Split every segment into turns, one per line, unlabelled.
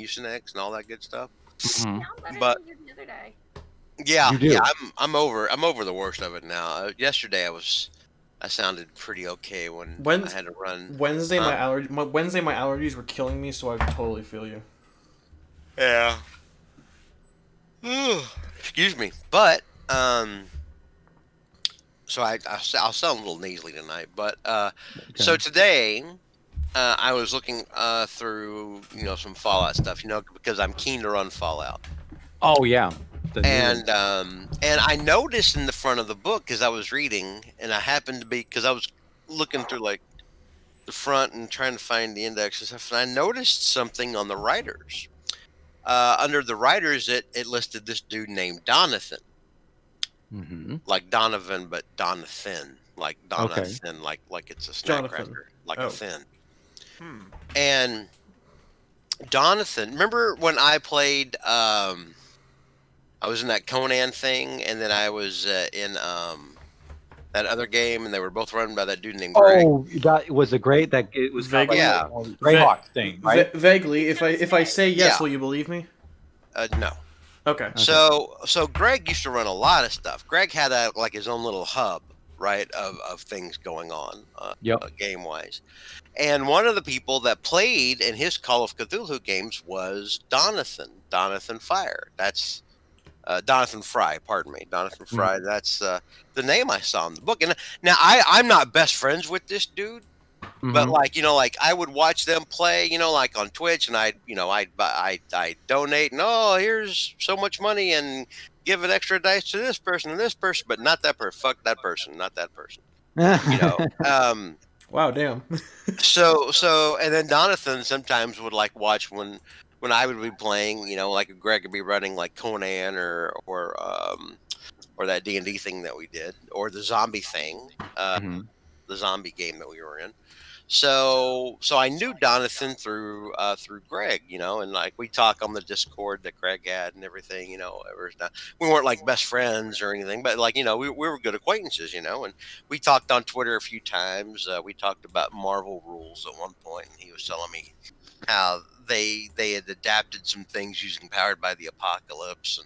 Mucinex and all that good stuff.
Mm-hmm.
Sound better
But
than you did the other day.
yeah,
You do.
yeah, I'm over the worst of it now. Yesterday I sounded pretty okay when I had to run.
Wednesday my allergies were killing me, so I totally feel you.
Yeah. Excuse me, but so I'll sound a little nasally tonight, but so today I was looking through some Fallout stuff, because I'm keen to run Fallout.
Oh yeah, the new one.
And I noticed in the front of the book as I was reading, and I happened to be because I was looking through like the front and trying to find the index and stuff, and I noticed something on the writers. Under the writers, it listed this dude named Donathan,
Mm-hmm.
like Donovan, but Donathan, like
Okay.
Donathan, like it's a snack
Jonathan.
cracker, like
Oh.
a thin.
Hmm.
And Donathan, remember when I played? I was in that Conan thing, and then I was in that other game, and they were both run by that dude named Greg.
Oh, that was a great. That it was kind of like
Yeah.
a Greyhawk thing, right?
Vaguely, if I say yes,
Yeah.
will you believe me?
No.
Okay.
So Greg used to run a lot of stuff. Greg had like his own little hub, right, of things going on,
Yep.
game wise. And one of the people that played in his Call of Cthulhu games was Donathan Fire. That's Donathan Fry, pardon me, Donathan Fry. That's the name I saw in the book. And now I'm not best friends with this dude, but
Mhm.
like I would watch them play, like on Twitch, and I'd donate, and here's so much money, and give an extra dice to this person and this person, but not that person. Fuck that person, not that person.
Wow, damn.
So and then Donathan sometimes would like watch when I would be playing, like Greg would be running like Conan or that D&D thing that we did, or the zombie thing,
Mhm.
the zombie game that we were in. So I knew Donathan through Greg, and like we talk on the Discord that Greg had and everything, we weren't like best friends or anything, but like we were good acquaintances, and we talked on Twitter a few times. We talked about Marvel rules at one point, and he was telling me how they had adapted some things using Powered by the Apocalypse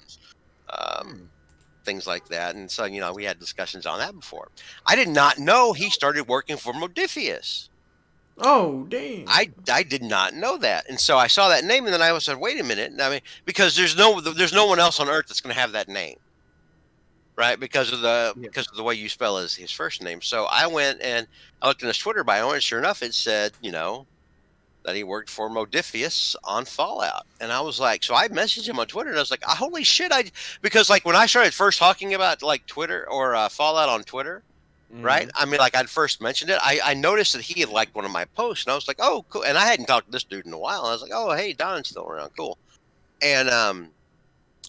and things like that, and so we had discussions on that before. I did not know he started working for Modiphius.
Oh, dang.
I did not know that, and so I saw that name, and then I said, "Wait a minute!" I mean, because there's no one else on earth that's going to have that name, right? Because of the way you spell his first name. So I went and I looked in his Twitter bio, and sure enough, it said, that he worked for Modiphius on Fallout, and I was like, so I messaged him on Twitter, and I was like, "Holy shit!" Because like when I started first talking about like Twitter or Fallout on Twitter. Right. I mean, like I'd first mentioned it. I noticed that he had liked one of my posts, and I was like, "Oh, cool." And I hadn't talked to this dude in a while. I was like, "Oh, hey, Don's still around. Cool." And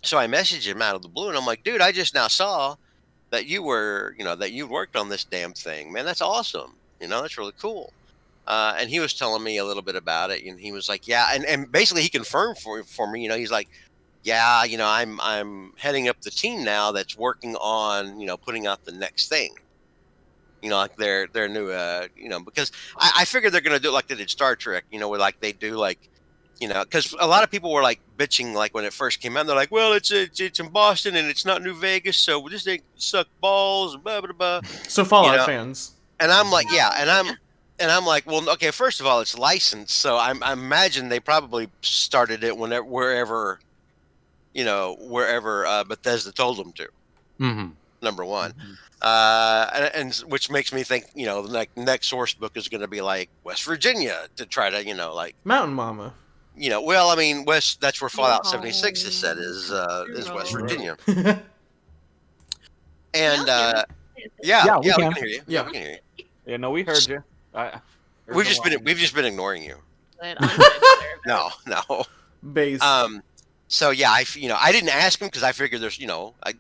so I messaged him out of the blue, and I'm like, "Dude, I just now saw that that you worked on this damn thing. Man, that's awesome. That's really cool." And he was telling me a little bit about it, and he was like, "Yeah," and basically he confirmed for me. He's like, "Yeah, I'm heading up the team now that's working on putting out the next thing." Like their new, because I figured they're going to do it like they did Star Trek, where like they do like, because a lot of people were like bitching, like when it first came out, they're like, well, it's in Boston and it's not New Vegas, so this thing suck balls, blah, blah, blah.
So Fallout fans.
And I'm like, yeah, and I'm like, well, okay, first of all, it's licensed, so I imagine they probably started it wherever Bethesda told them to.
Mm-hmm.
Number one. And which makes me think, the next source book is going to be like West Virginia to try to, like
Mountain Mama.
Well, I mean, that's where Fallout 76 is set is West Virginia. And
Yeah,
we
can.
can hear you.
Yeah.
We can hear you.
Yeah, no, we heard you.
We've just been ignoring you.
But I'm
No.
Base.
So yeah, I didn't ask him because I figured there's,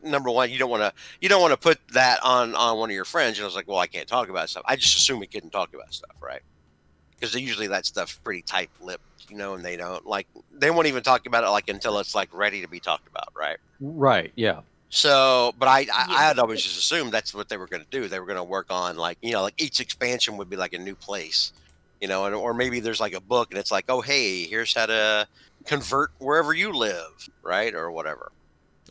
number one, you don't want to put that on one of your friends. And I was like, well, I can't talk about stuff. I just assume we couldn't talk about stuff, right? Because usually that stuff's pretty tight-lipped, and they won't even talk about it like until it's like ready to be talked about, right?
Right. Yeah.
So, but I had always just assumed that's what they were going to do. They were going to work on like each expansion would be like a new place, or maybe there's like a book and it's like, oh, hey, here's how to convert wherever you live, right, or whatever.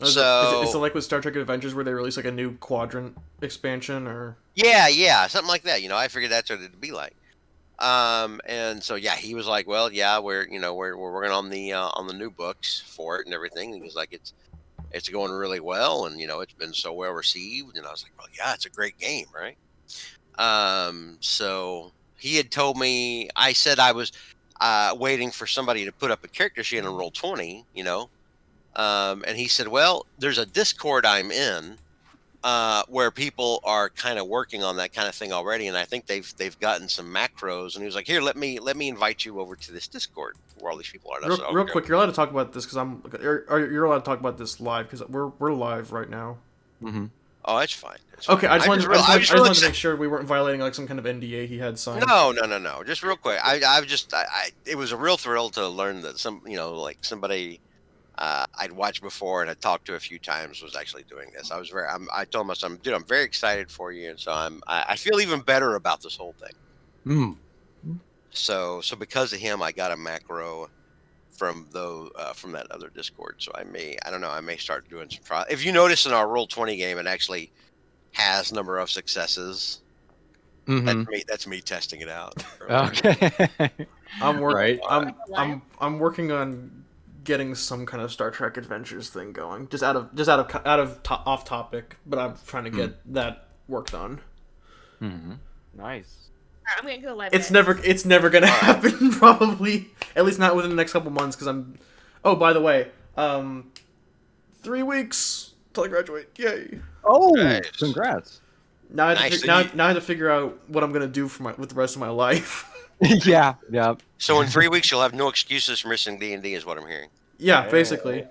Is it like with Star Trek Adventures where they release like a new quadrant expansion or?
Yeah, something like that. I figured that's what it'd be like. And so yeah, he was like, well, yeah, we're working on the new books for it and everything. And he's like, it's going really well, and it's been so well received. And I was like, well, yeah, it's a great game, right? So he had told me, I said I was waiting for somebody to put up a character sheet on Roll20, and he said, well, there's a Discord I'm in where people are kind of working on that kind of thing already, and I think they've gotten some macros. And he was like, here, let me invite you over to this Discord where all these people are.
Real quick, you're allowed to talk about this because you're allowed to talk about this live because we're live right now.
Mm-hmm.
Oh, it's fine.
Okay, I just wanted to make sure we weren't violating like some kind of NDA he had signed.
No. Just real quick, it was a real thrill to learn that somebody I'd watched before and had talked to a few times was actually doing this. I told myself, dude, I'm very excited for you, and so I feel even better about this whole thing.
Mm.
So because of him, I got a macro from that other Discord. So I may start doing some trial. If you notice in our Roll20 game, it actually has number of successes.
Mm-hmm.
That's me testing it out.
Okay.
I'm working on getting some kind of Star Trek Adventures thing going, just off topic, but I'm trying to get that worked on.
Mm-hmm.
Nice.
I'm gonna go live.
It's never gonna happen, probably. At least not within the next couple months, because I'm. Oh, by the way, 3 weeks till I graduate. Yay!
Oh,
nice.
Congrats!
Now I have to figure out what I'm gonna do with the rest of my life.
Yeah.
So in 3 weeks, you'll have no excuses for missing D&D, is what I'm hearing.
Yeah, basically.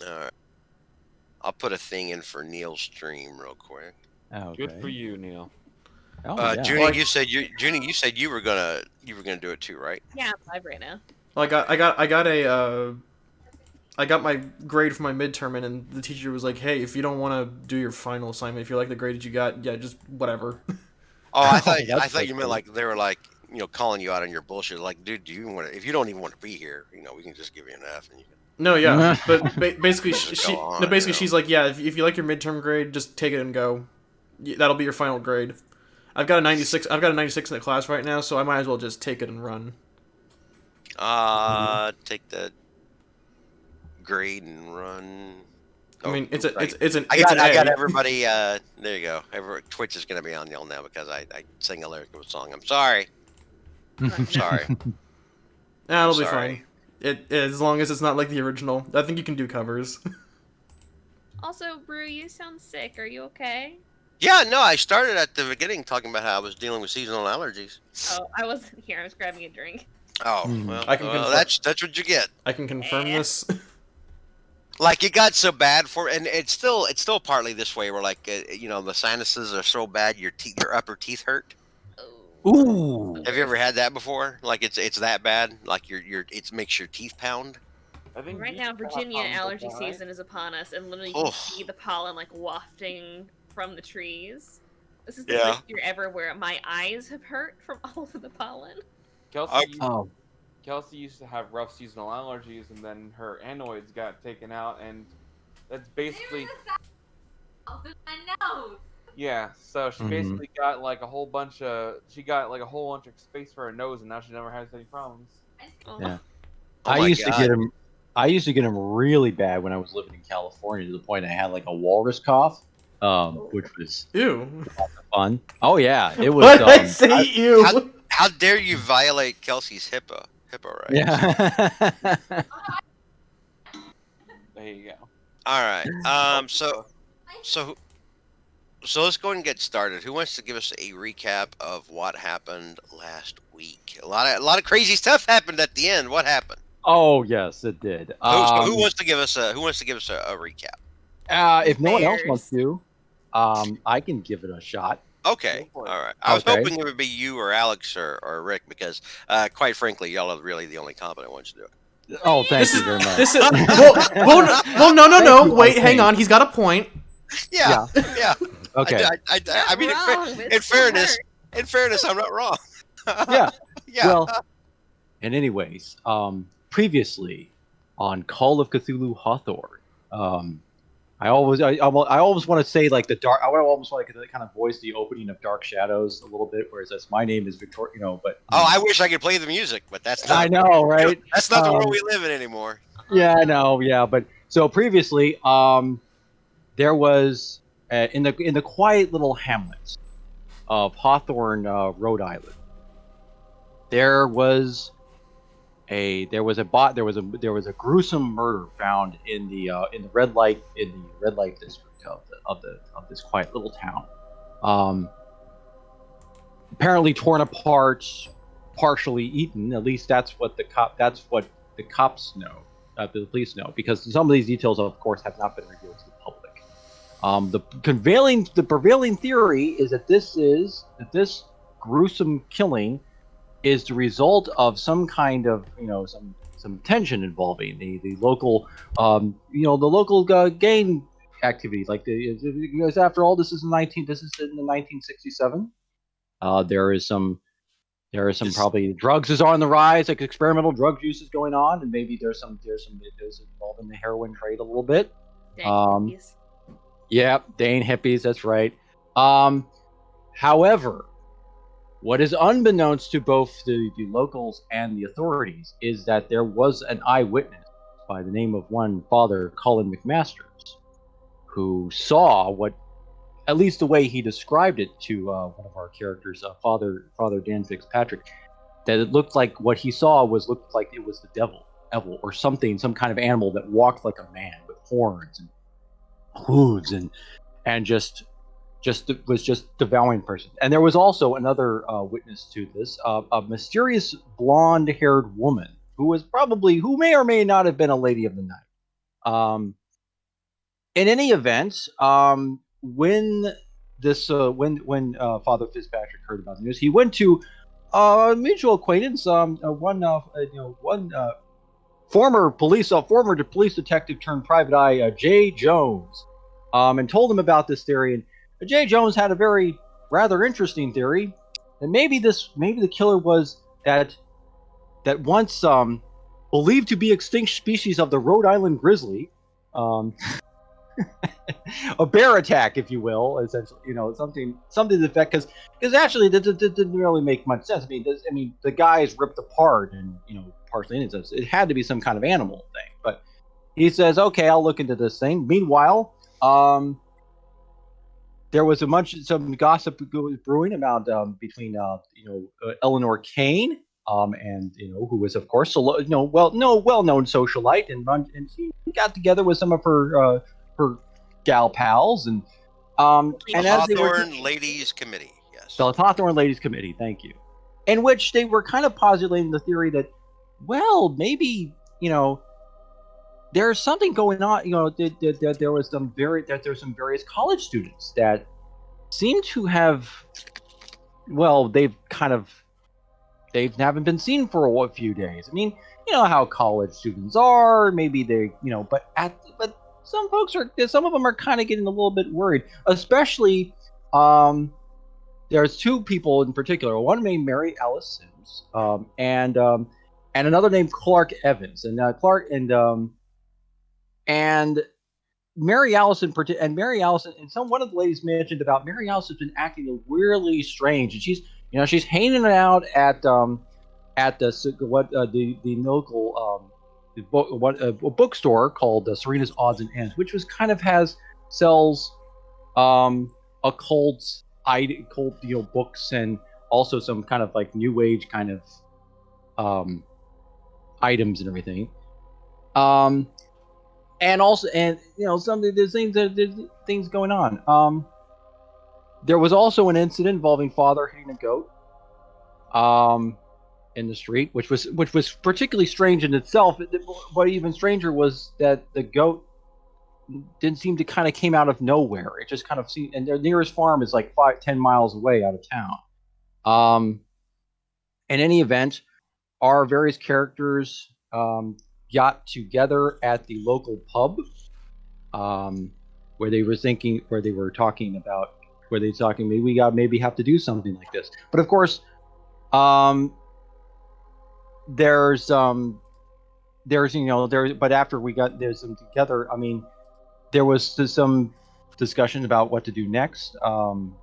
All right. I'll put a thing in for Neil's stream real quick.
Okay.
Good for you, Neil.
Oh, yeah.
Junie, you said you were gonna do it too, right?
Yeah, I'm live right now.
Well, I got my grade for my midterm, and the teacher was like, "Hey, if you don't want to do your final assignment, if you like the grade that you got, yeah, just whatever."
Oh, I thought you meant like they were like calling you out on your bullshit. Like, dude, do you want to? If you don't even want to be here, we can just give you an F. And you can...
No, yeah, but basically she's like, yeah, if you like your midterm grade, just take it and go. That'll be your final grade. I've got a 96. I've got a 96 in the class right now, so I might as well just take it and run.
Take the grade and run.
I mean, it's
right.
an.
I got everybody. There you go. Twitch is gonna be on y'all now because I sing a lyric of a song. I'm sorry. I'm sorry.
Nah, it'll be fine. As long as it's not like the original. I think you can do covers.
Also, Brew, you sound sick. Are you okay?
Yeah, no, I started at the beginning talking about how I was dealing with seasonal allergies.
Oh, I wasn't here. I was grabbing a drink.
Oh, well, that's what you get.
I can confirm this.
Like, it got so bad and it's still partly this way where like the sinuses are so bad your upper teeth hurt.
Ooh.
Have you ever had that before? Like it's that bad? Like it makes your teeth pound?
I think
right now, Virginia allergy season is upon us, and literally you can see the pollen like wafting from the trees. This is the first year ever where my eyes have hurt from all of the pollen.
Kelsey used to have rough seasonal allergies, and then her anoids got taken out, and that's basically. Yeah, so she basically got like a whole bunch of space for her nose, and now she never has any problems.
Yeah,
oh
I used to get them really bad when I was living in California, to the point I had like a walrus cough, which was fun. Oh yeah, it was.
What I say, ew.
How dare you violate Kelsey's HIPAA rights?
Yeah.
There you go.
All right. So let's go ahead and get started. Who wants to give us a recap of what happened last week? A lot of crazy stuff happened at the end. What happened?
Oh yes, it did.
Who wants to give us a recap?
If no one else wants to, I can give it a shot.
Okay, all right. I was hoping it would be you or Alex or Rick because, quite frankly, y'all are really the only competent ones to do it.
Oh, thank you very much.
This is well, no. Wait, hang on. He's got a point.
Yeah.
Okay.
I mean, in fairness, I'm not wrong.
Yeah.
Yeah.
Well, and anyways, previously on Call of Cthulhu Hawthorne, I always want to say like the dark. I almost want to kind of voice the opening of Dark Shadows a little bit, where it says, "My name is Victoria," but
I wish I could play the music, but that's not.
I know, right?
That's not the world we live in anymore.
Yeah, I know. Yeah, but so previously, there was in the quiet little hamlet of Hawthorne, Rhode Island. There was a gruesome murder found in the red light district of this quiet little town. Apparently torn apart, partially eaten. At least that's what the cops know. The police know, because some of these details, of course, have not been revealed to the public. The prevailing theory is that this gruesome killing is the result of some kind of some tension involving the local gang activity. Like because after all, this is in the 1967. There is some probably drugs is on the rise, like experimental drug use is going on, and maybe there's involved in the heroin trade a little bit.
Dang hippies.
Yeah, Dane hippies, that's right. However, what is unbeknownst to both the locals and the authorities is that there was an eyewitness by the name of one Father Colin McMasters, who saw what, at least the way he described it to one of our characters, Father Dan Fitzpatrick, that it looked like what he saw looked like it was the devil or something, some kind of animal that walked like a man with horns and hooves and was just devouring person. And there was also another witness to this, a mysterious blonde-haired woman who may or may not have been a lady of the night. In any event, when Father Fitzpatrick heard about the news, he went to a mutual acquaintance, one former police detective turned private eye, Jay Jones, and told him about this theory. And Jay Jones had a very rather interesting theory that maybe the killer was that once believed to be extinct species of the Rhode Island grizzly, a bear attack, if you will, essentially, something to the effect, because actually that didn't really make much sense. I mean, the guy is ripped apart and partially in it had to be some kind of animal thing. But he says, okay, I'll look into this thing. Meanwhile, there was some gossip brewing about between Eleanor Kane, and who was of course well-known socialite, and she got together with some of her gal pals, and as they were
Hawthorne Ladies Committee, yes.
The Hawthorne Ladies Committee, thank you. In which they were kind of postulating the theory that, well, maybe there's something going on. There's some various college students that seem to have, they haven't been seen for a few days. I mean, you know how college students are. Maybe they, but some of them are kind of getting a little bit worried, especially. There's two people in particular. One named Mary Alice Sims, and another named Clark Evans. And Mary Allison and one of the ladies mentioned about Mary Alice has been acting really strange, and she's hanging out at the local a bookstore called Serena's Odds and Ends, which sells occult books, and also some kind of like new age kind of items and everything. And also, there's things going on. There was also an incident involving Father hitting a goat in the street, which was particularly strange in itself. What even stranger was that the goat didn't seem to kind of came out of nowhere. It just kind of seemed, and their nearest farm is like 5-10 miles away out of town. In any event, our various characters got together at the local pub, where they were talking maybe we maybe have to do something like this. But of course, There's but after we got there's some together. I mean, there was some discussion about what to do next. One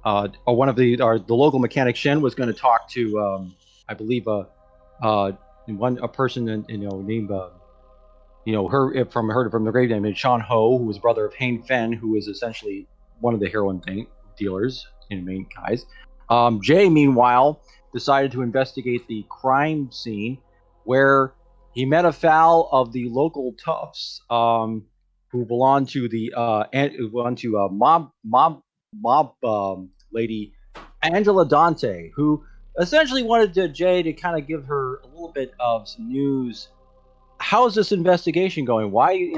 of the local mechanic Shen was going to talk to I believe a person named her from the grave named Sean Ho, who was brother of Hain Fen, who was essentially one of the heroin dealers, main guys. Jay, meanwhile, decided to investigate the crime scene, where he met afoul of the local toughs, who belonged to the mob lady Angela Dante, who essentially wanted Jay to kind of give her a little bit of some news. How's this investigation going? Why,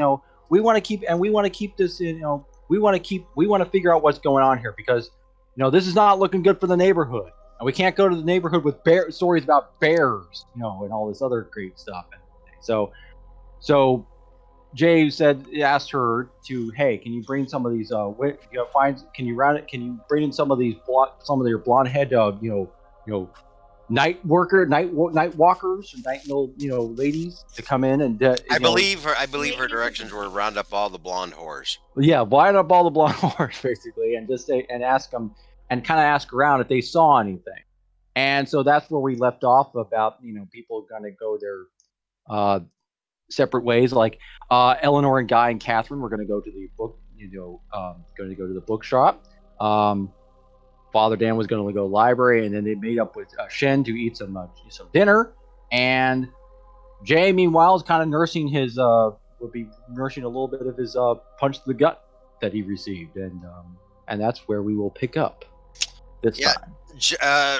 we want to keep this in, we want to figure out what's going on here, because, this is not looking good for the neighborhood. And we can't go to the neighborhood with stories about bears, and all this other great stuff. So Jay asked her to, hey, can you bring some of these, can you bring in some of these, some of your blonde head, night walkers, ladies to come in and
I believe her directions were round up all the blonde whores.
Yeah, line up all the blonde whores basically, and just say and ask them and kind of ask around if they saw anything. And so that's where we left off about people gonna go their separate ways. Like Eleanor and Guy and Catherine were gonna go to the book, going to go to the bookshop. Father Dan was going to go to the library, and then they made up with Shen to eat some dinner. And Jay, meanwhile, is kind of nursing would be nursing a little bit of his punch to the gut that he received, and that's where we will pick up this time.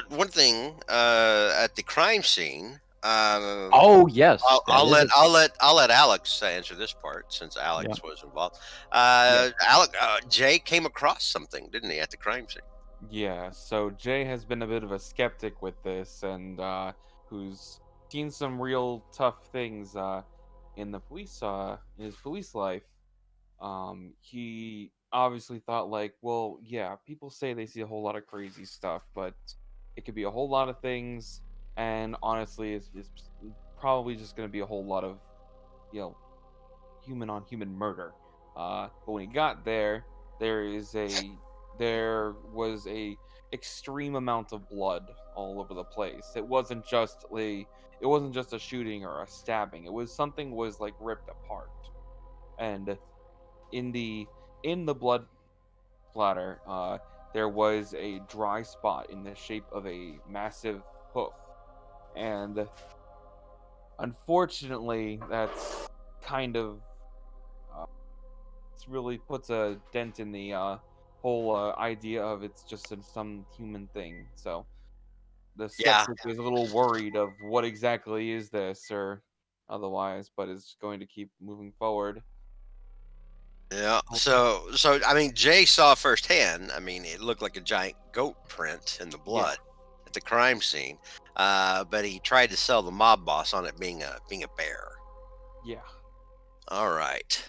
One thing at the crime scene.
Oh yes,
I'll let Alex answer this part, since Alex was involved. Jay came across something, didn't he, at the crime scene?
Yeah, so Jay has been a bit of a skeptic with this, and who's seen some real tough things in his police life. He obviously thought, like, well, yeah, people say they see a whole lot of crazy stuff, but it could be a whole lot of things, and honestly, it's probably just going to be a whole lot of, human on human murder. But when he got there, there was a extreme amount of blood all over the place. It wasn't just a shooting or a stabbing. It was something was like ripped apart. And in the blood splatter, there was a dry spot in the shape of a massive hoof. And unfortunately, that's kind of really puts a dent in the whole idea of it's just some human thing. So the skeptic is a little worried of what exactly is this or otherwise, but is going to keep moving forward.
Yeah. So I mean, Jay saw firsthand. I mean, it looked like a giant goat print in the blood at the crime scene. But he tried to sell the mob boss on it being a bear.
Yeah.
All right.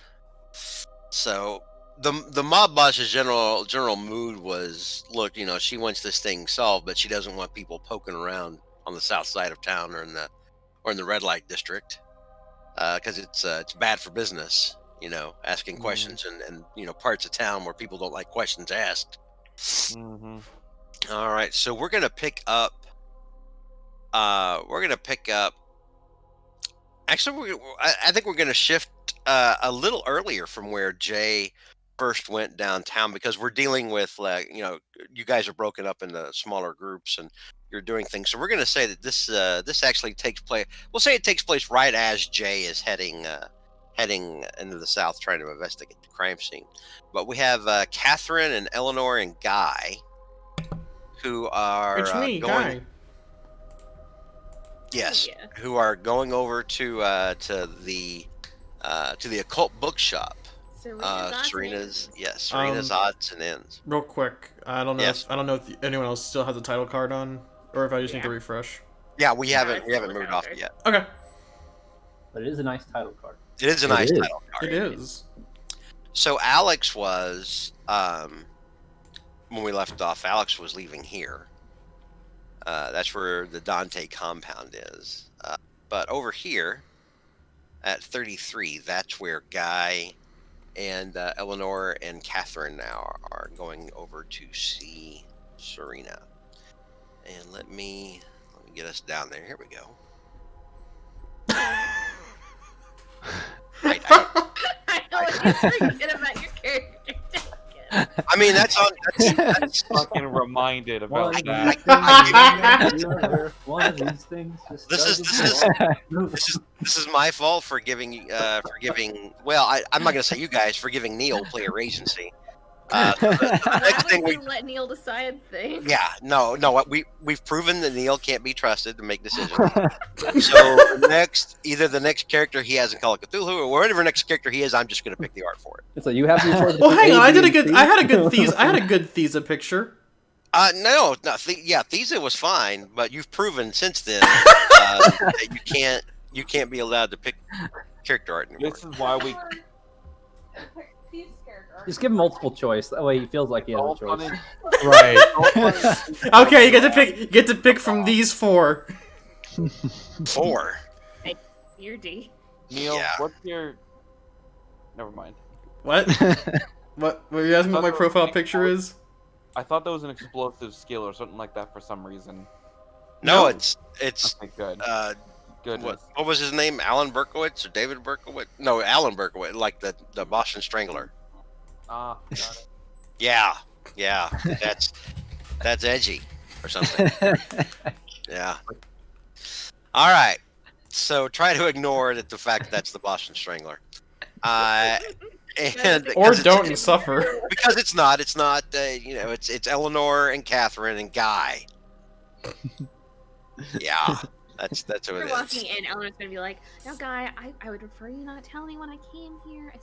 So the mob boss's general mood was, look, she wants this thing solved, but she doesn't want people poking around on the south side of town or in the red light district, because it's bad for business. Asking questions and parts of town where people don't like questions asked.
Mm-hmm.
All right, so we're gonna pick up. Actually, I think we're gonna shift a little earlier from where Jay first went downtown, because we're dealing with, you guys are broken up into smaller groups and you're doing things. So we're going to say that this actually takes place. We'll say it takes place right as Jay is heading into the south, trying to investigate the crime scene. But we have Catherine and Eleanor and Guy, who are
it's me, Guy.
Yes, who are going over to the occult bookshop. Serena's odds and ends.
Real quick, I don't know. If anyone else still has a title card on, or if I just need to refresh.
Yeah, we haven't moved off yet.
Okay.
But it is a nice title card.
It is a nice title card.
It is.
So Alex was when we left off. Alex was leaving here. That's where the Dante compound is. But over here at 33, that's where Guy and Eleanor and Catherine now are going over to see Serena. And let me get us down there. Here we go.
I always forget about your character.
I mean, that's on. That's
Fucking reminded about
One
that.
of these things.
This is my fault for giving. Well, I'm not gonna say you guys for giving Neil player agency. The next thing we
let Neil decide things.
Yeah, no. We've proven that Neil can't be trusted to make decisions. So either the next character he has in Call of Cthulhu, or whatever next character he is, I'm just gonna pick the art for it.
So you have your choice.
Well, hang on. I had a good Thesa picture.
No. Thesa was fine, but you've proven since then that you can't be allowed to pick character art anymore.
This is why we.
Just give him multiple choice. That way he feels like he has a choice.
Right.
Okay, you get to pick from these 4.
4.
Hey, you're D.
Neil,
Yeah.
what's your? Never mind.
What? What? Were you asking what my profile picture is?
I thought that was an explosive skill or something like that for some reason.
No,
No.
it's
Okay, good. Goodness.
what was his name? Alan Berkowitz or David Berkowitz? No, Alan Berkowitz, like the Boston Strangler.
Got it.
Yeah, that's edgy or something. Yeah. All right. So try to ignore the fact that's the Boston Strangler. And
Or
because
don't and suffer.
because it's not. It's Eleanor and Catherine and Guy. Yeah, that's who
You're
it
walking
is.
in, Eleanor's gonna be like, "No, Guy, I would prefer you not tell anyone I came here. I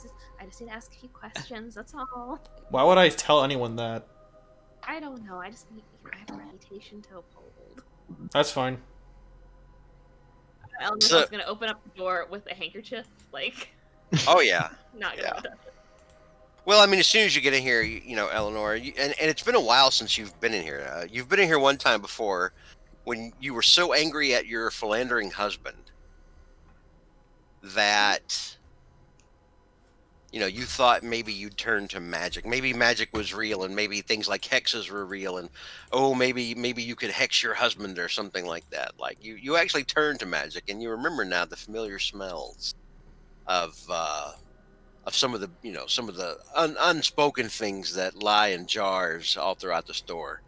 just need to ask a few questions. That's all.
Why would I tell anyone that?
I don't know. I have a reputation to uphold."
That's fine.
Eleanor's
So-
just gonna open up the door with a handkerchief, like
Oh yeah.
not gonna
Yeah.
touch it.
Well, I mean, as soon as you get in here, Eleanor, and it's been a while since you've been in here. You've been in here one time before when you were so angry at your philandering husband that, you thought maybe you'd turn to magic. Maybe magic was real, and maybe things like hexes were real, and, maybe you could hex your husband or something like that. Like, you actually turned to magic, and you remember now the familiar smells of some of the unspoken things that lie in jars all throughout the store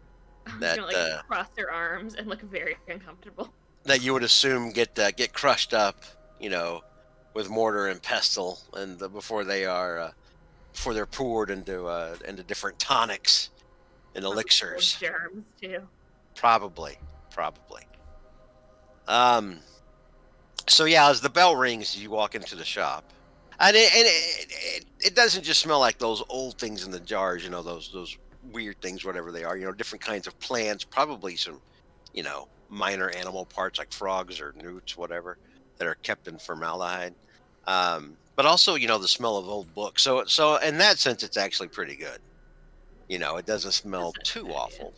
I'm
that
just gonna cross their arms and look very uncomfortable.
that you would assume get crushed up, with mortar and pestle, and before they're poured into different tonics and elixirs.
Germs too.
Probably. So yeah, as the bell rings, you walk into the shop. And it doesn't just smell like those old things in the jars, those weird things, whatever they are, different kinds of plants, probably some, minor animal parts like frogs or newts, whatever, that are kept in formaldehyde. But also, the smell of old books. So in that sense, it's actually pretty good. It doesn't smell too awful.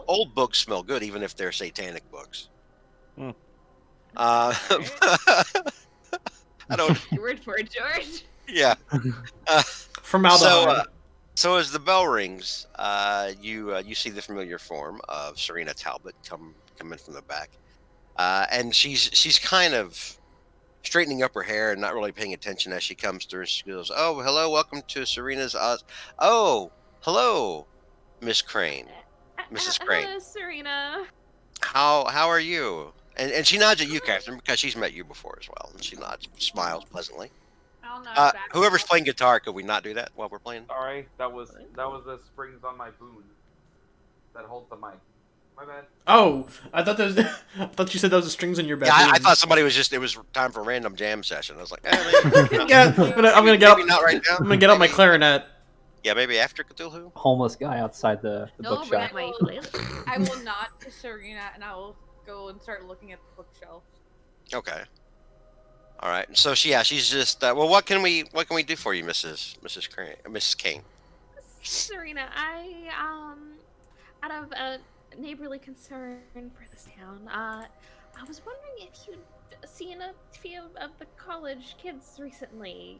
Old books smell good, even if they're satanic books.
Hmm.
I don't.
Your word for it, George.
Yeah.
Formaldehyde.
So as the bell rings, you see the familiar form of Serena Talbot come in from the back, and she's kind of straightening up her hair and not really paying attention as she comes through. She goes, "Oh, hello, welcome to Serena's." Oh, hello, Miss Crane, Mrs. Crane.
Hello, Serena.
How are you? And she nods at you, Catherine, because she's met you before as well. And she nods, smiles pleasantly.
I'll nod back.
Whoever's playing guitar, could we not do that while we're playing?
Sorry, that was the springs on my boon that holds the mic. My bad.
Oh, I thought you said those were strings in your back.
Yeah, I thought somebody was it was time for a random jam session. I was like,
Yeah, I'm gonna get
maybe not right now.
I'm gonna get out my clarinet.
Yeah, maybe after Cthulhu.
Homeless guy outside the
No,
bookshop.
bring my ukulele.
I will nod to Serena and I will go and start looking at the bookshelf.
Okay. All right. So she's just well. What can we do for you, Mrs. Crane, Mrs. King?
Serena, I out of neighborly concern for this town. I was wondering if you'd seen a few of the college kids recently.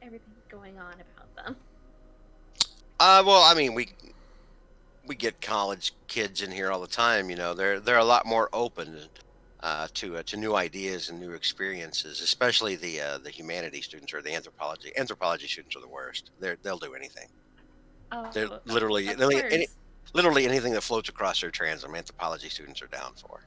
Everything going on about them.
Well, I mean, we get college kids in here all the time. You know, they're a lot more open to new ideas and new experiences, especially the humanities students or the anthropology students are the worst. They'll do anything. They're
Oh,
literally
of
literally,
course.
literally anything that floats across their transom. Anthropology students are down for.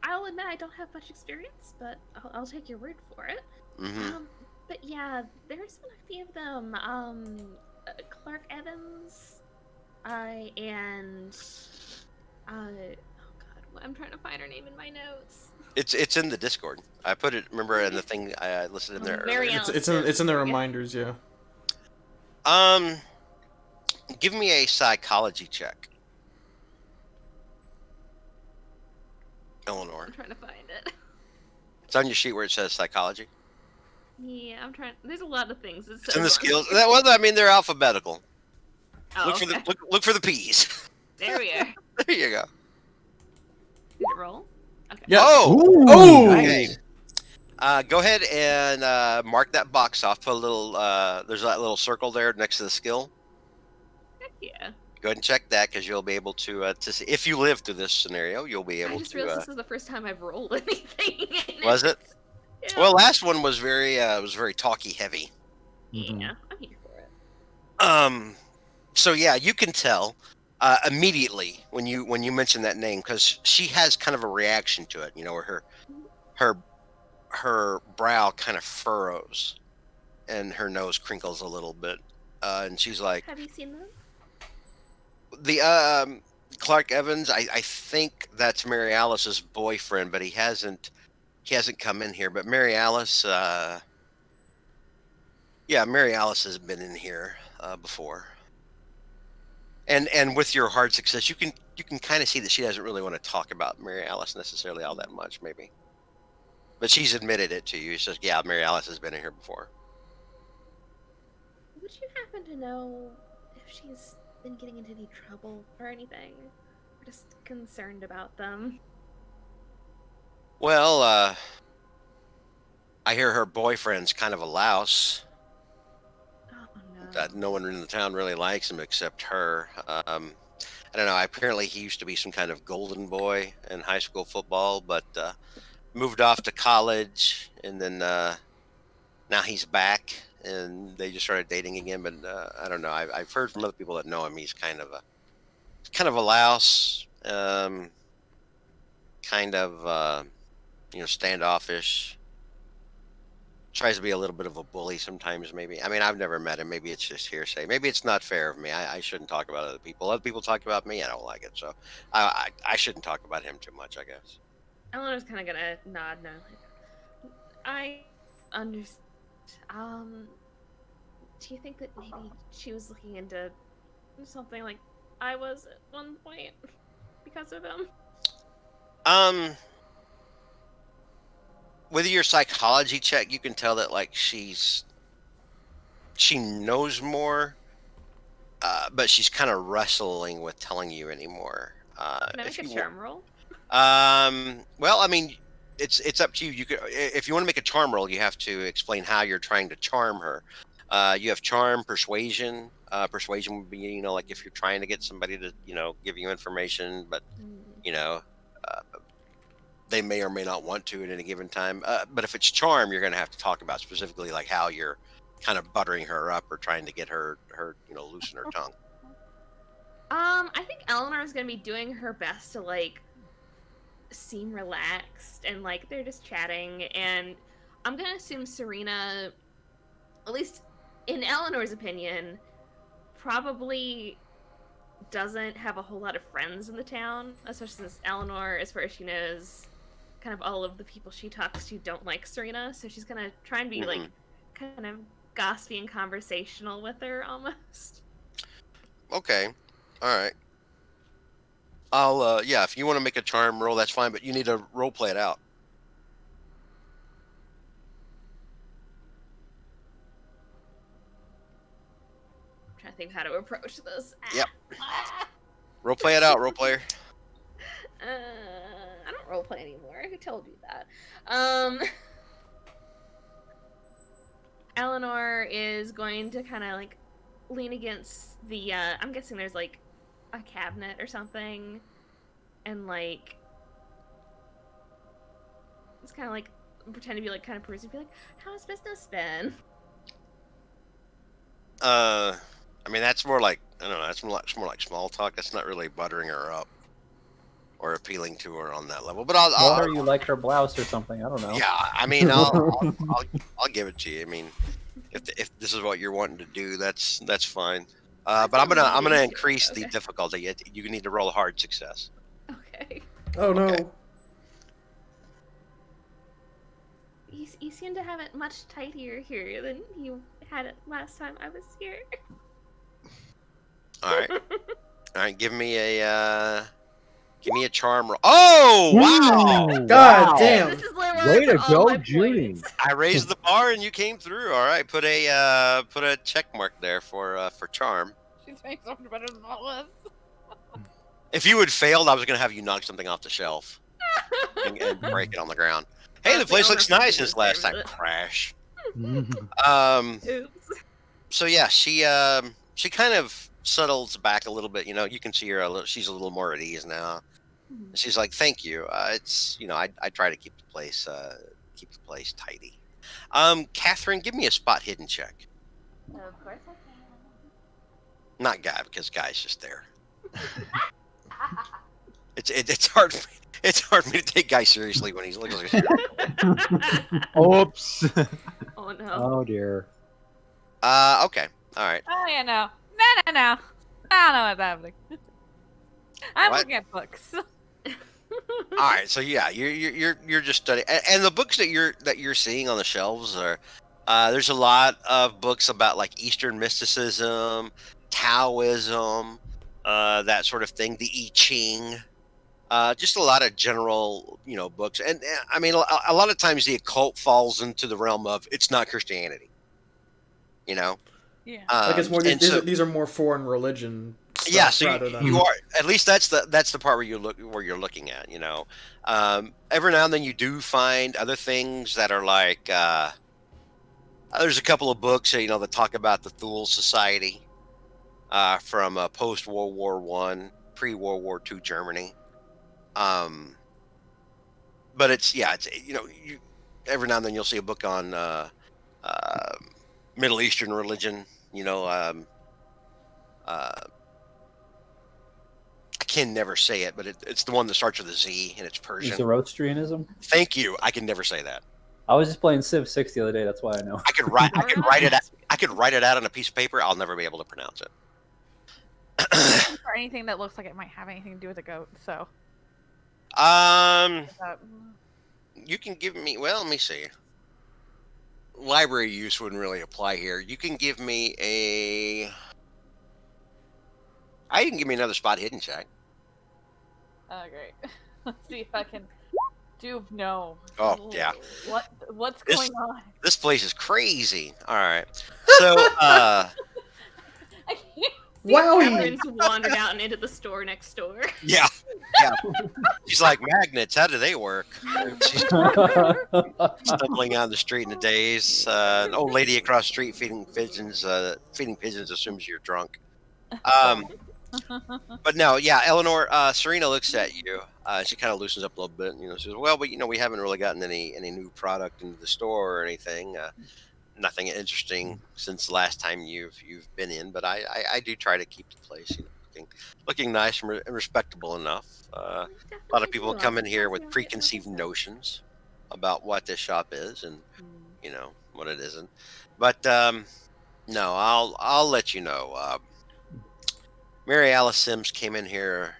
I'll admit I don't have much experience, but I'll take your word for it.
Hmm.
But yeah, there's been a few of them. Clark Evans, and oh god, I'm trying to find her name in my notes.
It's in the Discord. I put it. Remember in the thing I listed in there
Mary
earlier.
It's in the reminders, yeah.
Give me a psychology check, Eleanor.
I'm trying to find it.
It's on your sheet where it says psychology.
Yeah, I'm trying. There's a lot of things.
It's in the skills. Well, I mean, they're alphabetical.
Oh,
Look for the look for the P's.
There we are.
There you go.
Did it roll? Okay.
Yeah.
Oh!
Okay. Go ahead and mark that box off. Put a little. There's that little circle there next to the skill.
Heck yeah.
Go ahead and check that because you'll be able to see if you live through this scenario. You'll be able
I just
to.
realized this is the first time I've rolled anything.
Was it?
Yeah.
Well, last one was very talky heavy.
Yeah, I'm here for it.
So yeah, you can tell immediately when you mention that name because she has kind of a reaction to it. You know, where her brow kind of furrows and her nose crinkles a little bit, and she's like,
Have you seen them?
the Clark Evans. I think that's Mary Alice's boyfriend, but he hasn't come in here. But Mary Alice, yeah, Mary Alice has been in here before. And with your hard success, you can kind of see that she doesn't really want to talk about Mary Alice necessarily all that much, maybe. But she's admitted it to you. She says, "Yeah, Mary Alice has been in here before."
Would you happen to know if she's been getting into any trouble or anything? We're just concerned about them.
Well, I hear her boyfriend's kind of a louse.
Oh no.
That no one in the town really likes him except her. I don't know. Apparently, he used to be some kind of golden boy in high school football, but moved off to college, and then now he's back, and they just started dating again. But I don't know. I've heard from other people that know him. He's kind of a louse, kind of standoffish. Tries to be a little bit of a bully sometimes, maybe. I mean, I've never met him. Maybe it's just hearsay. Maybe it's not fair of me. I shouldn't talk about other people. Other people talk about me. I don't like it. So I shouldn't talk about him too much, I guess.
Eleanor's kind of gonna nod no. I understand. Do you think that maybe she was looking into something like I was at one point because of him?
With your psychology check, you can tell that like she knows more, but she's kind of wrestling with telling you anymore.
Can I make a charm roll?
Well, I mean, it's up to you. You could, if you want to make a charm roll, you have to explain how you're trying to charm her. You have charm, persuasion. Persuasion would be, like if you're trying to get somebody to, give you information, but they may or may not want to at any given time. But if it's charm, you're going to have to talk about specifically like how you're kind of buttering her up or trying to get her loosen her tongue.
I think Eleanor is going to be doing her best to like seem relaxed and like they're just chatting, and I'm going to assume Serena, at least in Eleanor's opinion, probably doesn't have a whole lot of friends in the town, especially since Eleanor, as far as she knows, kind of all of the people she talks to don't like Serena, so she's gonna try and be like kind of gossipy and conversational with her almost.
Okay, all right. I'll yeah, if you want to make a charm roll, that's fine, but you need to role play it out.
I'm trying to think how to approach this.
Yep. Roleplay it out, role player.
I don't roleplay anymore. Who told you that? Eleanor is going to kind of like lean against the. I'm guessing there's like a cabinet or something, and like it's kind of like pretend to be like kind of perusing, be like, "How's business been?"
I mean, that's more like, I don't know, that's more like small talk. That's not really buttering her up or appealing to her on that level. But
Tell her you like her blouse or something. I don't know.
Yeah, I mean, I'll give it to you. I mean, if this is what you're wanting to do, that's fine. But I'm gonna increase the difficulty. You need to roll a hard success.
Okay.
Oh no.
Okay.
You seem to have it much tighter here than you had it last time I was here.
All right. All right. Give me a charm roll. Oh wow!
God damn.
This is literally
Way to
for all
go,
my
Judy.
points.
I raised the bar and you came through. All right. Put a check mark there for charm.
She's making something better than that was.
If you had failed, I was gonna have you knock something off the shelf and break it on the ground. Hey, the
Honestly,
place
I
looks
wonder if
nice
she
since last time.
deserves it.
Crash.
Oops.
So yeah, she kind of settles back a little bit. You know, you can see her she's a little more at ease now. She's like, "Thank you. It's I try to keep the place tidy." Catherine, give me a spot hidden check.
Of course I can.
Not Guy, because Guy's just there. It's hard. It's hard for me to take Guy seriously when he's looking like.
Oops.
Oh no.
Oh dear.
Okay. All right.
Oh yeah, no. No. I don't know what's happening. I'm
What?
looking at books.
All right. So yeah, you're just studying, and the books that you're seeing on the shelves are. There's a lot of books about like Eastern mysticism, Taoism, that sort of thing. The I Ching. Just a lot of general, books, and I mean, a lot of times the occult falls into the realm of it's not Christianity,
Yeah.
I guess more
and
these are more foreign religion stuff
yeah, so
rather than
you are at least that's the part where you're looking at, every now and then you do find other things that are like there's a couple of books that talk about the Thule Society from post World War I, pre World War II Germany. But it's every now and then you'll see a book on Middle Eastern religion. I can never say it, but it's the one that starts with a Z and it's Persian.
Zoroastrianism?
Thank you. I can never say that.
I was just playing Civ 6 the other day. That's why I know.
I could write it out. I could write it out on a piece of paper. I'll never be able to pronounce it.
Or anything that looks like it might have anything to do with a goat. So.
You can give me. Well, let me see. Library use wouldn't really apply here. You can give me a. You can give me another spot hidden check.
Oh, great. Let's see if I can do no.
Oh, yeah.
What's going on?
This place is crazy. All right. So,
I can't see.
Wow.
Catherine's wandered out and into the store next door.
yeah. She's like, magnets, how do they work? She's stumbling down the street in a daze. An old lady across the street feeding pigeons assumes you're drunk. But no, yeah, Eleanor, Serena looks at you. She kind of loosens up a little bit. She says, well, but we haven't really gotten any new product into the store or anything. Nothing interesting since the last time you've been in, but I do try to keep the place looking nice and respectable enough. A lot of people come in here with preconceived notions about what this shop is and what it isn't. But no, I'll let you know. Mary Alice Sims came in here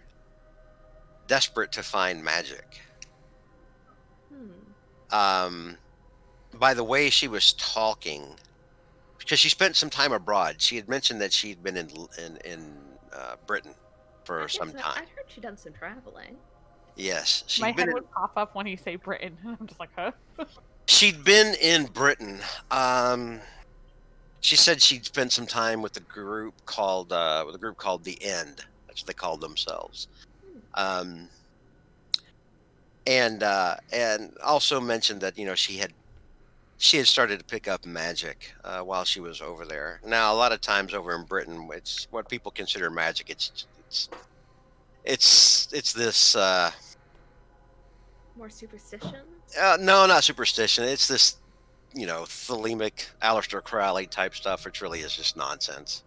desperate to find magic. By the way she was talking, because she spent some time abroad, she had mentioned that she'd been in Britain for some time.
I heard she'd done some traveling.
Yes,
My head would pop up when you say Britain. I'm just like, huh?
She'd been in Britain. She said she'd spent some time with a group called the End. That's what they called themselves. And also mentioned that she had started to pick up magic while she was over there. Now, a lot of times over in Britain, it's what people consider magic. It's this.
More superstition?
No, not superstition. It's this, thelemic Aleister Crowley type stuff, which really is just nonsense.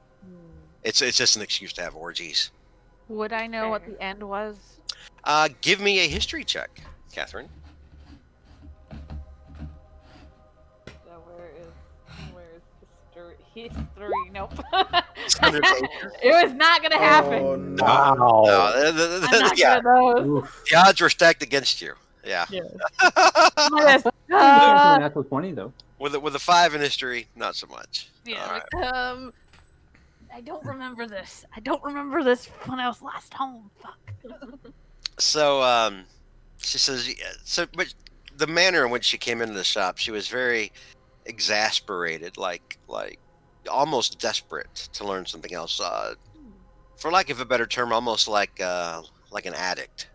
It's just an excuse to have orgies.
Would I know what
Fair.
the end was?
Give me a history check, Catherine.
So where is history? Nope.
It's under danger.
It was not gonna happen.
Oh, no.
Wow.
No,
I'm not
yeah,
good at those.
Oof.
the odds were stacked against you. Yeah.
Yeah.
Yes.
Natural 20 though.
With a 5 in history, not so much.
Yeah.
All right.
Like, I don't remember this. I don't remember this when I was last home. Fuck.
So, she says, but the manner in which she came into the shop, she was very exasperated, like almost desperate to learn something else. For lack of a better term, almost like an addict.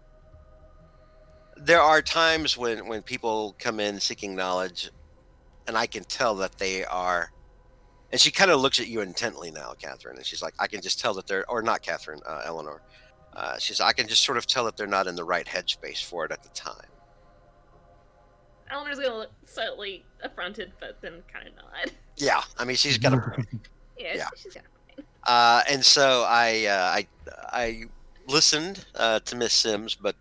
There are times when people come in seeking knowledge, and I can tell that they are. And she kind of looks at you intently now, Catherine, and she's like, I can just tell that they're, or not Catherine, Eleanor. She's, I can just sort of tell that they're not in the right headspace for it at the time.
Eleanor's gonna look slightly affronted, but then kind of nod.
Yeah, I mean, she's got a Yeah.
She's got a brain.
and so I listened to Miss Sims, but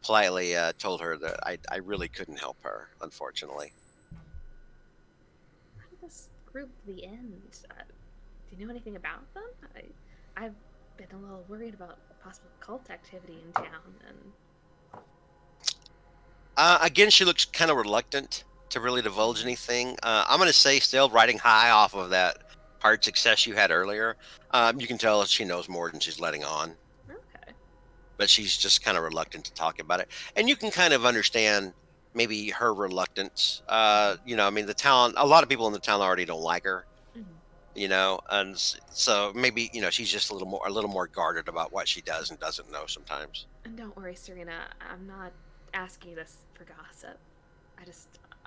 politely told her that I really couldn't help her, unfortunately.
How did this group, The End, do you know anything about them? I've been a little worried about possible cult activity in town, and
Again, she looks kind of reluctant to really divulge anything. I'm going to say still riding high off of that hard success you had earlier. You can tell she knows more than she's letting on.
okay.
But she's just kind of reluctant to talk about it. And you can kind of understand maybe her reluctance. I mean, the town, a lot of people in the town already don't like her, and so maybe, she's just a little more guarded about what she does and doesn't know sometimes.
And don't worry, Serena, I'm not asking you this for gossip.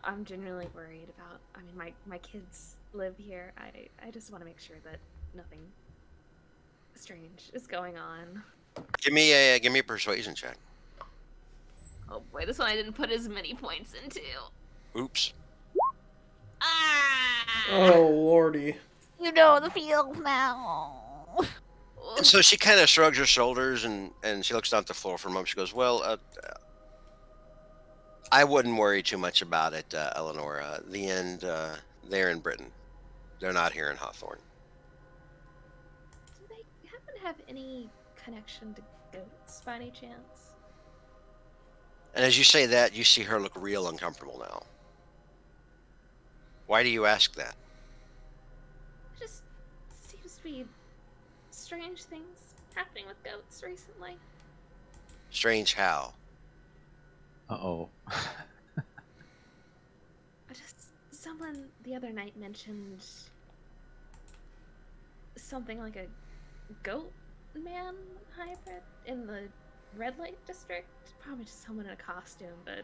I'm genuinely worried about, I mean, my kids live here. I just want to make sure that nothing strange is going on.
Give me a persuasion check.
Oh boy, this one I didn't put as many points into.
Oops.
Ah!
Oh, lordy.
You know the feels now.
And so she kind of shrugs her shoulders and she looks down at the floor for a moment. She goes, well, I wouldn't worry too much about it, Eleanor. The End, they're in Britain. They're not here in Hawthorne.
Do they happen to have any connection to goats by any chance?
And as you say that, you see her look real uncomfortable now. Why do you ask that?
It just seems to be strange things happening with goats recently.
Strange how?
Uh-oh.
Someone the other night mentioned something like a goat man hybrid in the red light district. Probably just someone in a costume, but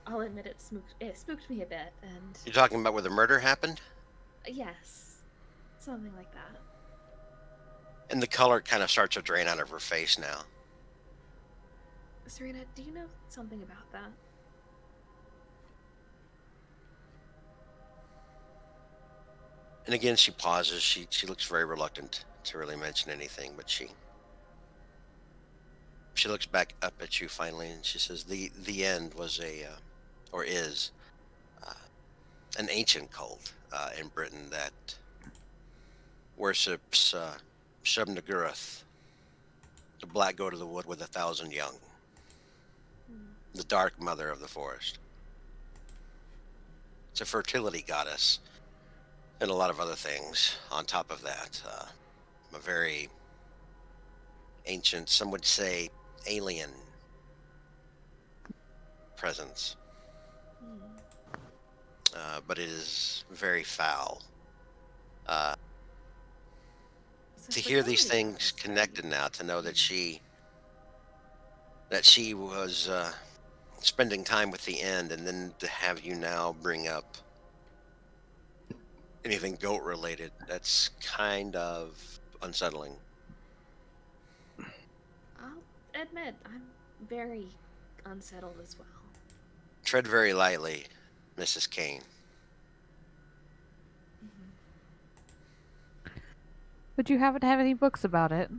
I'll admit it spooked me a bit. And
You're talking about where the murder happened?
yes, something like that.
And the color kind of starts to drain out of her face now.
Serena, do you know something about that?
And again, she pauses. She looks very reluctant to really mention anything, but she looks back up at you finally, and she says, "The End was is an ancient cult in Britain that worships Shub-Niggurath, the black goat of the wood with 1,000 young, the dark mother of the forest. It's a fertility goddess." And a lot of other things on top of that. A very ancient, some would say alien presence. But it is very foul.
So
To
for
hear these
Cody,
things connected now, to know that she was spending time with the end, and then to have you now bring up anything goat related, that's kind of unsettling.
I'll admit I'm very unsettled as well.
Tread very lightly, Mrs. Kane.
Would you happen to have any books about it?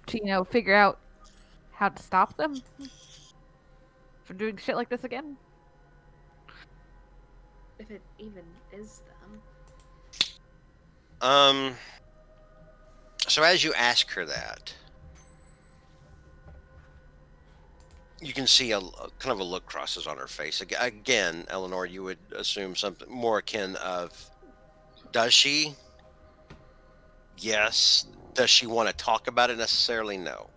To figure out how to stop them from doing shit like this again?
If it even is them.
So as you ask her that, you can see a kind of a look crosses on her face. Again, Eleanor, you would assume something more akin of, does she? Yes. Does she want to talk about it necessarily? No.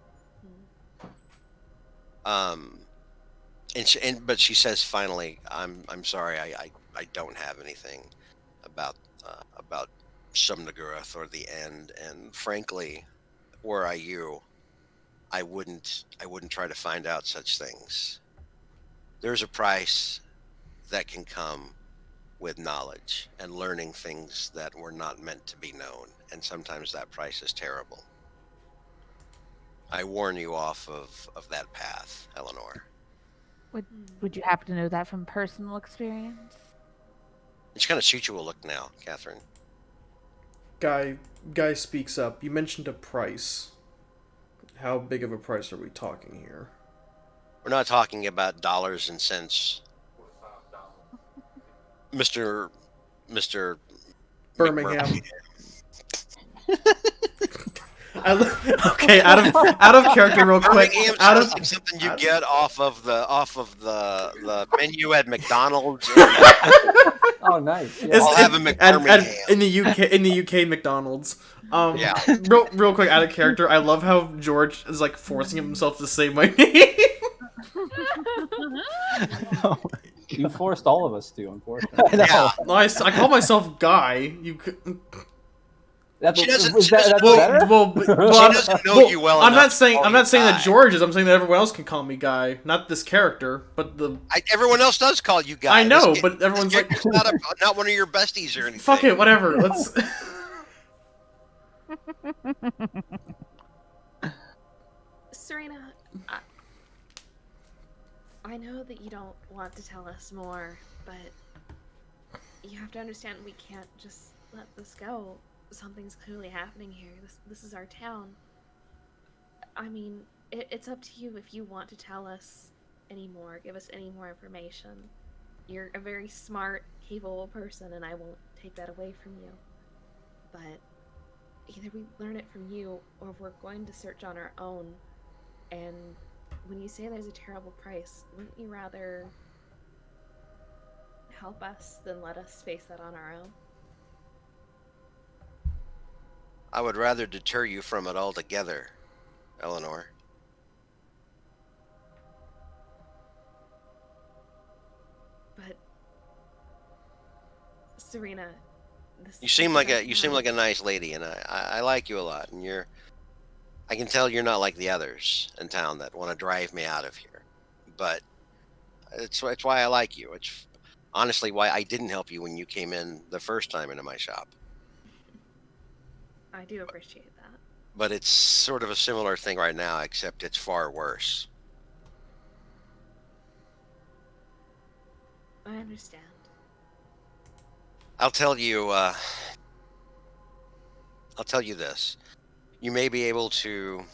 But she says finally, I'm sorry, I don't have anything about Sumnagurath or the end, and frankly, were I you, I wouldn't try to find out such things. There's a price that can come with knowledge and learning things that were not meant to be known, and sometimes that price is terrible. I warn you off of that path, Eleanor.
Would you happen to know that from personal experience?
And she kind of shoots you a look now, Catherine.
Guy speaks up. You mentioned a price. How big of a price are we talking here?
We're not talking about dollars and cents, Mr.
Birmingham. Okay, out of character, real quick. Out of
like something you get off of the menu at McDonald's.
Oh, nice. Yeah.
I'll have a McBirmingham.
In the UK McDonald's.
Yeah.
Real quick, out of character. I love how George is like forcing himself to say my name.
You forced all of us to, unfortunately.
Yeah.
No, I call myself Guy. You could.
She doesn't.
She doesn't
know you well enough.
I'm not saying that
Guy.
George is. I'm saying that everyone else can call me Guy, not this character, but
everyone else does call you Guy.
I know, but everyone's like
not one of your besties or anything.
Fuck it, whatever. Let's.
Serena, I know that you don't want to tell us more, but you have to understand we can't just let this go. Something's clearly happening here. This is our town. I mean, it's up to you if you want to tell us any more, give us any more information. You're a very smart, capable person, and I won't take that away from you. But either we learn it from you, or we're going to search on our own. And when you say there's a terrible price, wouldn't you rather help us than let us face that on our own?
I would rather deter you from it altogether, Eleanor.
But Serena,
you seem like a nice lady, and I like you a lot, and I can tell you're not like the others in town that want to drive me out of here. But it's why I like you. It's honestly why I didn't help you when you came in the first time into my shop.
I do appreciate that.
But it's sort of a similar thing right now, except it's far worse.
I understand.
I'll tell you this. You may be able to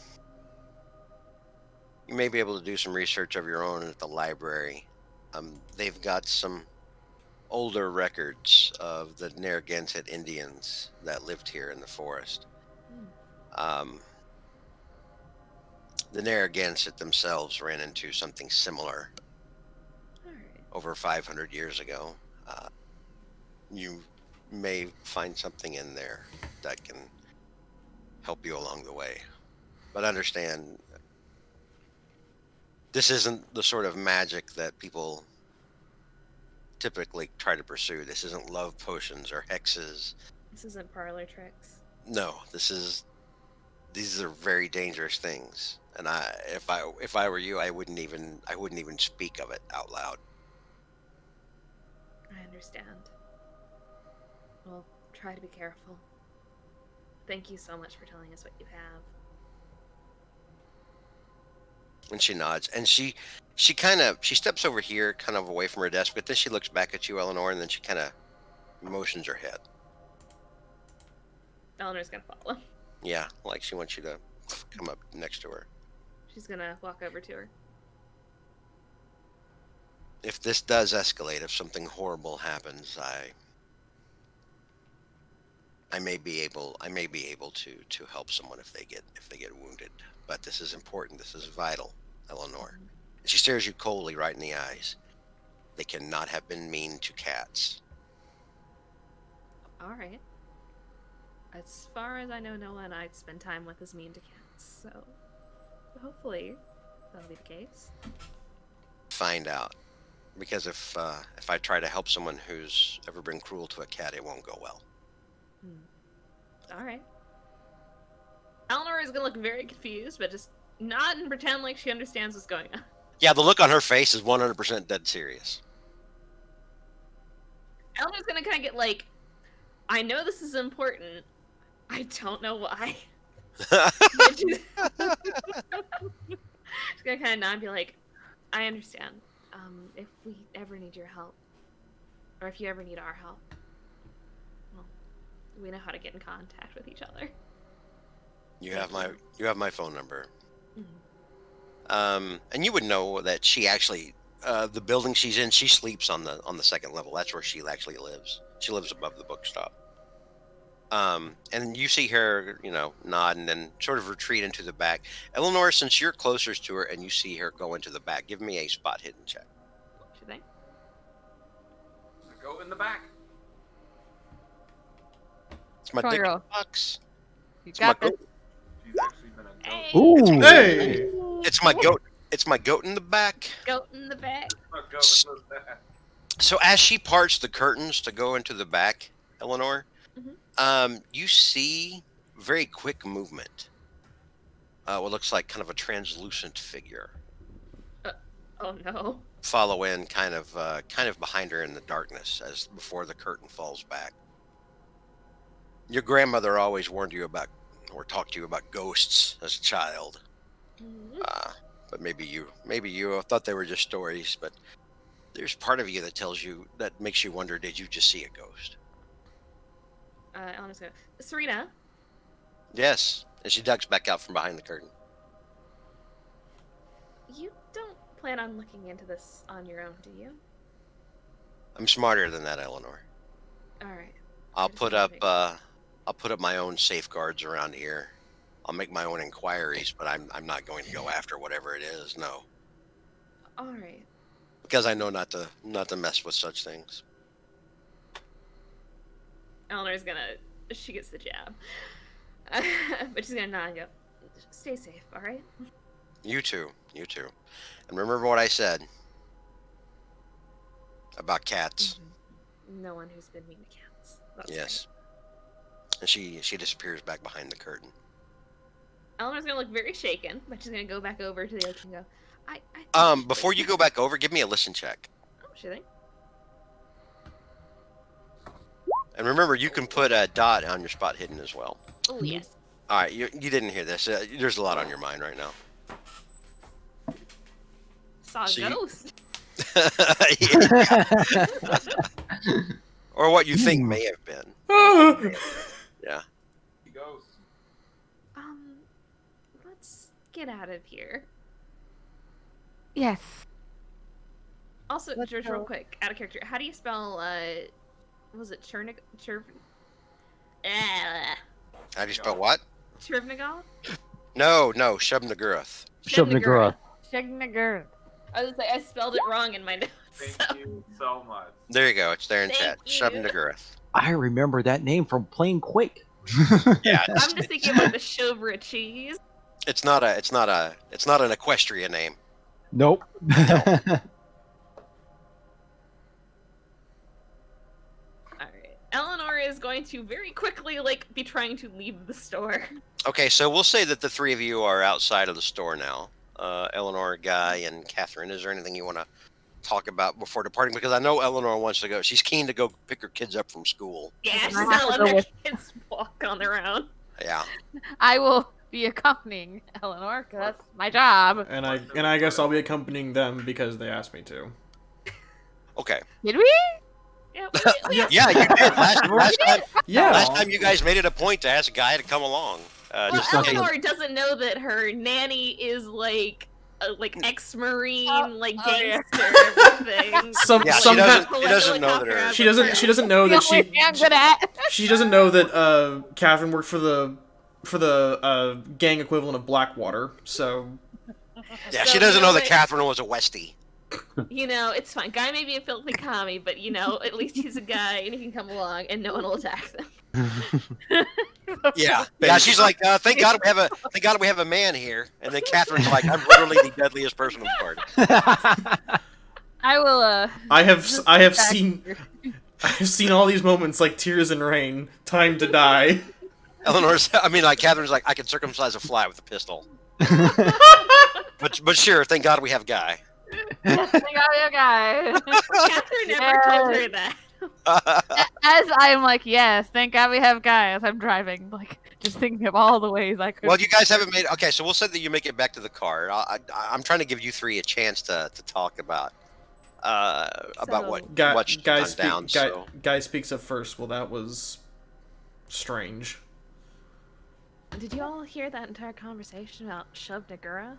do some research of your own at the library. They've got some older records of the Narragansett Indians that lived here in the forest. The Narragansett themselves ran into something similar over 500 years ago. You may find something in there that can help you along the way. But understand, this isn't the sort of magic that people typically try to pursue. This isn't love potions or hexes.
This isn't parlor tricks.
No, these are very dangerous things. And if I were you, I wouldn't even speak of it out loud.
I understand. Well, try to be careful. Thank you so much for telling us what you have.
And she nods, and she steps over here, kind of away from her desk, but then she looks back at you, Eleanor, and then she kind of motions her head.
Eleanor's gonna follow.
Yeah, like she wants you to come up next to her.
She's gonna walk over to her.
If this does escalate, if something horrible happens, I may be able to help someone if they get wounded. But this is important. This is vital, Eleanor. And she stares you coldly right in the eyes. They cannot have been mean to cats.
All right. As far as I know, no one I'd spend time with is mean to cats, so hopefully that'll be the case.
Find out, because if I try to help someone who's ever been cruel to a cat, it won't go well.
All right. Eleanor is gonna look very confused, but just nod and pretend like she understands what's going on.
Yeah, the look on her face is 100% dead serious.
Eleanor's gonna kind of get like, I know this is important. I don't know why. She's gonna kind of nod and be like, I understand. If we ever need your help, or if you ever need our help, well, we know how to get in contact with each other.
You have my phone number.
Mm-hmm.
And you would know that she actually, the building she's in, she sleeps on the second level. That's where she actually lives. She lives above the bookstop. And you see her, nod and then sort of retreat into the back. Eleanor, since you're closer to her and you see her go into the back, give me a spot hidden check.
Should they?
Go in the back.
It's my
Come on,
dick
girl.
bucks.
You
It's
got
my
this.
goat.
She's actually been a goat.
Hey!
Ooh.
Hey!
It's my goat. It's my goat in the back.
Goat in the back.
A goat in the back.
So as she parts the curtains to go into the back, Eleanor, you see very quick movement. What looks like kind of a translucent figure
Oh no.
follow in, kind of behind her in the darkness as before the curtain falls back. Your grandmother always warned you about, or talked to you about ghosts as a child. But maybe you thought they were just stories. But there's part of you that makes you wonder: did you just see a ghost?
Eleanor's gonna, Serena,
Yes. And she ducks back out from behind the curtain.
you don't plan on looking into this on your own, do you?
I'm smarter than that, Eleanor.
All right.
I'll
just
put
wanted
up
to make
my own safeguards around here. I'll make my own inquiries, but I'm not going to go after whatever it is. No,
All right.
because I know not to mess with such things.
Eleanor's gonna, she gets the jab. But she's gonna nod and go, stay safe, all right?
You too. And remember what I said about cats.
No one who's been mean to cats. That's
Yes. And she disappears back behind the curtain.
right. Eleanor's gonna look very shaken, but she's gonna go back over to the oak and go, I think we should
Before
wait."
you go back over, give me a listen check.
Oh, should I?
And remember, you can put a dot on your spot hidden as well.
Oh, yes.
All right, you didn't hear this. There's a lot on your mind right now.
Saw a
So you-
ghost.
Or what you think may have been. Yeah.
He goes.
Let's get out of here.
Yes.
Also,
Let's
George,
go.
real quick, out of character, how do you spell, was it Churvnagal?
How do you spell what?
Churvnagal?
No, Shubnaguruth.
Shubnagura.
Shagnagur.
I was gonna say, I spelled it wrong in my notes.
Thank you so much.
There you go. It's there in
Thank
chat.
you.
Shubnaguruth.
I remember that name from playing Quake.
Yeah.
I'm just thinking about the Chevre cheese.
It's not an equestrian name.
Nope.
Alright. Eleanor is going to very quickly be trying to leave the store.
Okay, so we'll say that the three of you are outside of the store now. Eleanor, Guy, and Catherine. Is there anything you want to talk about before departing? Because I know Eleanor wants to go. She's keen to go pick her kids up from school.
Yeah, she's
I have
not
to
letting
go
her
with-
kids walk on their own.
Yeah.
I will be accompanying Eleanor because that's my job.
And I guess I'll be accompanying them because they asked me to.
Okay.
Did we?
Yeah,
Yeah, you did. Last
Yeah.
time you guys made it a point to ask Guy to come along.
Well,
Just
Eleanor doesn't know that her nanny is ex-marine, gangster, everything.
Yeah, she doesn't know that her.
She doesn't know that
The only thing I'm good at.
she doesn't know that Catherine worked for the gang equivalent of Blackwater. So
Yeah,
So,
she doesn't
you know
know that
what?
Catherine was a Westie.
It's fine. Guy may be a filthy commie, but at least he's a guy and he can come along and no one will attack them.
Yeah, yeah. She's like, thank God we have a man here. And then Catherine's like, I'm literally the deadliest person in the party.
I will.
I have seen all these moments like tears and rain, time to die.
Catherine's like, I can circumcise a fly with a pistol. But sure, thank God we have Guy.
Thank God we have Guy.
Catherine never told her that.
As I'm like, yes, thank God we have Guy. As I'm driving, just thinking of all the ways I could.
Well, you guys haven't made. Okay, so we'll say that you make it back to the car. I'm trying to give you three a chance to talk about what
Guy
what's down.
Guy speaks up first. Well, that was strange.
Did you all hear that entire conversation about Shub Nagura?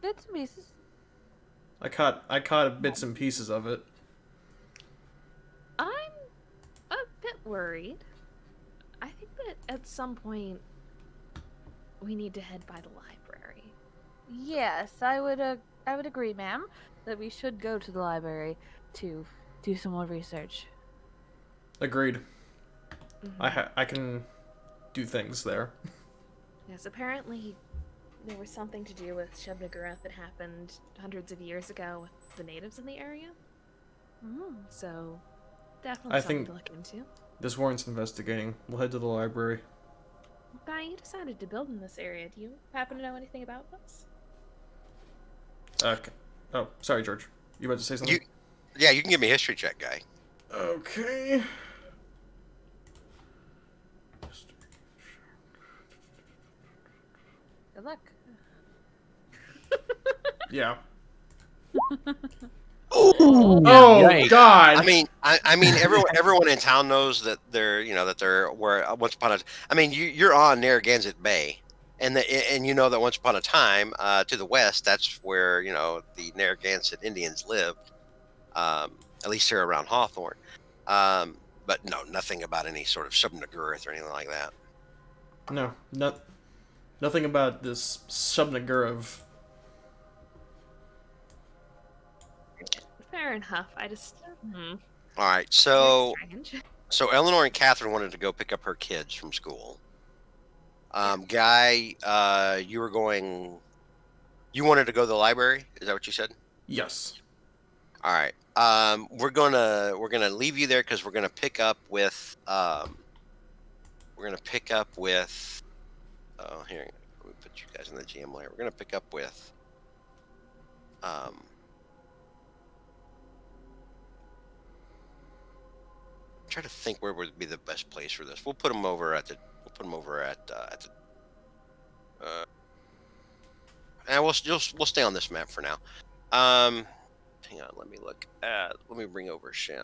Bits and pieces.
I caught bits and pieces of it.
I'm a bit worried. I think that at some point we need to head by the library.
Yes, I would agree, ma'am, that we should go to the library to do some more research.
Agreed.
Mm-hmm.
I can do things there.
Yes, apparently there was something to do with Shub Nagura that happened hundreds of years ago with the natives in the area. So, definitely
I
something
think-
to look into.
This warrants investigating. We'll head to the library.
Guy, you decided to build in this area. Do you happen to know anything about this?
Okay. Oh, sorry, George. You about to say something?
Yeah, you can give me a history check, Guy.
Okay.
Good luck.
Yeah.
Oh,
Oh God!
I mean, everyone in town knows that they're where once upon a. I mean, you're on Narragansett Bay, and you know that once upon a time, to the west, that's where the Narragansett Indians lived, at least here around Hawthorne. But no, nothing about any sort of Shub-Nagurath or anything like that.
No, nothing about this Shub-Nagurath.
Fair enough. I just.
All right, so
Strange.
Eleanor and Catherine wanted to go pick up her kids from school. Guy, you wanted to go to the library? Is that what you said?
Yes.
All right. We're gonna leave you there because we're gonna pick up with. Oh, here. Let me put you guys in the GM layer. We're gonna pick up with. Try to think where would be the best place for this. We'll put them over at the. And we'll stay on this map for now. Hang on, let me bring over Shen,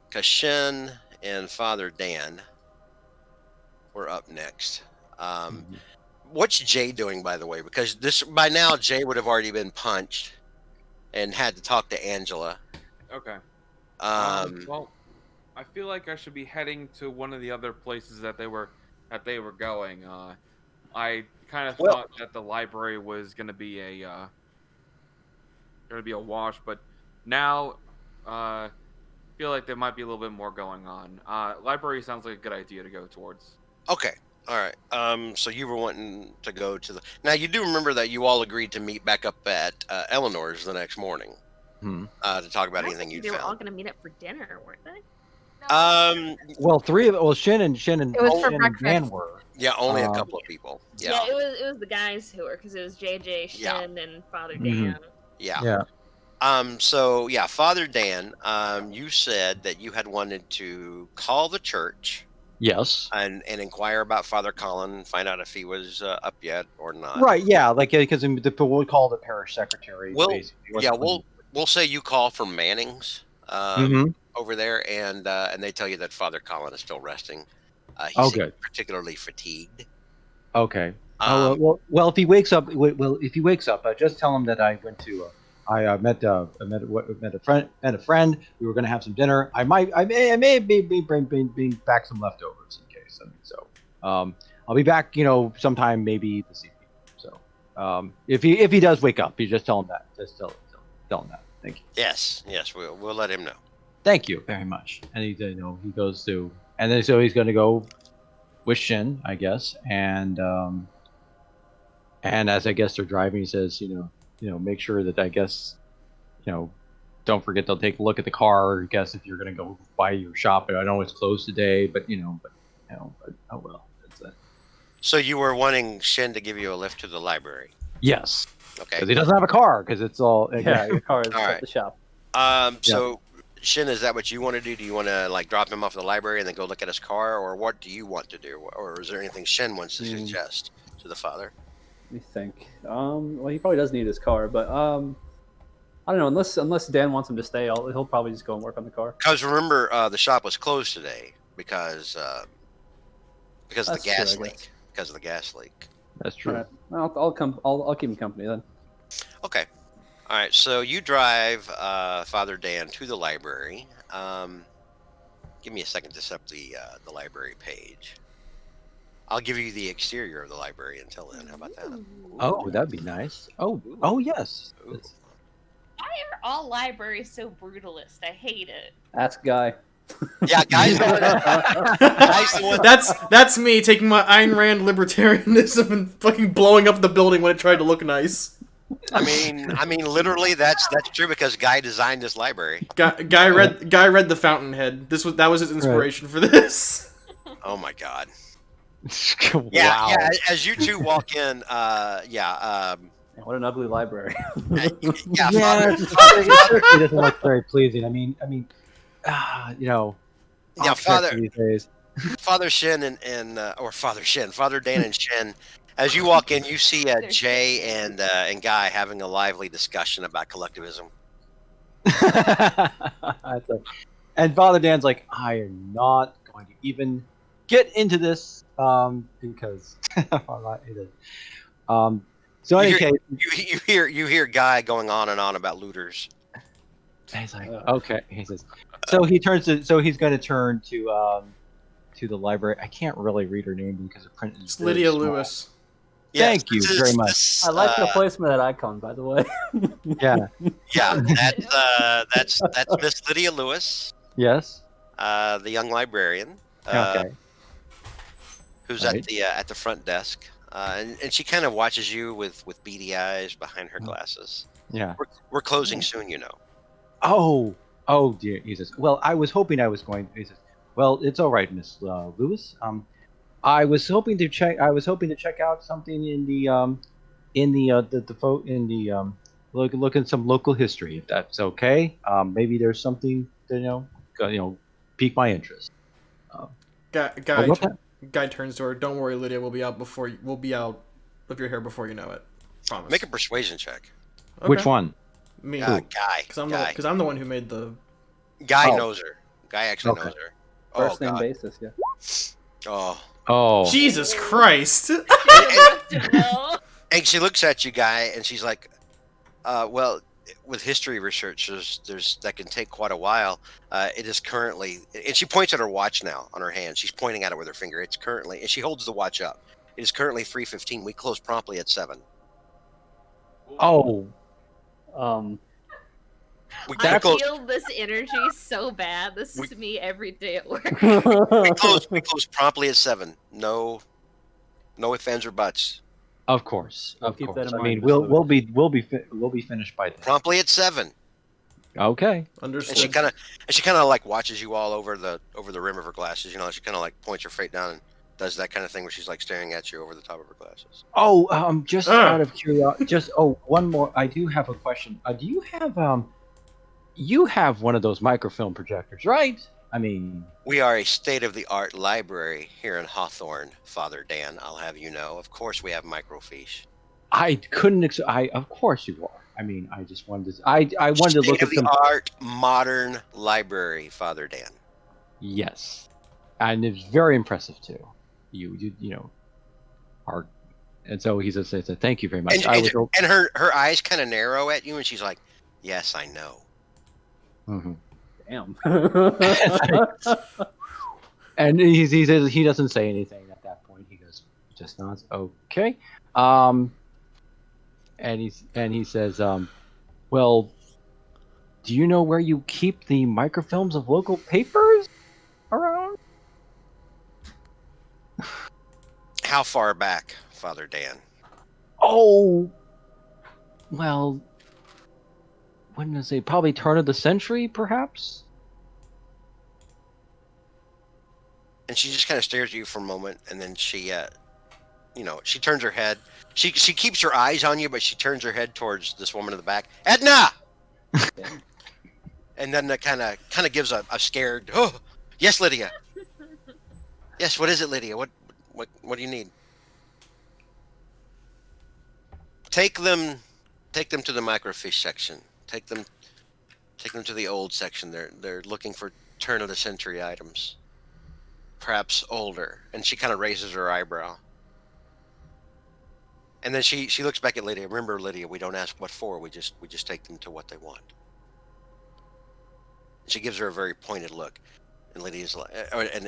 because Shen and Father Dan were up next. What's Jay doing, by the way? Because by now Jay would have already been punched and had to talk to Angela.
Okay. Well, I feel like I should be heading to one of the other places that they were going. I kind of thought that the library was gonna be a wash, but now feel like there might be a little bit more going on. Library sounds like a good idea to go towards.
Okay. All right. So you were wanting to go to the. Now you do remember that you all agreed to meet back up at Eleanor's the next morning to talk about anything you'd
They were all
found.
going to meet up for dinner, weren't they?
Well, three of well, Shin and
It was for
Shin and Dan
breakfast.
were.
Yeah, only a couple of people.
Yeah,
Yeah.
it was the guys who were, because it was JJ,
Yeah.
Shin, and Father
Mhm.
Dan.
Yeah.
Yeah.
So yeah, Father Dan, you said that you had wanted to call the church
Yes.
and inquire about Father Colin, find out if he was up yet or not.
Right. Yeah. Like because the we'll call the parish secretary.
We'll
Basically.
yeah, we'll say you call from Manning's
Mhm.
over there, and they tell you that Father Colin is still resting. He
Oh,
seems
good.
particularly fatigued.
Okay.
Um,
Well, if he wakes up, just tell him that I went to. I met a friend. We were going to have some dinner. I may bring back some leftovers in case. I mean, so I'll be back. Sometime maybe this evening. So if he does wake up, you just tell him that. Just tell him that. Thank you.
yes, we'll let him know.
Thank you very much. And he goes to, and then so he's going to go with Shin, I guess, and as I guess they're driving, he says, make sure that I guess, don't forget they'll take a look at the car. I guess if you're gonna go by your shop, I know it's closed today, but oh well. That's it.
So you were wanting Shin to give you a lift to the library?
Yes,
Okay.
because he doesn't have a car. Because it's all
Yeah, your car is
All
at
right.
the shop.
So Shin, is that what you want to do? Do you want to like drop him off at the library and then go look at his car, or what do you want to do, or is there anything Shin wants to suggest to the father?
Let me think. Well, he probably does need his car, but I don't know. Unless Dan wants him to stay, he'll probably just go and work on the car.
Because remember, the shop was closed today because of the gas leak. Because of the gas leak.
That's true.
All right. I'll come. I'll keep him company then.
Okay. All right. So you drive Father Dan to the library. Give me a second to set up the library page. I'll give you the exterior of the library until then. How about that?
Oh, that'd be nice. Oh, yes.
Ooh.
Why are all libraries so brutalist? I hate it.
Ask Guy.
Yeah, guys.
That's me taking my Ayn Rand libertarianism and fucking blowing up the building when it tried to look nice.
I mean, literally, that's true because Guy designed this library.
Guy read The Fountainhead. That was his inspiration for this.
Oh my God.
Wow.
Yeah. As you two walk in,
What an ugly library.
yeah.
It certainly doesn't look very pleasing. I mean,
Yeah, Father.
these days.
Father Shin Father Dan and Shin. As you walk in, you see Jay and Guy having a lively discussion about collectivism.
And Father Dan's like, I am not going to even get into this because I'm not into it. So in any case,
you hear Guy going on and on about looters.
he's like, okay. He says, so he's going to turn to the library. I can't really read her name because the print is
It's Lydia
small.
Lewis.
Thank you very much.
I like the placement of that icon, by the way.
Yeah.
Yeah, that's Miss Lydia Lewis,
Yes.
the young librarian.
Okay.
Who's
Right.
at the front desk, and she kind of watches you with beady eyes behind her glasses.
Yeah.
We're closing soon, you know.
Oh dear. He says, well, I was hoping I was going. He says, well, it's all right, Miss Lewis. I was hoping to check out something look at some local history, if that's okay. Maybe there's something to pique my interest.
Guy turns to her. Don't worry, Lydia. We'll be out of your hair before you know it. Promise.
Make a persuasion check.
Okay.
Which one?
Me.
Guy.
Because I'm the one who made the.
Guy
Oh.
knows her. Guy actually knows her.
First name
God.
basis, yeah.
Oh.
Jesus Christ!
And she looks at you, Guy, and she's like, well, with history research, that can take quite a while. It is currently, and she points at her watch now on her hand. She's pointing at it with her finger. It's currently, and she holds the watch up. It is currently 3:15. We close promptly at 7.
Oh.
I feel this energy so bad. This is me every day at work.
We close promptly at 7. No ifs, ands, or buts.
Of course.
Keep that in
I
mind,
mean,
Miss
we'll be finished by then.
Promptly at 7.
Okay.
Understood.
And she kind of like watches you all over the rim of her glasses. You know, she kind of like points her face down and does that kind of thing where she's like staring at you over the top of her glasses.
Oh, just out of curiosity, one more. I do have a question. Do you have one of those microfilm projectors, right? I mean,
we are a state-of-the-art library here in Hawthorne, Father Dan. I'll have you know. Of course, we have microfiche.
I couldn't. Of course you are. I mean, I just wanted to. I wanted to look at some
state-of-the-art modern library, Father Dan.
Yes, and it's very impressive too. You know, are, and so he says, "Thank you very much."
And her eyes kind of narrow at you, and she's like, "Yes, I know."
Mm-hmm.
Damn.
And he doesn't say anything at that point. He just nods. Okay. And he says, well, do you know where you keep the microfilms of local papers around?
How far back, Father Dan?
Oh, well, when did I say? Probably turn of the century, perhaps?
And she just kind of stares at you for a moment, and then she, she turns her head. She keeps her eyes on you, but she turns her head towards this woman in the back. Edna! And then that kind of gives a scared, oh, yes, Lydia. Yes, what is it, Lydia? What do you need? Take them to the microfiche section. Take them to the old section. They're looking for turn of the century items. Perhaps older. And she kind of raises her eyebrow. And then she looks back at Lydia. Remember, Lydia, we don't ask what for. We just take them to what they want. And she gives her a very pointed look. And Lydia's like, and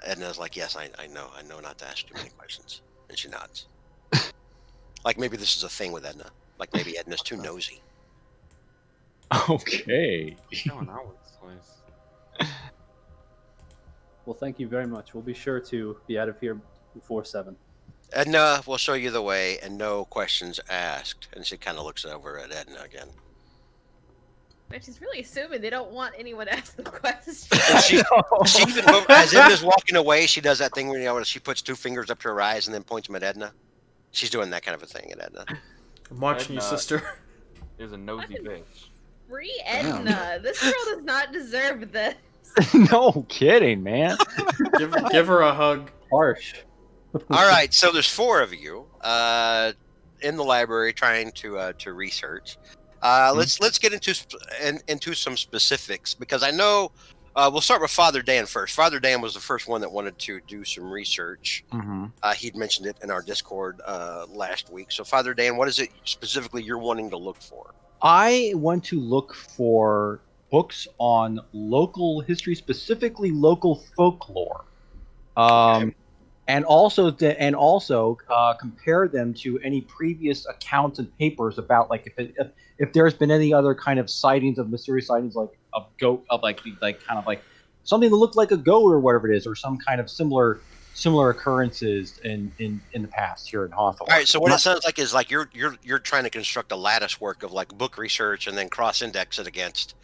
Edna's like, yes, I know not to ask too many questions. And she nods. Like maybe this is a thing with Edna. Like maybe Edna's too nosy.
Okay.
What's going on with this place?
Well, thank you very much. We'll be sure to be out of here before 7.
Edna will show you the way, and no questions asked. And she kind of looks over at Edna again.
But she's really assuming they don't want anyone to ask the question.
She even, as Edna's walking away, she does that thing where she puts 2 fingers up to her eyes and then points them at Edna. She's doing that kind of a thing at Edna.
I'm watching you, sister.
Is a nosy bitch.
Free Edna. This girl does not deserve this.
No kidding, man.
give her a hug.
Harsh.
All right, so there's 4 of you in the library trying to research. Let's get into some specifics, because I know we'll start with Father Dan first. Father Dan was the first one that wanted to do some research.
Mm-hmm.
He'd mentioned it in our Discord last week. So Father Dan, what is it specifically you're wanting to look for?
I want to look for books on local history, specifically local folklore, and also compare them to any previous accounts and papers about, like, if there's been any other kind of sightings of mysterious sightings, like a goat, of like kind of like something that looked like a goat or whatever it is, or some kind of similar occurrences in the past here in Hawthorne.
All right, so what it sounds like is like you're trying to construct a lattice work of like book research and then cross-index it against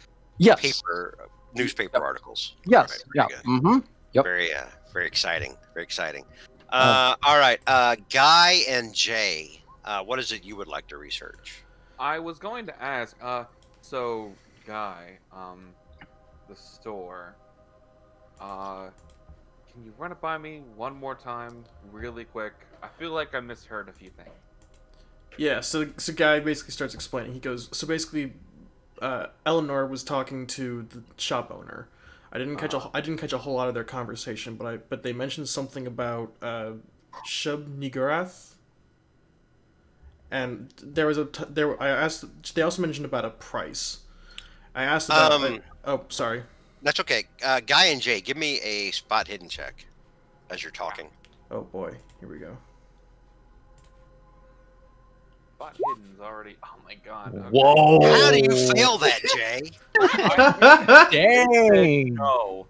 newspaper articles.
Yes.
Right,
Yeah. Mm-hmm. Yep.
Very exciting. Very exciting. All right, Guy and Jay, what is it you would like to research?
I was going to ask, so Guy, the store, can you run it by me one more time, really quick? I feel like I misheard a few things.
Yeah, so Guy basically starts explaining. He goes, so basically, Eleanor was talking to the shop owner. I didn't catch a whole lot of their conversation, but they mentioned something about Shub Nigurath. And they also mentioned about a price. I asked about sorry.
That's okay. Guy and Jay, give me a spot hidden check as you're talking.
Oh boy, here we go.
Spot hidden's already. Oh my god. Okay.
Whoa!
How do you fail that, Jay?
Dang!
No.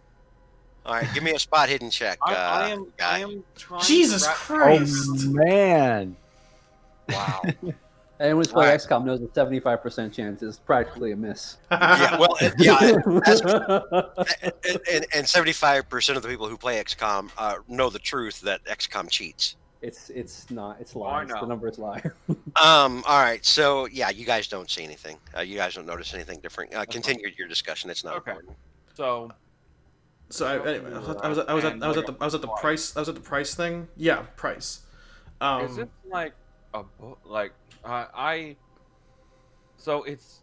All right, give me a spot hidden check.
I
Guy.
am trying.
Jesus Christ!
Oh man!
Wow.
Anyone who's played
Right.
XCOM knows a 75% chance is practically a miss.
Yeah, well, yeah, that's, and 75% of the people who play XCOM know the truth that XCOM cheats.
It's not. It's
I
lies.
know.
The numbers lie.
All right, so yeah, you guys don't see anything. You guys don't notice anything different. Continue your discussion. It's not
Okay.
important.
So
Anyway, I was at the price thing. Yeah, price.
is it like a book? Like So it's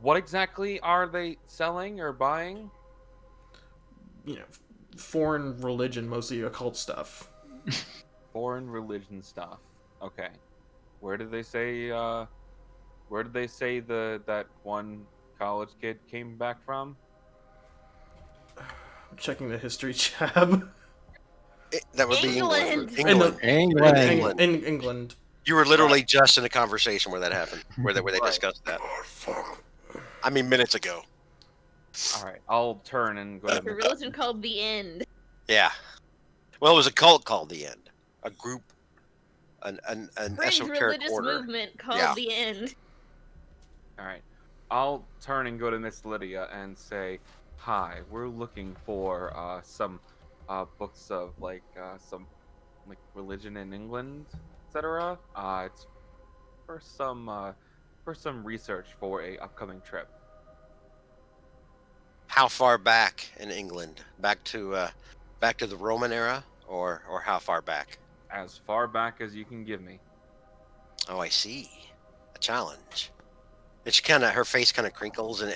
what exactly are they selling or buying?
Foreign religion, mostly occult stuff.
Foreign religion stuff. Okay. Where did they say? Where did they say that one college kid came back from?
I'm checking the history tab.
That would be
England.
England.
In England.
You were literally just in a conversation where that happened, where they discussed that. I mean, minutes ago.
All right, I'll turn and go.
A religion called the End.
Yeah. Well, it was a cult called the End. A group, an
Fringe
esoteric
religious
order.
movement called
Yeah.
the End.
All right, I'll turn and go to Miss Lydia and say, "Hi, we're looking for some books of some religion in England, etc. It's for some research for a upcoming trip."
How far back in England? Back to the Roman era, or how far back?
As far back as you can give me.
Oh, I see. A challenge. It's her face kind of crinkles, and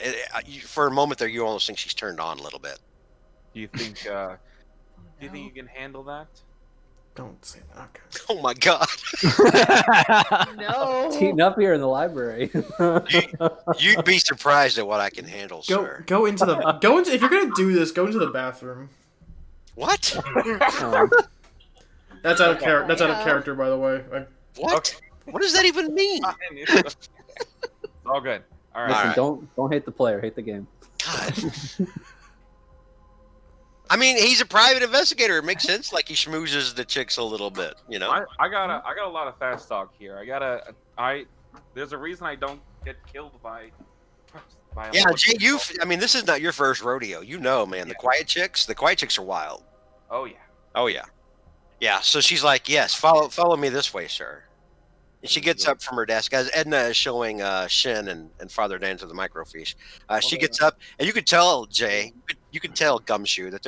for a moment there, you almost think she's turned on a little bit.
Do you think? Do you think you can handle that?
Don't say that. Okay.
Oh my God!
No.
It's heating up here in the library.
You'd be surprised at what I can handle, sir.
Go into if you're gonna do this, go into the bathroom.
What?
That's out of character. That's out of character, by the way.
What?
Okay.
What does that even mean?
It's all good. All right.
Listen, don't hate the player, hate the game.
God. I mean, he's a private investigator. It makes sense. Like he schmoozes the chicks a little bit, you know.
I got a lot of fast talk here. There's a reason I don't get killed by.
Yeah, Jay, I mean, this is not your first rodeo. You know, man. The quiet chicks are wild.
Oh yeah.
Oh yeah, yeah. So she's like, yes, follow me this way, sir. And she gets up from her desk as Edna is showing Shin and Father Dan to the microfiche. She gets up, and you could tell Jay, you could tell Gumshoe that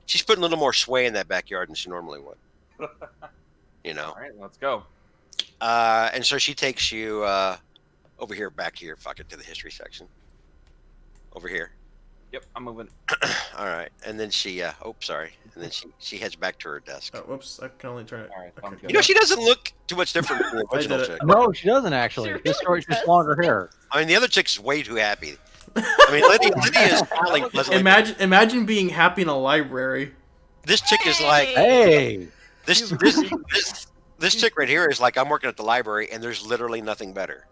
she's putting a little more sway in that backyard than she normally would. You know.
All right, let's go.
And so she takes you over here, back to to the history section. Over here.
Yep, I'm moving.
All right, and then she sorry, and then she heads back to her desk.
Oh, whoops! I can only turn it.
All right,
Okay.
I'm good.
You know, she doesn't look too much different from the original
did it.
chick.
No, she doesn't actually.
She
This
really
story's just
does.
longer hair.
I mean, the other chick's way too happy. I mean, Lydia is smiling pleasantly.
Imagine being happy in a library.
This chick is like,
Hey,
this chick right here is like, I'm working at the library, and there's literally nothing better.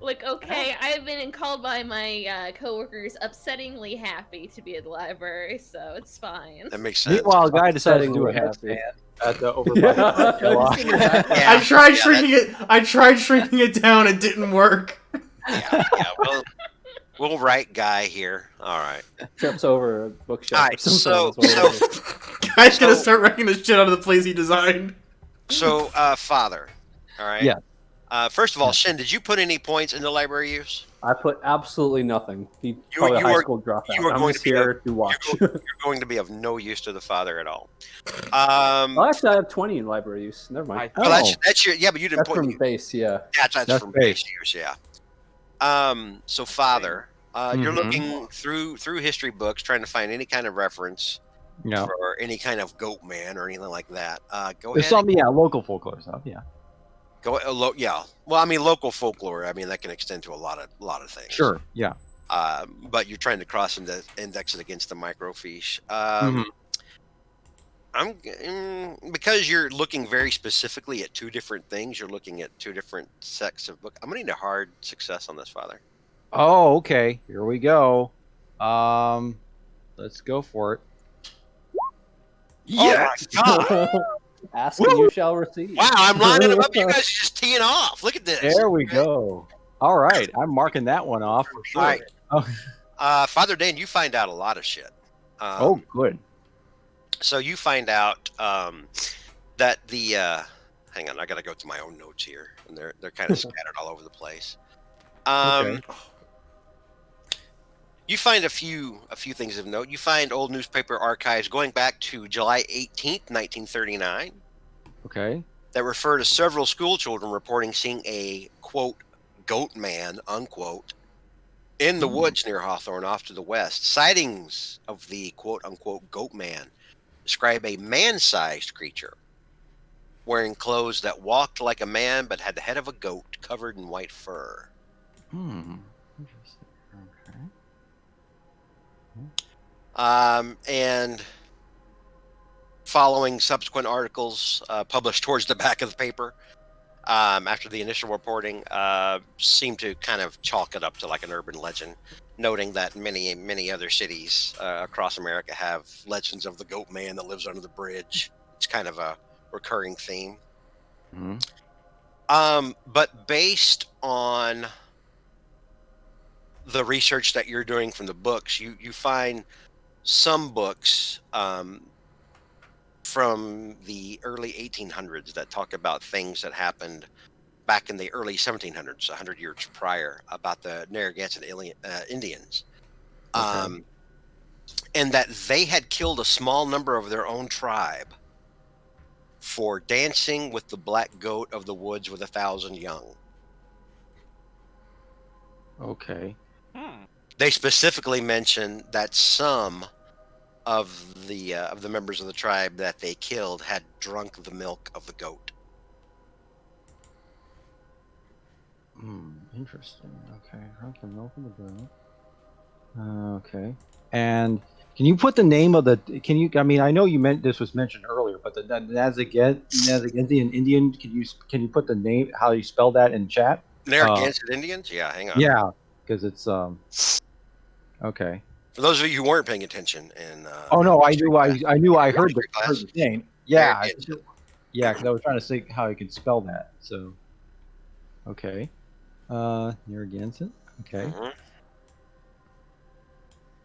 Like, okay, I've been called by my coworkers upsettingly happy to be at the library, so it's fine.
That makes sense.
meanwhile, a guy decided to do a
Upsettingly
headstand at the over by the
Yeah,
I tried
yeah,
shrinking it. I tried shrinking it down. It didn't work.
Yeah, we'll write guy here. All right.
Trips over a bookshelf.
All
or
right.
something,
So
that's what it is.
Guy's gonna start wrecking the shit out of the place he designed.
Father. All right.
Yeah.
First of all, Shin, did you put any points into library use?
I put absolutely nothing. He probably a
you
high
are-
school dropout.
you are
I'm
going
just
to be
here to watch.
You're going to be of no use to the father at all.
Well, actually, I have 20 in library use. Never mind.
Well, that's your but you didn't
That's
put
from base, yeah.
that's from base use, yeah. So father, you're
Mhm.
looking through history books, trying to find any kind of reference
No.
for any kind of goat man or anything like that. Go
There's
ahead.
some, local folklore stuff, yeah.
Yeah. Well, I mean, local folklore. I mean, that can extend to a lot of things.
Sure, yeah.
But you're trying to index it against the microfiche. Because you're looking very specifically at two different things. You're looking at two different sets of book. I'm gonna need a hard success on this, Father.
Oh, okay. Here we go. Let's go for it.
Yeah. Oh my God.
Ask and you shall receive.
Wow, I'm lining them up. You guys are just teeing off. Look at this.
There we go. All right, I'm marking that one off for sure.
All right.
Oh,
Father Dan, you find out a lot of shit.
Good.
So you find out that the hang on, I gotta go to my own notes here, and they're kind of scattered all over the place.
Okay.
You find a few things of note. You find old newspaper archives going back to July 18th, 1939,
Okay.
that refer to several school children reporting seeing a quote goat man unquote in the woods near Hawthorne off to the west. Sightings of the quote unquote goat man describe a man-sized creature wearing clothes that walked like a man but had the head of a goat covered in white fur.
Interesting. Okay.
And following subsequent articles published towards the back of the paper after the initial reporting seemed to kind of chalk it up to like an urban legend, noting that many other cities across America have legends of the goat man that lives under the bridge. It's kind of a recurring theme. But based on the research that you're doing from the books, you find some books from the early 1800s that talk about things that happened back in the early 1700s, 100 years prior, about the Narragansett Indians.
Okay.
And that they had killed a small number of their own tribe for dancing with the black goat of the woods with 1,000 young.
Okay.
They specifically mention that some of the members of the tribe that they killed had drunk the milk of the goat.
Interesting. Okay. Drunk the milk of the goat. Okay. And can you put the name of the? Can you? I mean, I know you meant this was mentioned earlier, but the Narragansett Indian. Can you put the name? How you spell that in chat?
Narragansett Indians? Yeah, hang on.
Yeah, because it's Okay.
For those of you who weren't paying attention, and
oh no, I knew I heard the name. Yeah,
Narragansett.
yeah, because I was trying to see how you could spell that. So, okay, Narragansett. Okay.
Mhm.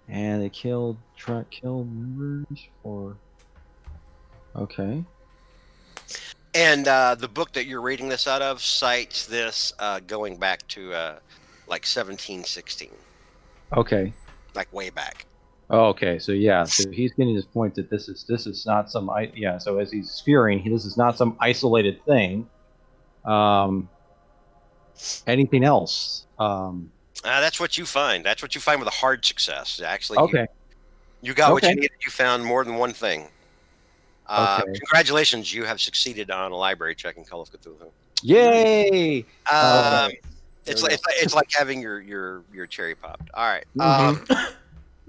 And they killed members for. Okay.
And the book that you're reading this out of cites this going back to like 1716,
Okay.
like way back.
Oh, okay. So yeah, so he's getting his point that this is not some So as he's fearing, this is not some isolated thing. Anything else?
That's what you find. That's what you find with a hard success. Actually,
Okay.
you got what
Okay.
you needed. You found more than one thing.
Okay.
Congratulations, you have succeeded on a library check in Call of Cthulhu.
Yay!
It's like having your cherry popped. All right.
Mhm.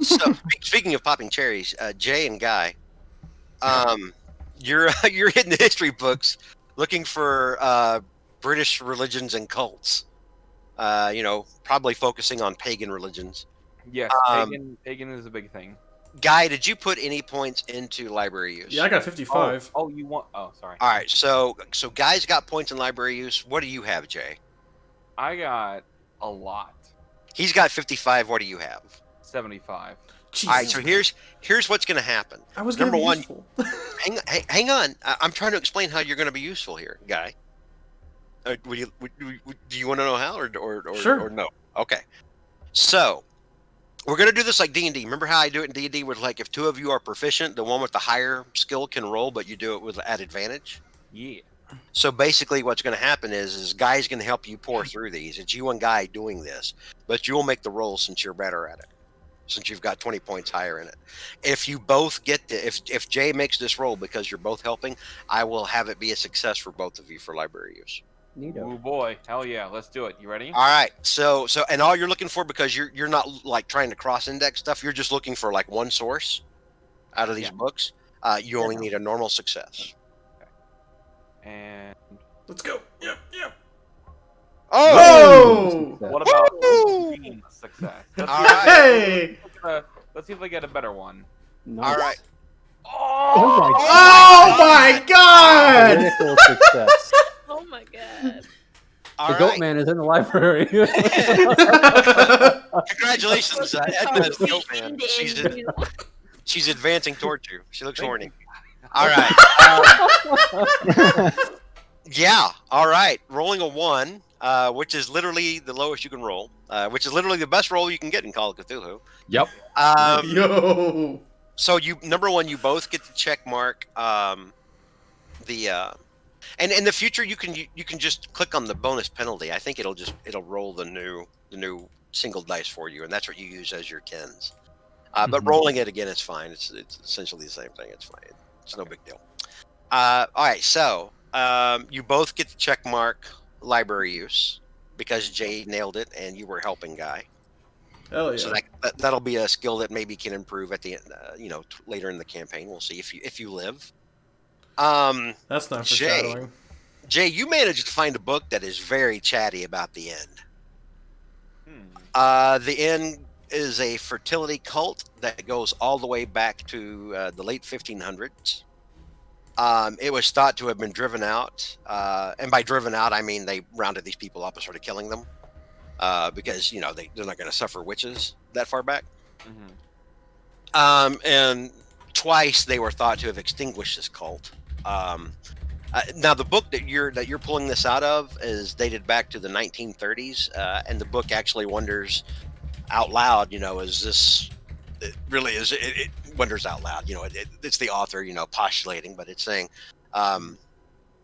So speaking of popping cherries, Jay and Guy, you're hitting the history books looking for British religions and cults. Probably focusing on pagan religions.
Yes, pagan is a big thing.
Guy, did you put any points into library use?
Yeah, I got 55.
Oh, you want? Oh, sorry.
All right, so Guy's got points in library use. What do you have, Jay?
I got a lot.
He's got 55. What do you have?
75.
Jesus.
All right, so here's what's going to happen.
I was gonna
Number
be
one,
useful.
hang on. I'm trying to explain how you're going to be useful here, Guy. Do you want to know how, or
Sure.
or no? Okay, so we're going to do this like D&D. Remember how I do it in D&D with like if two of you are proficient, the one with the higher skill can roll, but you do it at advantage.
Yeah.
So basically what's going to happen is Guy's going to help you pour through these. It's you and Guy doing this, but you'll make the roll since you're better at it, since you've got 20 points higher in it. If you both get if Jay makes this roll because you're both helping, I will have it be a success for both of you for library use.
Oh boy, hell yeah, let's do it. You ready?
All right. So and all you're looking for, because you're not like trying to cross index stuff, you're just looking for like one source out of these books. You only need a normal success.
And
Let's go. Yep.
Oh!
Whoa!
what about
Woo!
extreme success?
All right.
Hey!
Let's see if I get a better one.
Nice.
All right.
Oh my god!
Critical success.
Oh my god.
All
The Goat
right.
Man is in the library.
Congratulations, Edna's
Oh,
Goat Man.
Indeed.
She's advancing towards you. She looks horny. All right. Yeah. All right. Rolling a 1, which is literally the lowest you can roll, which is literally the best roll you can get in Call of Cthulhu.
Yep.
Yo.
So number 1, you both get to check mark and in the future you can just click on the bonus penalty. I think it'll roll the new single dice for you, and that's what you use as your 10s. But rolling it again is fine. It's essentially the same thing. It's fine. It's no big deal. All right, so you both get to check mark library use because Jay nailed it and you were helping Guy.
Hell yeah.
So that'll be a skill that maybe can improve at the end, later in the campaign. We'll see if you live.
That's not foreshadowing.
Jay, you managed to find a book that is very chatty about the end. The end is a fertility cult that goes all the way back to the late 1500s. It was thought to have been driven out, and by driven out I mean they rounded these people up and started killing them because they're not going to suffer witches that far back. And twice they were thought to have extinguished this cult. Now the book that you're pulling this out of is dated back to the 1930s, and the book actually wonders out loud, is this it wonders out loud, it's the author, postulating, but it's saying,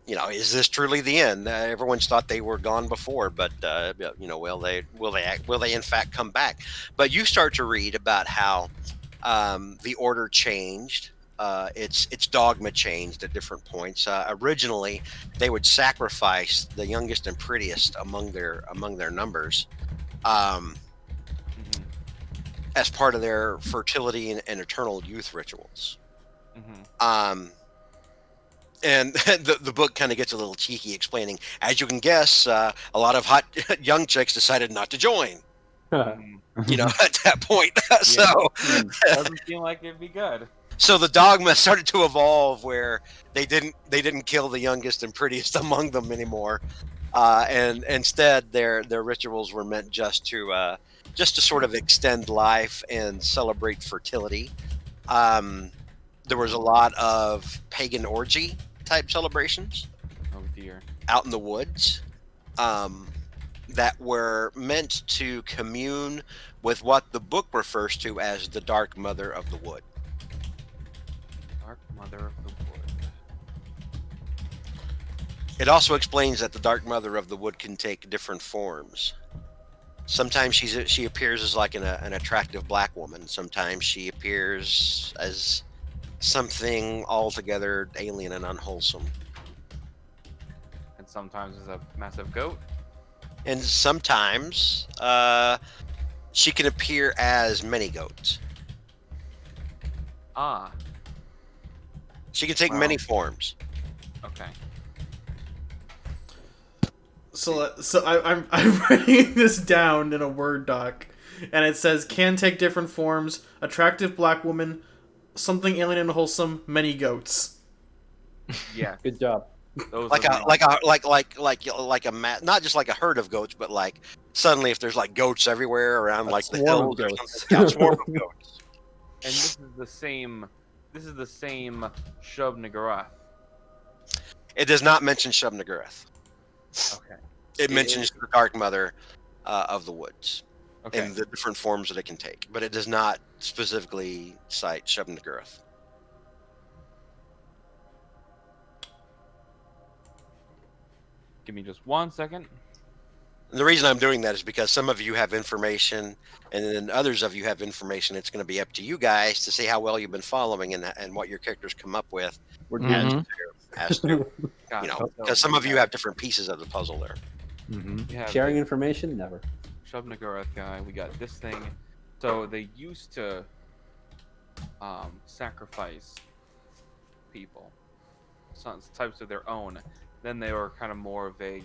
is this truly the end? Everyone's thought they were gone before, but will they in fact come back? But you start to read about how the order changed. Its dogma changed at different points. Originally, they would sacrifice the youngest and prettiest among their numbers, as part of their fertility and eternal youth rituals. And the book kind of gets a little cheeky, explaining, as you can guess, a lot of hot young chicks decided not to join. At that point. So
doesn't seem like it'd be good.
So the dogma started to evolve where they didn't kill the youngest and prettiest among them anymore, and instead their rituals were meant just to sort of extend life and celebrate fertility. There was a lot of pagan orgy type celebrations.
Oh dear.
Out in the woods, that were meant to commune with what the book refers to as the Dark Mother of the Wood.
Dark Mother of the Wood.
It also explains that the Dark Mother of the Wood can take different forms. Sometimes she appears as like an attractive black woman. Sometimes she appears as something altogether alien and unwholesome.
And sometimes as a massive goat.
And sometimes she can appear as many goats.
Ah.
She can take many forms.
Okay.
So I'm writing this down in a Word doc, and it says can take different forms: attractive black woman, something alien and wholesome, many goats.
Yeah.
Good job.
Those
not just like a herd of goats, but like suddenly if there's like goats everywhere around like the hills or something. Yeah, a swarm of goats.
And this is the same Shub-Niggurath.
It does not mention Shub-Niggurath.
Okay.
It mentions the Dark Mother of the Woods.
Okay.
And the different forms that it can take, but it does not specifically cite Shub-Niggurath.
Give me just 1 second.
And the reason I'm doing that is because some of you have information, and then others of you have information. It's going to be up to you guys to see how well you've been following and what your characters come up with. As to because some of you have different pieces of the puzzle there.
Sharing information, never.
Shub-Niggurath guy. We got this thing. So they used to sacrifice people, some types of their own. Then they were kind of more of a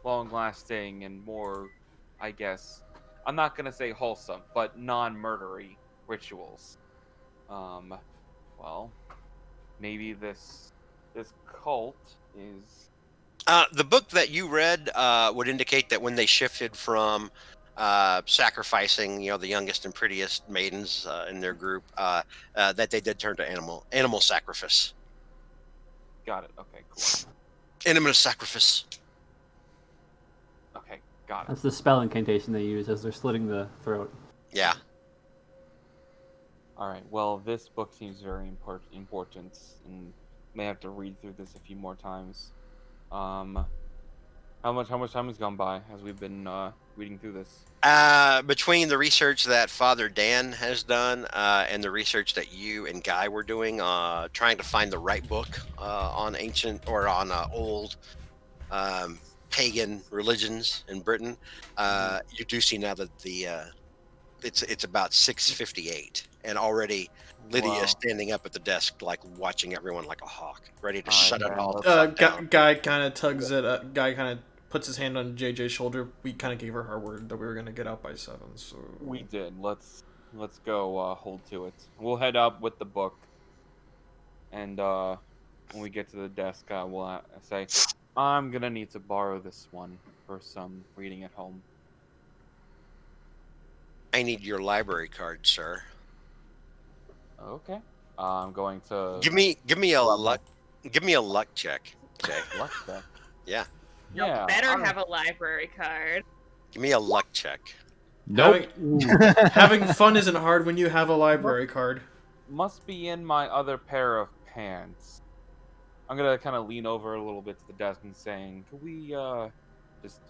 long-lasting and more, I guess, I'm not gonna say wholesome, but non-murdery rituals. Well, maybe this cult is.
The book that you read would indicate that when they shifted from sacrificing, the youngest and prettiest maidens in their group, that they did turn to animal sacrifice.
Got it. Okay, cool.
Animal sacrifice.
Okay, got it.
That's the spell incantation they use as they're slitting the throat.
Yeah.
All right. Well, this book seems very important, and may have to read through this a few more times. How much time has gone by as we've been reading through this?
Between the research that Father Dan has done and the research that you and Guy were doing, trying to find the right book on ancient or on old pagan religions in Britain, you do see now that it's about 6:58, and already Lydia is standing up at the desk, like watching everyone like a hawk, ready to shut it all the fuck down.
Guy kind of tugs it. Guy kind of puts his hand on JJ's shoulder. We kind of gave her our word that we were gonna get out by 7. So
We did. Let's go hold to it. We'll head up with the book, and when we get to the desk, we'll say, "I'm gonna need to borrow this one for some reading at home."
I need your library card, sir.
Okay. I'm going to
Give me a luck check, Jay.
luck check.
Yeah.
You'll
Yeah,
better
I'm-
have a library card.
Give me a luck check.
Nope.
having fun isn't hard when you have a library card.
Must be in my other pair of pants. I'm gonna kind of lean over a little bit to the desk and saying, "Could we just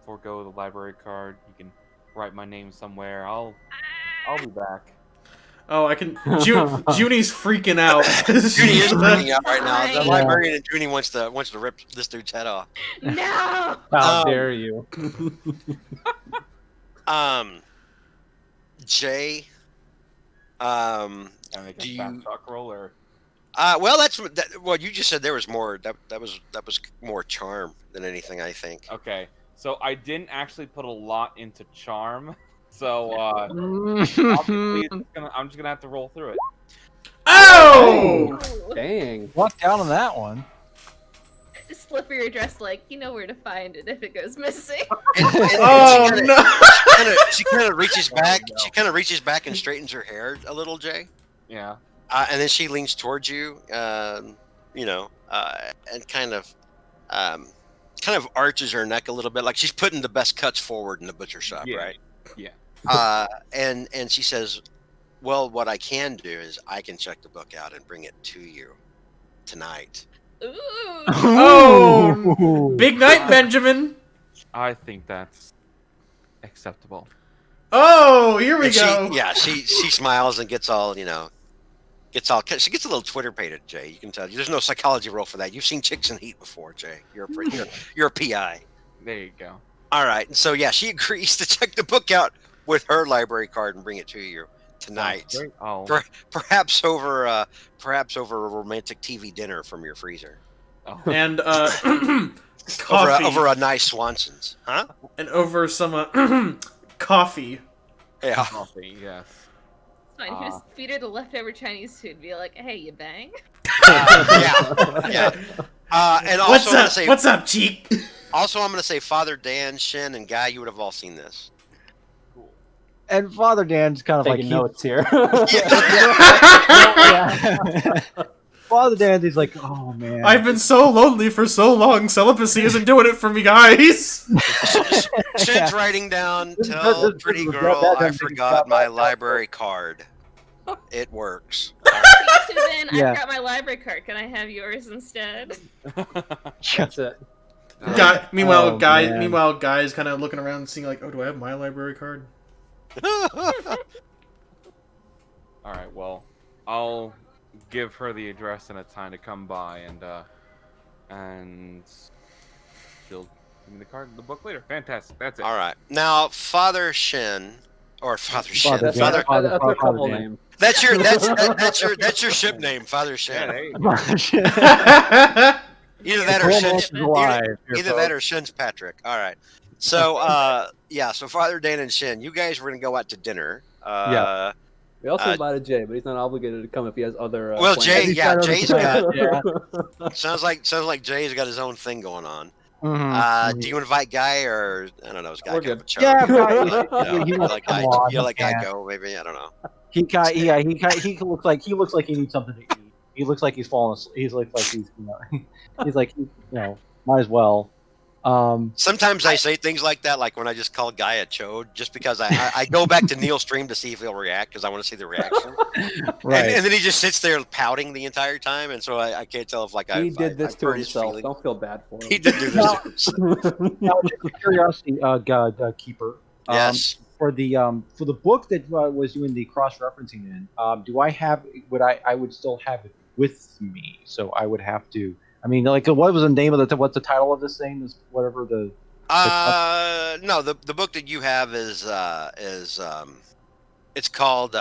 forego the library card? You can write my name somewhere. I'll be back."
Oh, I can. Junie's freaking out.
Junie is freaking out right now. The
Right.
librarian and Junie wants to rip this dude's head off.
No!
How dare you?
Jay,
Can I make
Do
a
you-
fast talk roll or?
well, well, you just said there was more. That was more charm than anything, I think.
Okay, so I didn't actually put a lot into charm, so obviously I'm just gonna have to roll through it.
Oh!
Dang.
Walk down on that one.
Just slip your address like, you know where to find it if it goes missing.
Oh no!
She kind of reaches back. She kind of reaches back and straightens her hair a little, Jay.
Yeah.
And then she leans towards you, and kind of arches her neck a little bit, like she's putting the best cuts forward in the butcher shop,
Yeah.
right?
Yeah.
And she says, "Well, what I can do is I can check the book out and bring it to you tonight."
Ooh.
Oh! Big night, Benjamin.
I think that's acceptable.
Oh, here we
And
go.
she smiles and gets all, she gets a little Twitter pated, Jay. You can tell. There's no psychology roll for that. You've seen Chicks in Heat before, Jay. You're a PI.
There you go.
All right. And so yeah, she agrees to check the book out with her library card and bring it to you tonight.
Great. Oh,
Perhaps over a romantic TV dinner from your freezer.
oh.
And coffee.
Over a nice Swanson's, huh?
And over some coffee.
Yeah.
Coffee, yes.
Fine, just feed her the leftover Chinese food. Be like, hey, you bang?
Yeah. And also,
What's up, cheek?
Also, I'm going to say Father Dan, Shin, and Guy, you would have all seen this.
And Father Dan's kind of
Taking
like
notes here.
Father Dan's he's like, oh man.
I've been so lonely for so long. Celibacy isn't doing it for me, guys.
Shin's writing down,
This-
tell
this-
pretty
this-
girl
that-
I
that-
forgot my library card. It works.
So then
Yeah.
I've got my library card. Can I have yours instead?
That's it.
Guy.
Oh, man.
Meanwhile, guys kind of looking around, seeing like, oh, do I have my library card?
All right. Well, I'll give her the address and a time to come by, and she'll give me the book later. Fantastic. That's it.
All right. Now, Father Shin, or Father Shin.
Father
That's,
Dan.
Father,
our, that's our couple
Dan.
name.
that's your ship name, Father
Yeah,
Shin.
there you go.
Either that or
Almost
Shin's,
alive.
either that or Shin's Patrick. All right. So so Father Dan and Shin, you guys were gonna go out to dinner.
We also invited Jay, but he's not obligated to come if he has other.
Well,
plans.
Jay's got.
Yeah.
Sounds like Jay's got his own thing going on.
Mhm.
Do you invite Guy, or I don't know? Is Guy
We're
kind of a
good.
choke?
Yeah,
You
wants
let
to come
Guy,
on,
you let Guy
yeah.
go, maybe. I don't know.
He looks like he needs something to eat. He looks like he's fallen asleep. He's like he's he's like might as well.
Sometimes I say things like that, like when I just call Guy a chode, just because I go back to Neil's stream to see if he'll react, because I want to see the reaction.
Right.
And then he just sits there pouting the entire time, and so I can't tell if
He did this to himself. Don't feel bad for him.
He did do this to himself.
Now, just a curiosity, Keeper.
Yes.
For the book that was doing the cross referencing in, do I have? I would still have it with me, so I would have to. I mean, like, what was the name of what's the title of this thing? Is whatever the.
No, the book that you have is it's called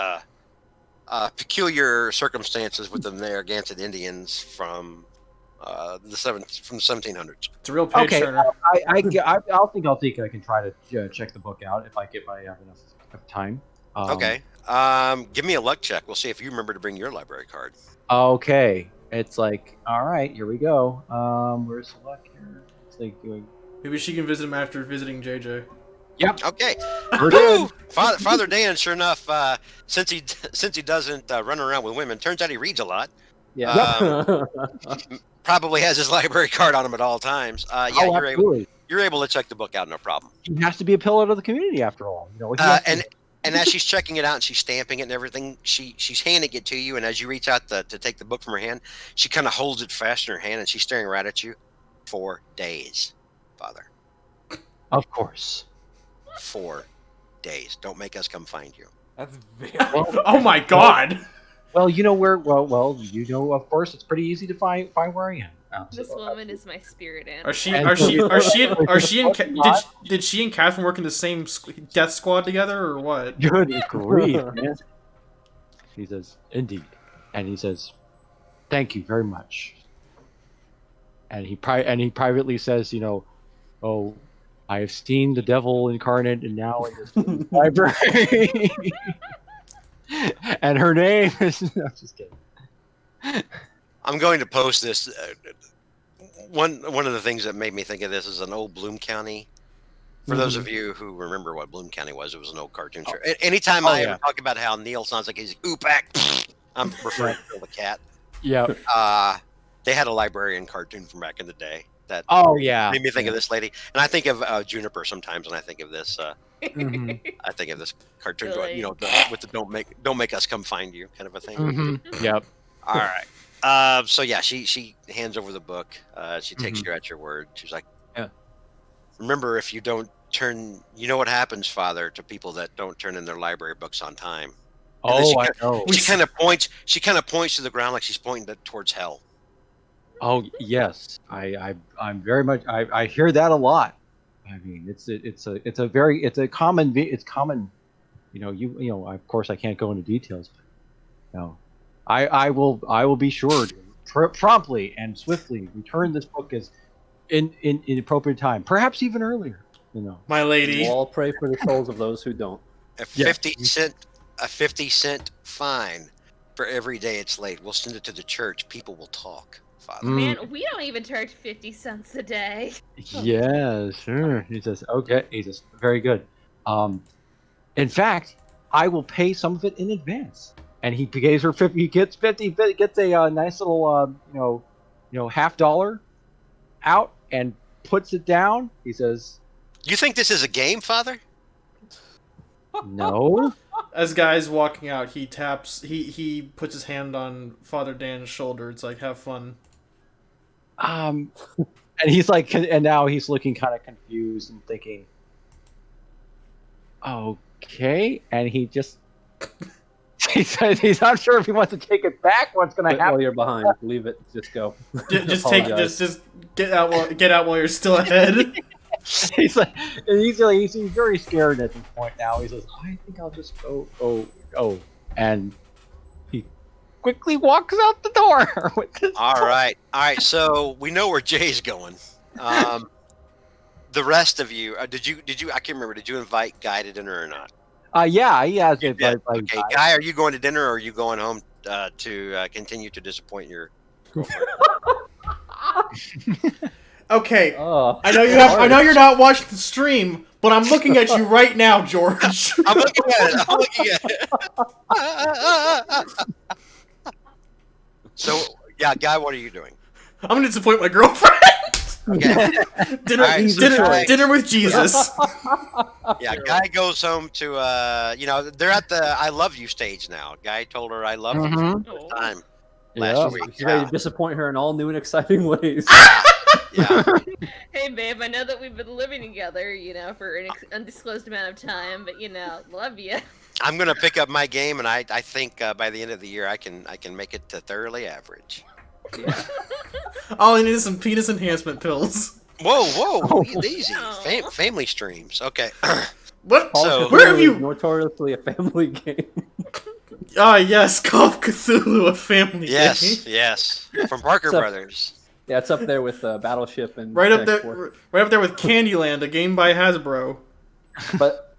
Peculiar Circumstances with the Narragansett Indians from the 1700s.
It's a real page turner.
I'll think I can try to check the book out if I have enough time.
Okay. Give me a luck check. We'll see if you remember to bring your library card.
Okay. It's like, all right, here we go. Where's the luck here? It's like doing.
Maybe she can visit him after visiting JJ.
Yep.
Okay.
We're good.
Father Dan, sure enough, since he doesn't run around with women, turns out he reads a lot.
Yeah.
Probably has his library card on him at all times.
Absolutely.
You're able to check the book out, no problem.
He has to be a pillar of the community after all.
And as she's checking it out and she's stamping it and everything, she's handing it to you. And as you reach out to take the book from her hand, she kind of holds it fast in her hand and she's staring right at you. 4 days, Father.
Of course.
4 days. Don't make us come find you.
That's very.
Oh my God!
Well, you know where. Well, you know. Of course, it's pretty easy to find where I am.
This woman is my spirit animal.
Did she and Catherine work in the same death squad together, or what?
Good grief, man. He says, "Indeed," and he says, "Thank you very much." And he privately says, "Oh, I have seen the devil incarnate, and now in this library." And her name is. No, I'm just kidding.
I'm going to post this. One of the things that made me think of this is an old Bloom County. For those of you who remember what Bloom County was, it was an old cartoon show. Anytime I ever talk about how Neil sounds like he's oopak, I'm referring to the cat.
Yeah.
They had a librarian cartoon from back in the day that made me think of this lady. And I think of Juniper sometimes when I think of this. I think of this cartoon,
Really?
with the don't make us come find you kind of a thing.
Yep.
All right. So yeah, she hands over the book. She takes you at your word. She's like,
Yeah.
Remember, if you don't turn, you know what happens, Father, to people that don't turn in their library books on time. And
I know.
She kind of points to the ground like she's pointing towards hell.
Oh yes, I'm very much. I hear that a lot. I mean, it's common. Of course, I can't go into details, but I will be sure to promptly and swiftly return this book as in appropriate time, perhaps even earlier.
My lady.
We'll all pray for the souls of those who don't.
A 50 cent fine for every day it's late. We'll send it to the church. People will talk. Father.
Man, we don't even charge 50 cents a day.
Yeah, sure. He says, okay. He says, very good. In fact, I will pay some of it in advance. And he pays her 50. He gets 50. Gets a nice little, $50 out and puts it down. He says,
"You think this is a game, Father?"
No.
As Guy's walking out, he taps. He puts his hand on Father Dan's shoulder. It's like, have fun.
And he's like, and now he's looking kind of confused and thinking, okay. And he just, he says he's not sure if he wants to take it back. What's going to happen?
While you're behind, leave it. Just go.
Just get out while you're still ahead.
He's like, he's very scared at this point now. He says, I think I'll just go. And he quickly walks out the door with this.
All right. So we know where Jay's going. The rest of you, did you? I can't remember. Did you invite Guy to dinner or not?
Yeah, he has
You
it.
did.
But
Okay, Guy, are you going to dinner or are you going home to continue to disappoint your girlfriend?
Okay.
Oh,
I know you
it's
have. I know
hard.
you're not watching the stream, but I'm looking at you right now, George.
I'm looking at it. I'm looking at it. So, yeah, Guy, what are you doing?
I'm gonna disappoint my girlfriend.
Okay.
dinner,
All right, so
dinner,
Guy-
dinner with Jesus.
Yeah, Guy goes home to they're at the I love you stage now. Guy told her I love you for the
Oh.
first time
Yeah.
last week.
He's ready to disappoint her in all new and exciting ways.
Yeah.
Hey, babe, I know that we've been living together, for an undisclosed amount of time, but, love you.
I'm gonna pick up my game, and I think by the end of the year I can make it to thoroughly average.
All I need is some penis enhancement pills.
Whoa, easy. Family streams. Okay.
What?
So-
Where have you?
Notoriously a family game.
Ah, yes, Call of Cthulhu, a family
Yes,
game.
yes. From Parker
So-
Brothers.
Yeah, it's up there with Battleship and
Right up
X
there,
Force.
right up there with Candyland, a game by Hasbro.
But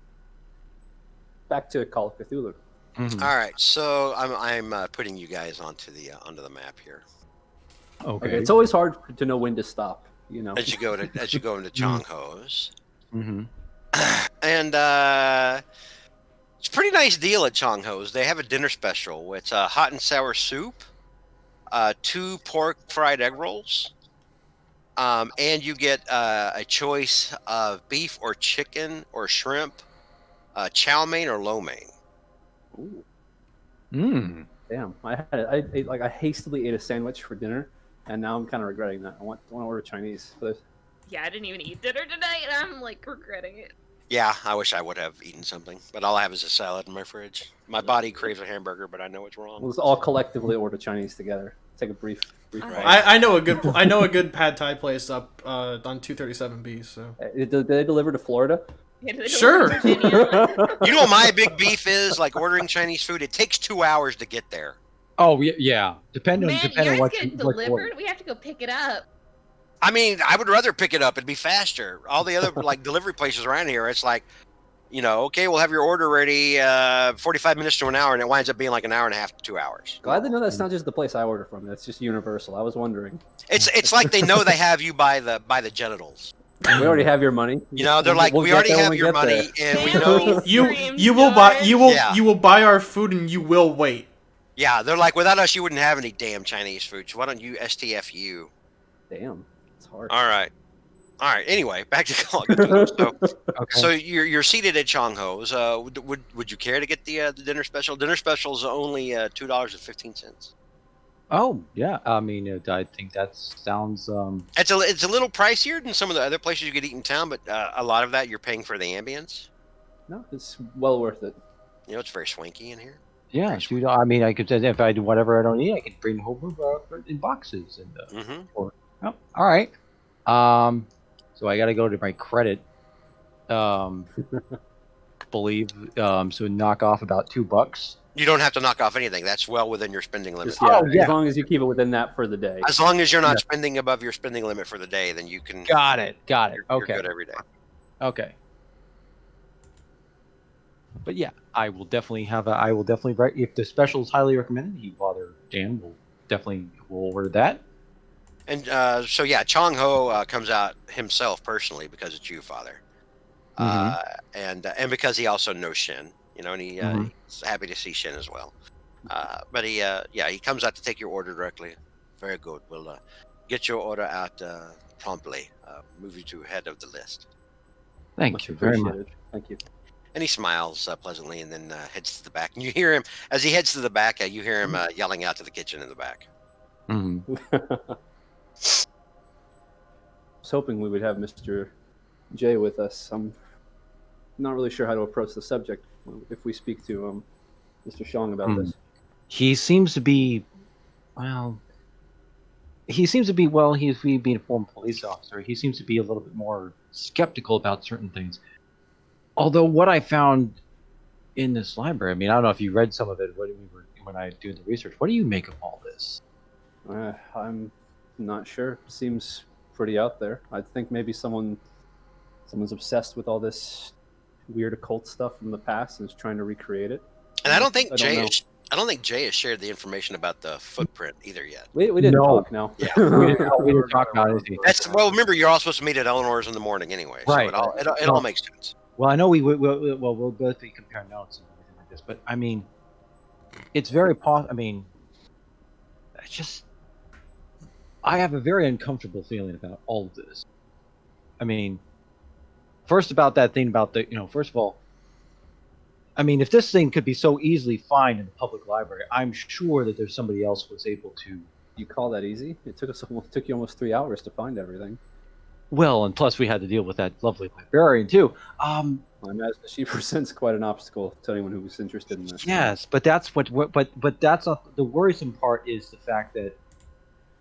back to Call of Cthulhu.
Mhm.
All right, so I'm putting you guys onto the map here
Okay.
It's always hard to know when to stop.
as you go into Chong Ho's.
Mm-hmm.
And it's a pretty nice deal at Chong Ho's. They have a dinner special. It's a hot and sour soup, 2 pork fried egg rolls, and you get a choice of beef or chicken or shrimp, chow mein or lo mein.
Ooh,
Mm.
damn! I hastily ate a sandwich for dinner, and now I'm kind of regretting that. I want to order Chinese for this.
Yeah, I didn't even eat dinner tonight, and I'm, regretting it.
Yeah, I wish I would have eaten something, but all I have is a salad in my fridge. My body craves a hamburger, but I know it's wrong.
Let's all collectively order Chinese together. Take a brief.
Right.
I know a good pad thai place up on 237B. So
Did they deliver to Florida?
Yeah, did they go
Sure.
to Virginia?
You know what my big beef is? Like ordering Chinese food, it takes 2 hours to get there.
Oh yeah. Depending
Man,
on
yours
what
get
you what you order.
delivered? We have to go pick it up.
I mean, I would rather pick it up. It'd be faster. All the other delivery places around here, it's like, okay, we'll have your order ready 45 minutes to an hour, and it winds up being like an hour and a half to 2 hours.
Glad to know that's not just the place I order from. That's just universal. I was wondering.
It's like they know they have you by the genitals.
We already have your money.
They're like, we
get
already
there when
have
we
your
get there.
money, and we
Damn
know.
it.
you will buy
Yeah.
you will buy our food and you will wait.
Yeah, they're like, without us, you wouldn't have any damn Chinese food. So why don't you STFU?
Damn, it's hard.
All right. Anyway, back to Call of Cthulhu.
Okay.
So you're seated at Chong Ho's. Would you care to get the dinner special? Dinner special is only $2.15.
Oh yeah. I mean, I think that sounds.
It's a little pricier than some of the other places you could eat in town, but a lot of that you're paying for the ambience.
No, it's well worth it.
It's very swanky in here.
Yeah, dude. I mean, I could if I do whatever I don't eat, I could bring home in boxes and.
Mm-hmm.
Oh, all right. So I got to go to my credit. Believe so knock off about $2.
You don't have to knock off anything. That's well within your spending limit.
Just, yeah,
Oh, yeah.
as long as you keep it within that for the day.
As long as you're not spending above your spending limit for the day, then you can.
Got it.
You're
Okay.
good every day.
Okay. But yeah, I will definitely write if the special is highly recommended. You bother Dan will order that.
And so yeah, Chong Ho comes out himself personally because it's you, Father, and because he also knows Shin, and he's happy to see Shin as well. But he comes out to take your order directly. Very good. We'll get your order out promptly. Move you to head of the list.
Thank you very much.
appreciated. Thank you.
And he smiles pleasantly and then heads to the back. And you hear him as he heads to the back. You hear him yelling out to the kitchen in the back.
Mm-hmm.
I was hoping we would have Mr. J with us. I'm not really sure how to approach the subject if we speak to Mr. Shong about this.
He seems to be, he's being a former police officer. He seems to be a little bit more skeptical about certain things. Although what I found in this library, I mean, I don't know if you read some of it when I do the research. What do you make of all this?
I'm not sure. Seems pretty out there. I think maybe someone's obsessed with all this weird occult stuff from the past and is trying to recreate it.
And I don't think
know.
I don't think Jay has shared the information about the footprint either yet.
We didn't talk. No.
Yeah.
We didn't talk about anything.
Well, remember you're all supposed to meet at Eleanor's in the morning anyway, so
Right.
it all makes sense.
Well, I know we'll both be comparing notes and everything like this, but I mean, it's very possible. I mean, I have a very uncomfortable feeling about all of this. I mean, first about that thing about first of all, I mean, if this thing could be so easily found in the public library, I'm sure that there's somebody else who was able to.
You call that easy? It took you almost 3 hours to find everything.
Well, and plus we had to deal with that lovely librarian too. I
imagine she presents quite an obstacle to anyone who was interested in this.
Yes, but that's but that's not the worrisome part. Is the fact that,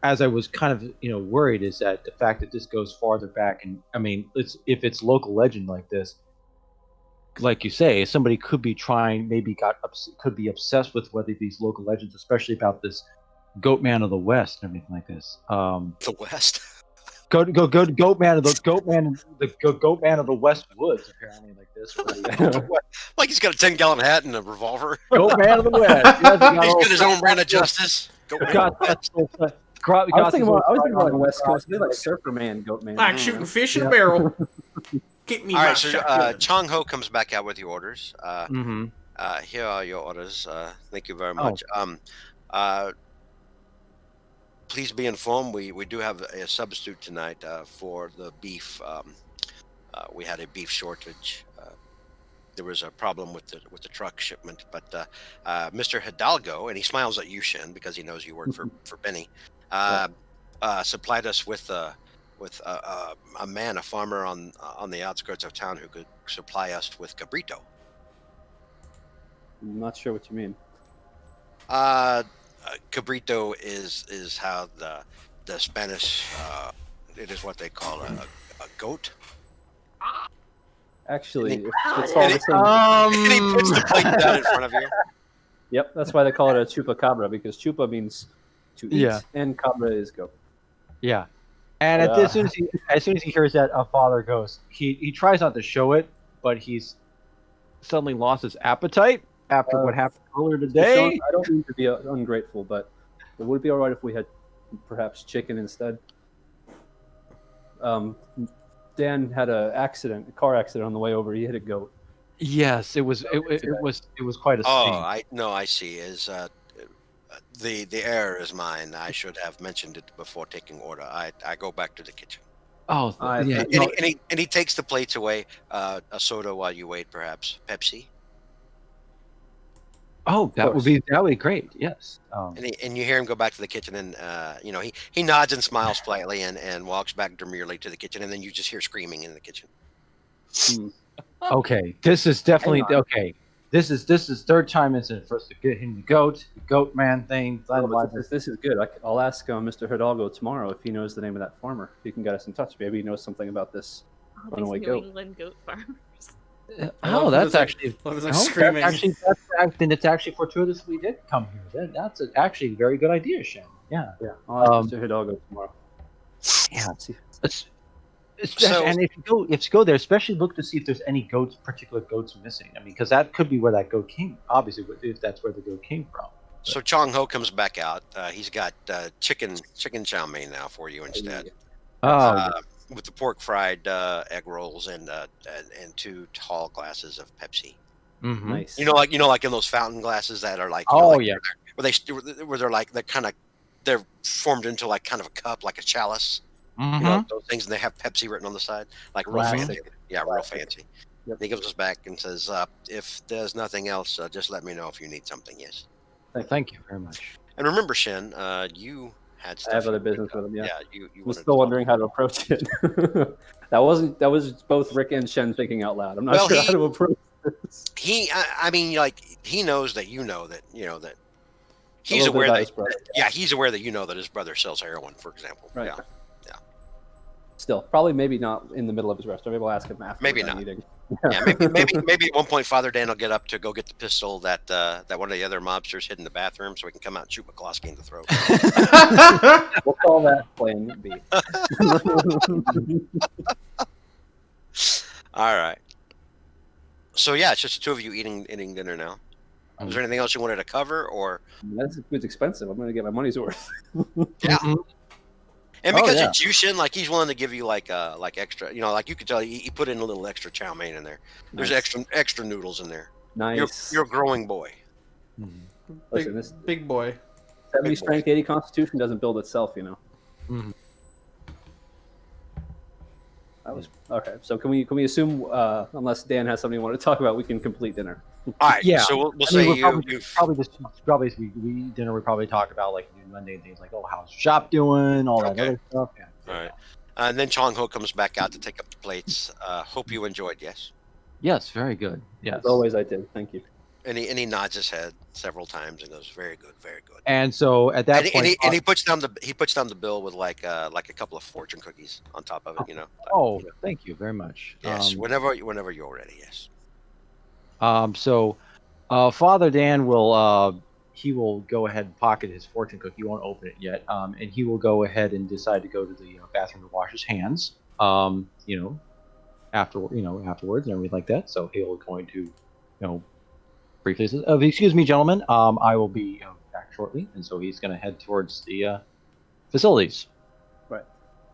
as I was kind of worried, is that the fact that this goes farther back, and I mean, if it's local legend like this, like you say, somebody could be could be obsessed with whether these local legends, especially about this Goat Man of the West and everything like this.
The West.
Goat Man of the West Woods, apparently, like this.
Like he's got a 10-gallon hat and a revolver.
Goat Man of the West.
He's got his own brand of justice. Goat Man of the West.
I was thinking about the West Coast. They're like Surfer Man, Goat Man.
Like shooting fish in a barrel. Get me.
All
my
right, so
shotgun.
Chong Ho comes back out with your orders. Here are your orders. Thank you very much. Please be informed, we do have a substitute tonight for the beef. We had a beef shortage. There was a problem with the truck shipment, but Mr. Hidalgo, and he smiles at you, Shen, because he knows you work for Benny, supplied us with a farmer on the outskirts of town who could supply us with cabrito.
I'm not sure what you mean.
Cabrito is how the Spanish it is what they call a goat.
Actually,
it's all the same. And he puts the plate down in front of you.
Yep, that's why they call it a chupacabra, because chupa means to eat, and cabra is goat.
Yeah, and as soon as he hears that a father goes, he tries not to show it, but he's suddenly lost his appetite after what happened earlier today.
I don't mean to be ungrateful, but it would be all right if we had perhaps chicken instead. Dan had a car accident on the way over. He hit a goat.
Yes, it was quite a scene.
I see. The error is mine. I should have mentioned it before taking order. I go back to the kitchen.
Oh, yeah.
And he takes the plates away. A soda while you wait, perhaps Pepsi.
Oh, that would be great. Yes.
And you hear him go back to the kitchen, and he nods and smiles politely, and walks back demurely to the kitchen, and then you just hear screaming in the kitchen.
Okay, this is definitely okay. This is third time incident for us to get him the goat man thing.
This is good. I'll ask Mr. Hidalgo tomorrow if he knows the name of that farmer. If he can get us in touch, maybe he knows something about this runaway goat.
New England goat farmers.
That's actually. It's actually fortuitous we did come here. That's actually a very good idea, Shen. Yeah.
I'll ask Mr. Hidalgo tomorrow.
Yeah. And if you go there, especially look to see if there's any particular goats missing. I mean, because that could be where that goat came. Obviously, if that's where the goat came from.
So Chong Ho comes back out. He's got chicken chow mein now for you instead. With the pork fried egg rolls and 2 tall glasses of Pepsi.
Mm-hmm.
Nice.
Like in those fountain glasses that are like. Where they're formed into like kind of a cup, like a chalice.
Mm-hmm.
Those things, and they have Pepsi written on the side, like real fancy. Yeah, real fancy. Yep. He gives us back and says, "If there's nothing else, just let me know if you need something." Yes.
Thank you very much.
And remember, Shen, you had stuff.
I have other business with him. Yeah.
You
I'm still wondering how to approach it. That was both Rick and Shen thinking out loud. I'm not sure how to approach this.
He knows that that he's aware that he's aware that that his brother sells heroin, for example.
Right.
Yeah.
Still, probably maybe not in the middle of his restaurant. Maybe we'll ask him after.
Maybe not. Yeah, maybe at one point Father Dan will get up to go get the pistol that one of the other mobsters hid in the bathroom, so we can come out and shoot McCloskey in the throat.
We'll call that Plan B.
All right. So yeah, it's just the two of you eating dinner now. Was there anything else you wanted to cover, or?
That's it's expensive. I'm gonna get my money's worth.
Yeah.
Mhm.
And
Oh,
because
yeah.
it's Jushin, like he's willing to give you like extra, like you could tell he put in a little extra chow mein in there. There's
Nice.
extra noodles in there.
Nice.
You're a growing boy.
Listen, this
Big boy.
70
big boy.
strength, 80 constitution doesn't build itself,
Mhm.
That was okay. So can we assume, unless Dan has something you want to talk about, we can complete dinner?
All right.
Yeah.
So we'll
I mean,
say
we're
you've
probably as we dinner. We probably talk about like new mundane things like, oh, how's your shop doing, all that
Okay.
other stuff. Yeah.
all right. And then Chong Ho comes back out to take up the plates. Hope you enjoyed. Yes.
Yes, very good. Yes.
As always, I did. Thank you.
And he nods his head several times and goes, "Very good, very good."
And so at that
And,
point,
he puts down the bill with like a couple of fortune cookies on top of it.
oh, thank you very much.
Yes. Whenever you're ready. Yes.
So Father Dan will he will go ahead and pocket his fortune cookie. He won't open it yet, and he will go ahead and decide to go to the bathroom to wash his hands. Afterwards and everything like that. So he'll going to, briefly says, "Excuse me, gentlemen. I will be back shortly." And so he's going to head towards the facilities.
Right.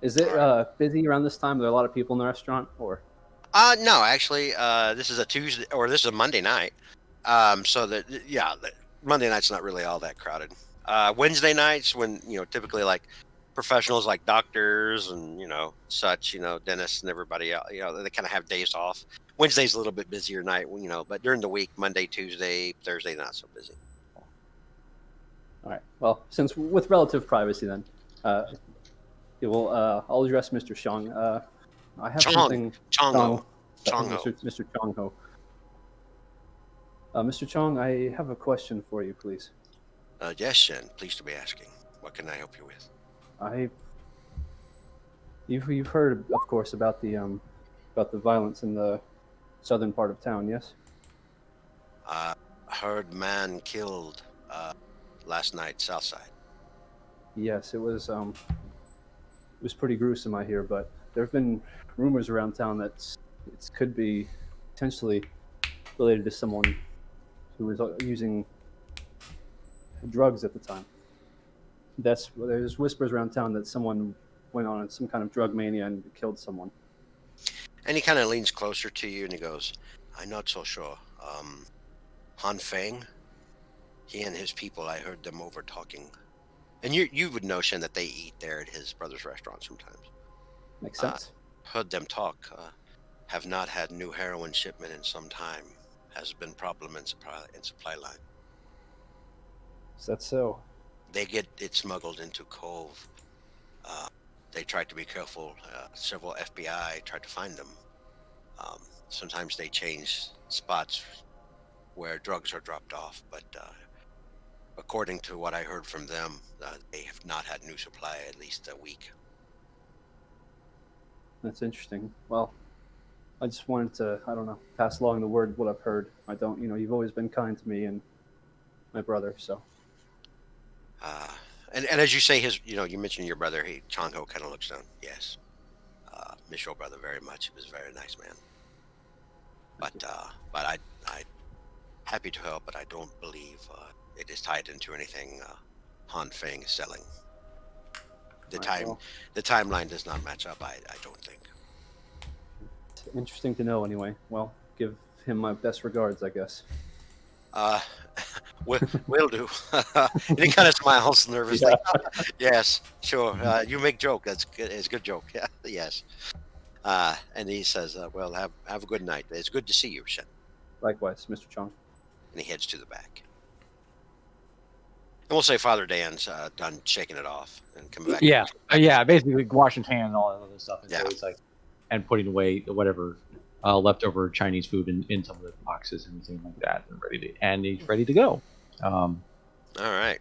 Is it busy around this time? Are there a lot of people in the restaurant, or?
No, actually, this is a Tuesday or this is a Monday night. So Monday night's not really all that crowded. Wednesday nights, when typically like professionals like doctors and such, dentists and everybody else, they kind of have days off. Wednesday's a little bit busier night, but during the week, Monday, Tuesday, Thursday, not so busy.
All right. Well, since with relative privacy, then, I'll address Mr. Shang. I have something.
Chong-ho.
Mr. Chong-ho. Mr. Chong, I have a question for you, please.
Yes, Shen. Pleased to be asking. What can I help you with?
You've heard, of course, about the violence in the southern part of town, yes?
Heard man killed last night, south side.
Yes, it was pretty gruesome, I hear, but there have been rumors around town that it could be potentially related to someone who was using drugs at the time. There's whispers around town that someone went on some kind of drug mania and killed someone.
And he kind of leans closer to you and he goes, "I'm not so sure. Han Feng, he and his people, I heard them over talking. And you would know, Shen, that they eat there at his brother's restaurant sometimes.
Makes sense.
Heard them talk. Have not had new heroin shipment in some time. Has been problem in supply line.
Is that so?
They get it smuggled into Cove. They tried to be careful. Several FBI tried to find them. Sometimes they change spots where drugs are dropped off, but according to what I heard from them, they have not had new supply at least a week."
That's interesting. Well, I just wanted to, pass along the word what I've heard. You've always been kind to me and my brother, so.
And as you say, you mentioned your brother. Chong-ho kind of looks down. Yes, miss your brother very much. He was a very nice man. But I happy to help, but I don't believe it is tied into anything Han Feng is selling. The timeline does not match up. I don't think.
It's interesting to know, anyway. Well, give him my best regards, I guess.
Will do. And he kind of smiles nervously. Yes, sure. You make joke. That's good. It's a good joke. Yeah. Yes. And he says, "Well, have a good night. It's good to see you, Shen."
Likewise, Mr. Chong.
And he heads to the back. And we'll say Father Dan's done shaking it off and coming back.
Yeah. Basically, washing hands and all that other stuff. And
Yeah.
so it's like, and putting away whatever leftover Chinese food in some of the boxes and things like that, and he's ready to go.
All right.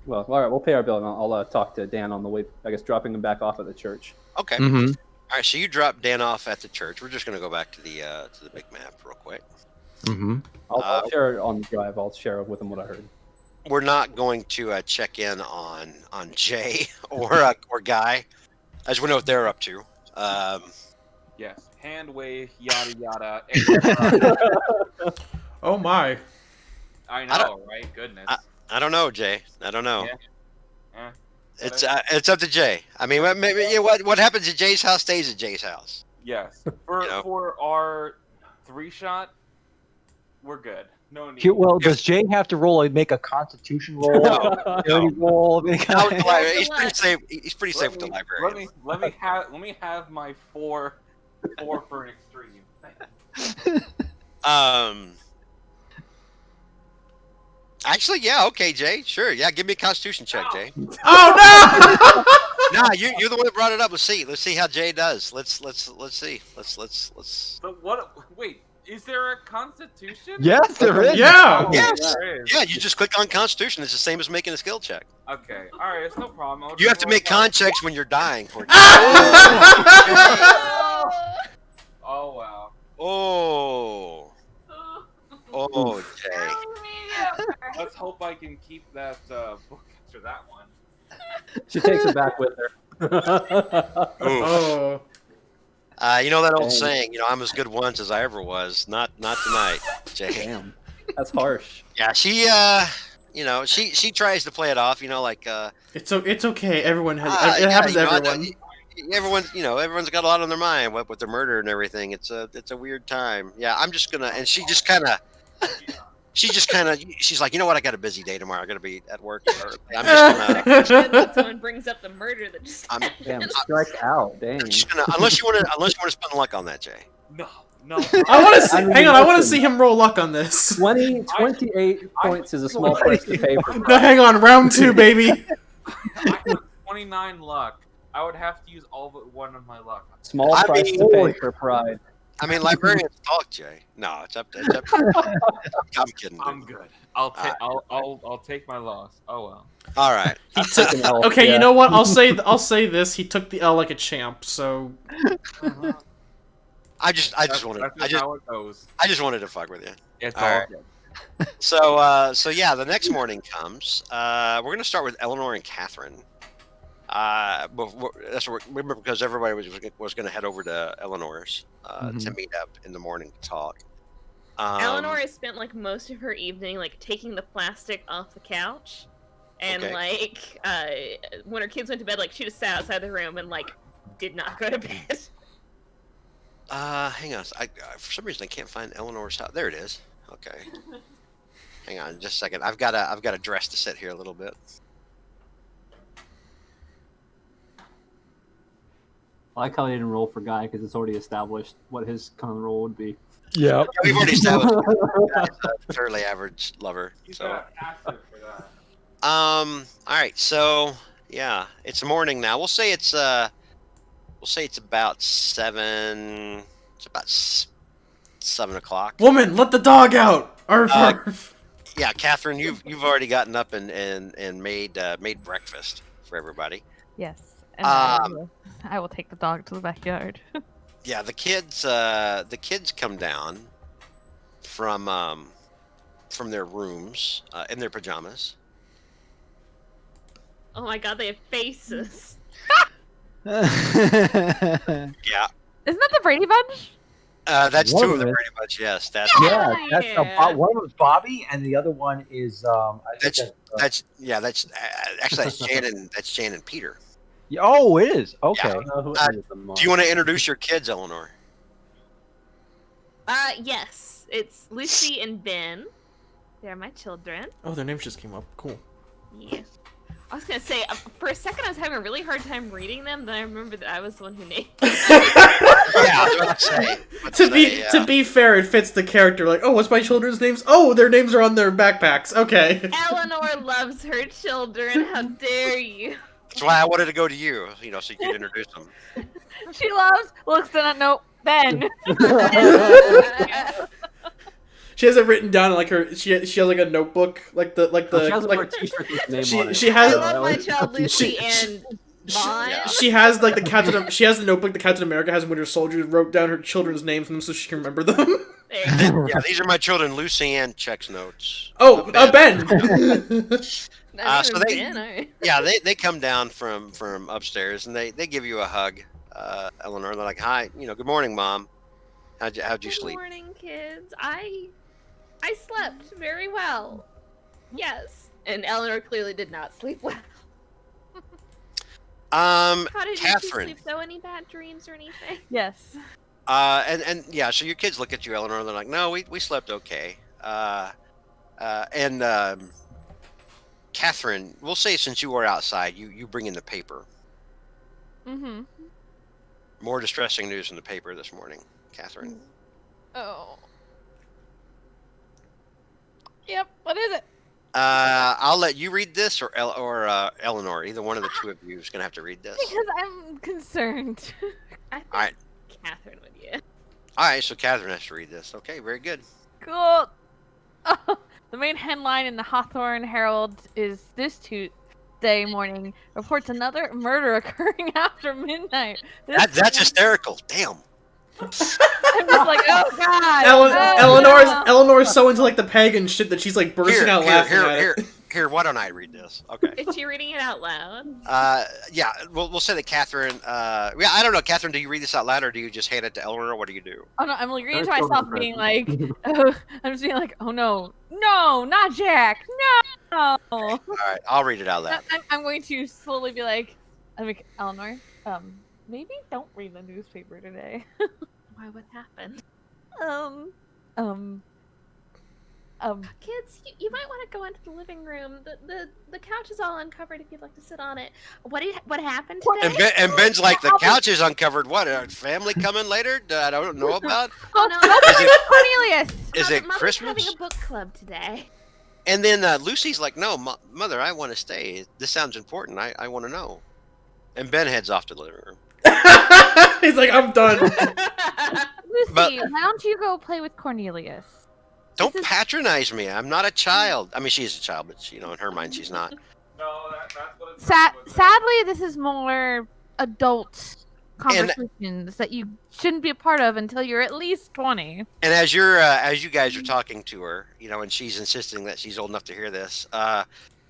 Well, all right. We'll pay our bill, and I'll talk to Dan on the way. I guess dropping him back off at the church.
Okay.
Mm-hmm.
All right. So you drop Dan off at the church. We're just going to go back to the big map real quick.
Mm-hmm.
I'll share it on the drive. I'll share with him what I heard.
We're not going to check in on Jay or Guy, as we know what they're up to.
Yes. hand wave, yada yada. etc.
Oh my.
I know, right? Goodness.
I don't know, Jay. I don't know.
Yeah.
It's up to Jay. I mean, what happens at Jay's house stays at Jay's house.
Yes. For our 3-shot, we're good. No need.
Well, does Jay have to make a Constitution roll?
No.
Roll of any kind?
He's pretty safe. He's pretty safe with the library.
Let me have my 4 for an extreme.
Actually, yeah, okay, Jay, sure, yeah, give me a Constitution check, Jay.
Oh no!
Nah, you're the one that brought it up. Let's see how Jay does. Let's see. Let's.
So what? Wait, is there a Constitution?
Yes, there is.
Yeah.
Yes.
There is.
Yeah, you just click on Constitution. It's the same as making a skill check.
Okay. All right. It's no problem.
You have to make con checks when you're dying.
Oh wow.
Oh, Jay.
Let's hope I can keep that book after that one.
She takes it back with her.
Oh.
You know that old saying, I'm as good once as I ever was. Not tonight, Jay.
Damn, that's harsh.
Yeah, she tries to play it off, like.
It's okay. Everyone has. It happens to everyone.
Everyone's got a lot on their mind with their murder and everything. It's a weird time. Yeah, I'm just gonna, and she's like, you know what? I got a busy day tomorrow. I gotta be at work. I'm just gonna.
Someone brings up the murder that just.
Damn, strike out. Dang.
I'm just gonna, unless you want to spend luck on that, Jay.
No.
I want to see. Hang on, I want to see him roll luck on this.
28 points is a small price to pay for.
No, hang on, round 2, baby.
I have 29 luck. I would have to use all but one of my luck.
Small price to pay for pride.
I mean, librarians talk, Jay. No, it's up to. I'm kidding. Dude.
I'm good. I'll take my loss. Oh well.
All right.
He took an L.
Okay, you know what? I'll say this. He took the L like a champ. So.
I just wanted to fuck with you.
It's
all
all
right.
good.
So yeah, the next morning comes. We're gonna start with Eleanor and Catherine. Remember, because everybody was going to head over to Eleanor's to meet up in the morning to talk.
Eleanor has spent like most of her evening like taking the plastic off the couch, and when her kids went to bed, like she just sat outside the room and like did not go to bed.
Hang on, for some reason I can't find Eleanor's house. There it is. Okay, hang on just a second. I've got a dress to sit here a little bit.
I like how they didn't roll for Guy because it's already established what his kind of role would be.
Yeah.
We've already established a fairly average lover. So. All right. So yeah, it's morning now. We'll say it's about 7. It's about 7 o'clock.
Woman, let the dog out. Arf, arf.
Yeah, Catherine, you've already gotten up and made breakfast for everybody.
Yes. And I will take the dog to the backyard.
Yeah, the kids come down from their rooms in their pajamas.
Oh my god, they have faces.
Yeah.
Isn't that the Brady Bunch?
That's
One
two
of
of the
them.
Brady Bunch. Yes, that's
Yeah.
One of them is Bobby, and the other one is
that's Jan and Peter.
Oh, it is. Okay.
I don't know who ended them on.
Do you want to introduce your kids, Eleanor?
Yes. It's Lucy and Ben. They're my children.
Oh, their names just came up. Cool.
Yeah. I was gonna say, for a second I was having a really hard time reading them, then I remembered that I was the one who named them.
Yeah, I was about to say.
To be fair, it fits the character. Like, oh, what's my children's names? Oh, their names are on their backpacks. Okay.
Eleanor loves her children. How dare you?
That's why I wanted to go to you, so you could introduce them.
She loves. Looks at no Ben.
She has it written down like her. She has like a notebook, like the
She has a t-shirt with his name on it.
she has.
I love my child Lucy and Vaughn.
She has like she has the notebook that Captain America has in Winter Soldier. Wrote down her children's names in them so she can remember them.
Yeah, these are my children. Lucy Ann checks notes.
Oh, Ben.
So they come down from upstairs and they give you a hug. Eleanor. They're like, "Hi, good morning, Mom. How'd you
Good
sleep?"
morning, kids. I slept very well. Yes. And Eleanor clearly did not sleep well. How did you two
Catherine.
sleep though? Any bad dreams or anything?
Yes.
And yeah, so your kids look at you, Eleanor. They're like, "No, we slept okay." And Catherine, we'll say since you were outside, you bring in the paper.
Mm-hmm.
More distressing news in the paper this morning, Catherine.
Oh. Yep. What is it?
I'll let you read this, or Eleanor. Either one of the two of you is gonna have to read this.
Because I'm concerned.
I think
All right.
Catherine would, yeah.
All right, so Catherine has to read this. Okay, very good.
Cool. Oh, the main headline in the Hawthorne Herald is this Tuesday morning reports another murder occurring after midnight.
That's hysterical. Damn.
I'm just like, oh god.
Eleanor's so into like the pagan shit that she's like bursting out laughing at it.
Here, why don't I read this? Okay.
Is she reading it out loud?
Yeah, we'll say that Catherine. Yeah, I don't know, Catherine. Do you read this out loud, or do you just hand it to Eleanor? What do you do?
Oh no, I'm like reading to myself, being like, oh, I'm just being like, oh no, not Jack, no.
All right, I'll read it out loud.
I'm going to slowly be like, Eleanor, maybe don't read the newspaper today.
Why? What happened? Kids, you might want to go into the living room. The couch is all uncovered if you'd like to sit on it. What happened today?
And Ben's like, the couch is uncovered. What? Are family coming later? I don't know about.
Oh no,
Cornelius.
Is it
Mother's
Christmas?
having a book club today.
And then Lucy's like, no, Mother, I want to stay. This sounds important. I want to know. And Ben heads off to the living room.
He's like, I'm done.
Lucy, why don't you go play with Cornelius?
Don't patronize me. I'm not a child. I mean, she is a child, but in her mind, she's not.
No, that's what it's.
Sadly, this is more adult conversations that you shouldn't be a part of until you're at least 20.
And as you guys are talking to her, and she's insisting that she's old enough to hear this,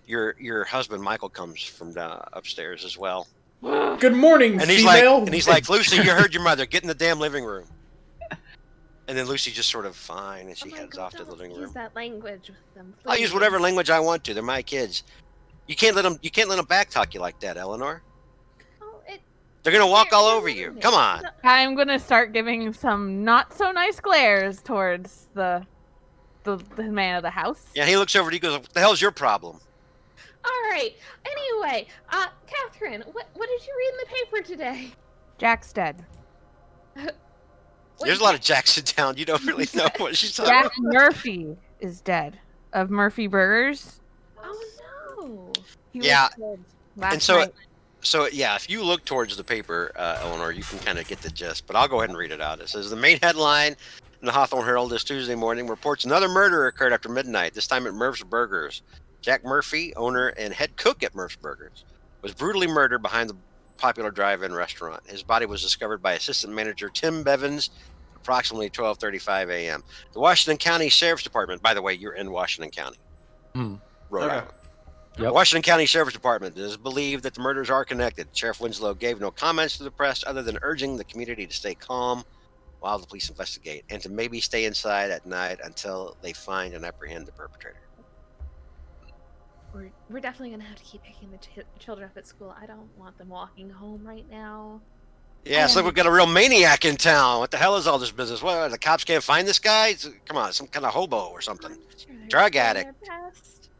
your husband Michael comes from upstairs as well.
Good morning,
and
female.
He's like, Lucy, you heard your mother. Get in the damn living room. And then Lucy just sort of fine, and she heads off to the living room.
Use that language with them. Please.
I'll use whatever language I want to. They're my kids. You can't let them backtalk you like that, Eleanor.
Oh,
They're gonna walk all over you. Come on.
I'm gonna start giving some not so nice glares towards the man of the house.
Yeah, he looks over and he goes, "What the hell's your problem?"
All right. Anyway, Catherine, what did you read in the paper today?
Jack's dead.
There's a lot of Jacks in town. You don't really know what she's talking
Jack
about.
Murphy is dead of Murphy Burgers.
Oh no.
He
Yeah.
was killed last
And so,
night.
yeah, if you look towards the paper, Eleanor, you can kind of get the gist. But I'll go ahead and read it out. It says the main headline in the Hawthorne Herald this Tuesday morning reports another murder occurred after midnight. This time at Murph's Burgers. Jack Murphy, owner and head cook at Murph's Burgers, was brutally murdered behind the popular drive-in restaurant. His body was discovered by assistant manager Tim Bevins approximately 12:35 a.m. The Washington County Sheriff's Department, by the way, you're in Washington County, Rhode Island.
Yep.
The Washington County Sheriff's Department is believed that the murders are connected. Sheriff Winslow gave no comments to the press other than urging the community to stay calm while the police investigate and to maybe stay inside at night until they find and apprehend the perpetrator.
We're definitely gonna have to keep picking the children up at school. I don't want them walking home right now.
Yeah, it's like we've got a real maniac in town. What the hell is all this business? What, the cops can't find this guy? Come on, some kind of hobo or something.
Sure, they're
Drug
doing
addict.
their best.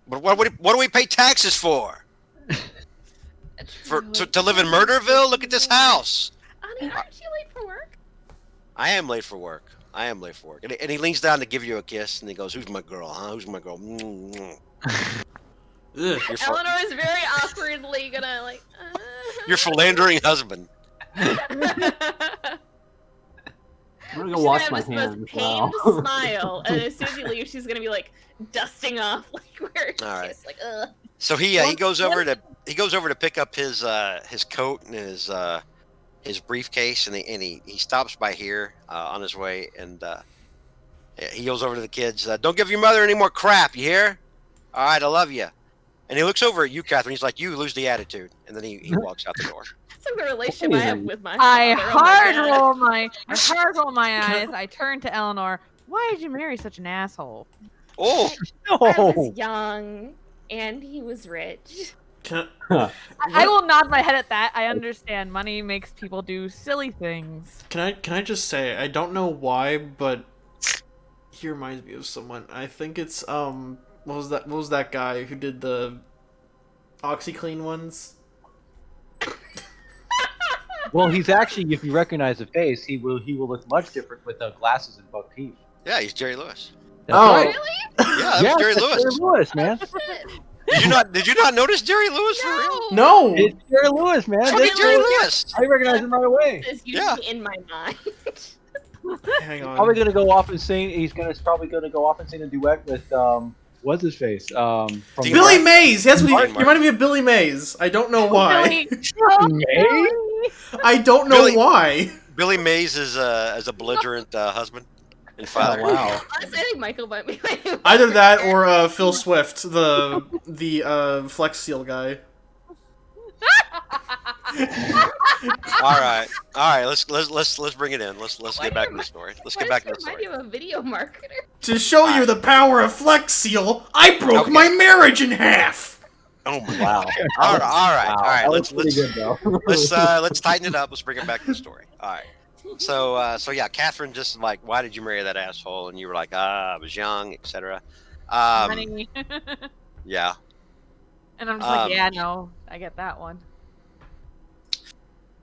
But what do we pay taxes for? To live in Murderville? Look at this house.
Honey, aren't you late for work?
I am late for work. And he leans down to give you a kiss, and he goes, "Who's my girl, huh? Who's my girl?"
Ugh.
Eleanor is very awkwardly gonna like.
Your philandering husband.
I'm gonna go wash my hands.
Pained
Wow.
smile, and as soon as he leaves, she's gonna be like dusting off like where
All right.
she's like, ugh.
So he goes over to pick up his coat and his briefcase, and he stops by here on his way, and he goes over to the kids. Don't give your mother any more crap, you hear? All right, I love you. And he looks over at you, Catherine. He's like, "You lose the attitude," and then he walks out the door.
It's like the relationship I have with my
I
father. Oh my
hard
God.
roll my eyes. I turn to Eleanor. Why did you marry such an asshole?
Oh,
I was
No.
young, and he was rich.
Can
I will nod my head at that. I understand. Money makes people do silly things.
I just say, I don't know why, but he reminds me of someone. I think it's what was that guy who did the OxyClean ones?
Well, he's actually, if you recognize the face, he will look much different with glasses and buck teeth.
yeah, he's Jerry Lewis.
That's
Oh.
right.
Really?
Yeah, that
Yeah,
was Jerry
that's
Lewis.
Jerry Lewis, man.
Shit.
Did you not notice Jerry Lewis for real?
No.
It's Jerry Lewis, man.
Fucking
That's
Jerry
Jerry-
Lewis.
I recognize him right away.
Is usually in my mind.
Hang on.
Probably gonna go off and sing. Probably gonna go off and sing a duet with what's his face? From
Dean
Billy
Martin.
Mays. That's what he
Martin.
reminded me of. Billy Mays. I don't know why.
Billy.
May?
I don't know
Billy-
why.
Billy Mays is as a belligerent husband and father.
Oh, wow.
Honestly, I think Michael might be my new
Either that
favorite.
or Phil Swift, the Flex Seal guy.
All right. Let's bring it in. Let's get back to the story. Let's get back to the
Why
story.
do you have a video marketer?
To show you the power of Flex Seal, I broke
Okay.
my marriage in half.
Oh my
Wow.
God. All right.
That
Let's
was pretty good, though.
let's tighten it up. Let's bring it back to the story. All right. So yeah, Catherine just like, why did you marry that asshole? And you were like, I was young, etc.
Money.
Yeah.
And I'm just like, yeah, no, I get that one.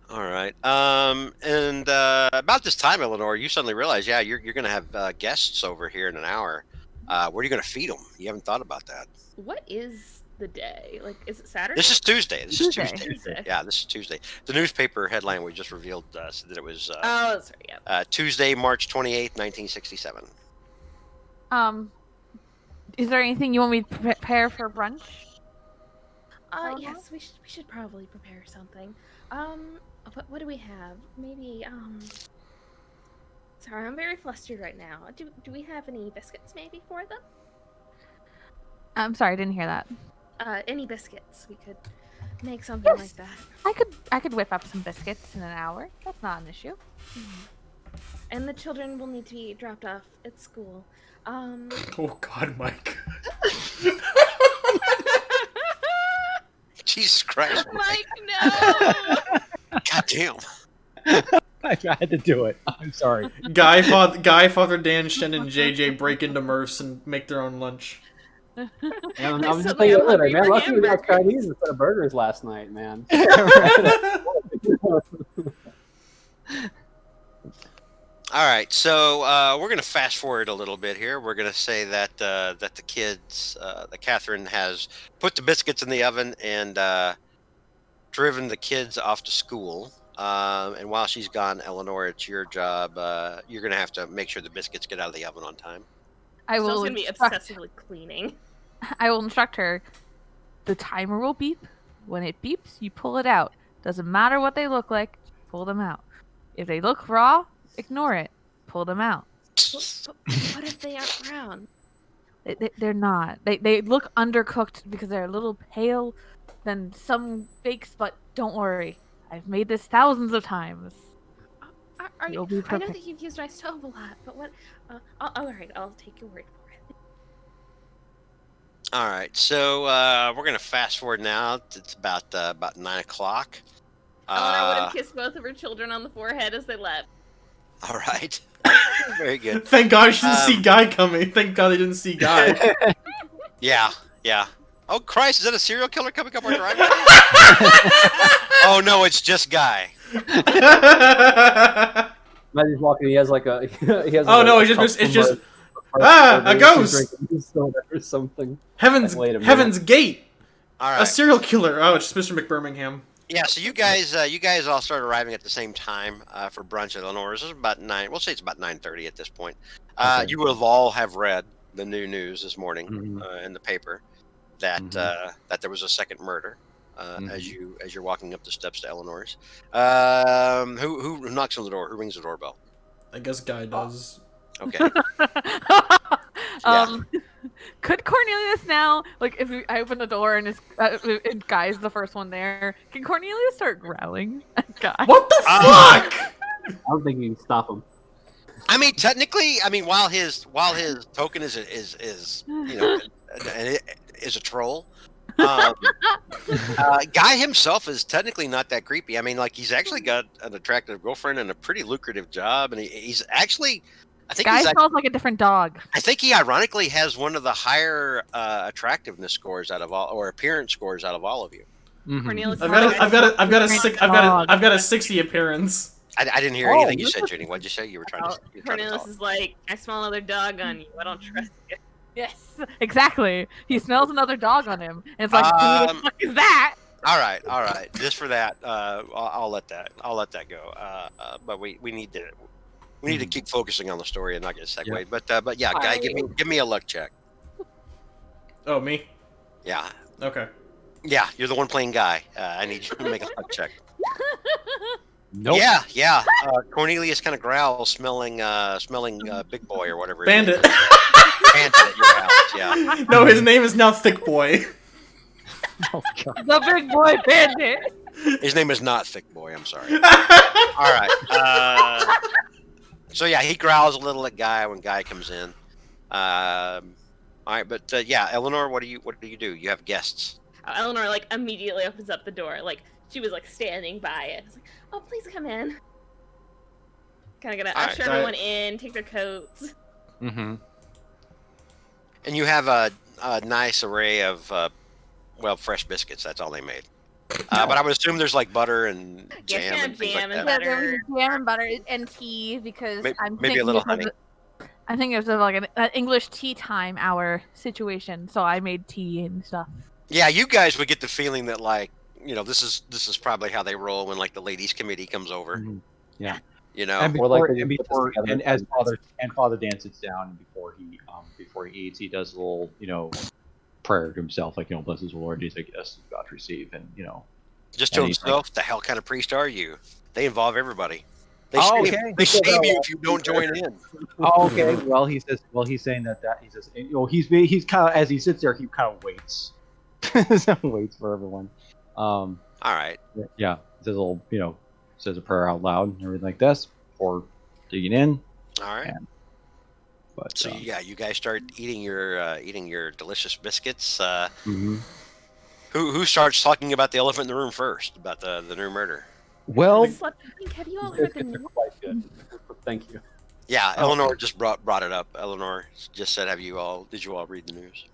All right. And about this time, Eleanor, you suddenly realize, yeah, you're gonna have guests over here in an hour. Where are you gonna feed them? You haven't thought about that.
What is the day? Like, is it Saturday?
This is Tuesday.
Tuesday.
Yeah, this is Tuesday. The newspaper headline we just revealed said that it was
Oh, sorry. Yeah.
Tuesday, March 28th, 1967.
Is there anything you want me to prepare for brunch?
Yes, we should probably prepare something. What do we have? Maybe Sorry, I'm very flustered right now. Do we have any biscuits maybe for them?
I'm sorry, I didn't hear that.
Any biscuits? We could make something
Yes.
like that.
I could whip up some biscuits in an hour. That's not an issue.
And the children will need to be dropped off at school.
Oh God, Mike.
Jesus Christ!
Mike, no!
God damn!
I had to do it. I'm sorry.
Guy, Father Dan, Shen, and JJ break into Murph's and make their own lunch.
Man, I'm
There's
just
something
thinking,
I'm hungry
man,
for
lucky we got
hamburgers.
Chinese instead of burgers last night, man.
All right, so we're gonna fast forward a little bit here. We're gonna say that that the kids, that Catherine has put the biscuits in the oven and driven the kids off to school. And while she's gone, Eleanor, it's your job. You're gonna have to make sure the biscuits get out of the oven on time.
I
So
will
it's gonna be
instruct-
obsessively cleaning.
I will instruct her. The timer will beep. When it beeps, you pull it out. Doesn't matter what they look like, pull them out. If they look raw, ignore it. Pull them out.
What if they aren't brown?
They're not. They look undercooked because they're a little pale than some bakes, but don't worry. I've made this thousands of times. You'll be
I know
perfect.
that you've used my stove a lot, but what? All right, I'll take your word for it.
All right, so we're gonna fast forward now. It's about 9 o'clock.
Eleanor would have kissed both of her children on the forehead as they left.
All right, very good.
Thank God she didn't see Guy coming. Thank God they didn't see Guy.
Yeah. Oh Christ, is that a serial killer coming up our driveway? Oh no, it's just Guy.
Imagine he's walking. He has like a. He has
Oh,
like
no,
a
it's just-
cup
it's just-
from
a
he's
ghost!
drinking soda or something.
Heaven's
Wait a minute.
Heaven's Gate.
All
A
right.
serial killer. Oh, it's Mr. McBirmingham.
Yeah, so you guys all start arriving at the same time for brunch at Lenore's. It's about 9. We'll say it's about 9:30 at this point.
Okay.
You will all have read the new news this morning
Mhm.
in the paper that
Mhm.
that there was a second murder.
Mhm.
As you're walking up the steps to Eleanor's. Who knocks on the door? Who rings the doorbell?
I guess Guy does.
Okay.
Could Cornelius now, like, if I open the door and and Guy's the first one there, can Cornelius start growling at Guy?
What the fuck?
I don't think you can stop him.
I mean, technically, while his token is is a troll, Guy himself is technically not that creepy. I mean, like he's actually got an attractive girlfriend and a pretty lucrative job, and he's actually, I think
Guy smells like a different dog.
I think he ironically has one of the higher attractiveness scores out of all, or appearance scores out of all of you.
Cornelius.
I've got a 60 appearance.
I didn't hear anything you said, Jenny. What did you say? You were trying to.
Cornelius is like, I smell another dog on you. I don't trust you.
Yes, exactly. He smells another dog on him. And it's like, who the fuck is that?
All right. Just for that, I'll let that go. But we need to keep focusing on the story and not get segued. Yeah. But yeah, Guy, give me a luck check.
Oh, me?
Yeah.
Okay.
Yeah, you're the one playing Guy. I need you to make a luck check.
Nope.
Yeah. Cornelius kind of growls, smelling Big Boy or whatever.
Bandit.
Bandit at your house. Yeah.
No, his name is now Thick Boy.
Oh, God.
The big boy bandit.
His name is not Thick Boy. I'm sorry. All right. So yeah, he growls a little at Guy when Guy comes in. All right, but yeah, Eleanor, what do you do? You have guests.
Eleanor like immediately opens up the door. Like she was like standing by it. I was like, oh, please come in. Kind of gonna usher everyone in, take their coats.
Mm-hmm.
And you have a nice array of fresh biscuits. That's all they made. But I would assume there's like butter and jam and things like that.
Yeah, there was jam and butter and tea because
maybe a little honey.
I think it was like an English tea time hour situation, so I made tea and stuff.
Yeah, you guys would get the feeling that like, this is probably how they roll when like the ladies' committee comes over.
Mm-hmm. Yeah.
And
as Father Dan sits down and before he eats, he does a little, prayer to himself, like, bless his Lord, he's like, yes, God receive, and
just to himself, the hell kind of priest are you? They involve everybody. They shame you if you don't join in.
Oh, okay. Well, he's saying that he says, he's kind of, as he sits there, he kind of waits. Waits for everyone.
All right.
Yeah. He says a little, says a prayer out loud and everything like this before digging in.
All right. So you guys start eating your delicious biscuits.
Mm-hmm.
Who starts talking about the elephant in the room first? About the new murder?
Well,
have you all heard the news?
Thank you.
Yeah, Eleanor just brought it up. Eleanor just said, did you all read the news?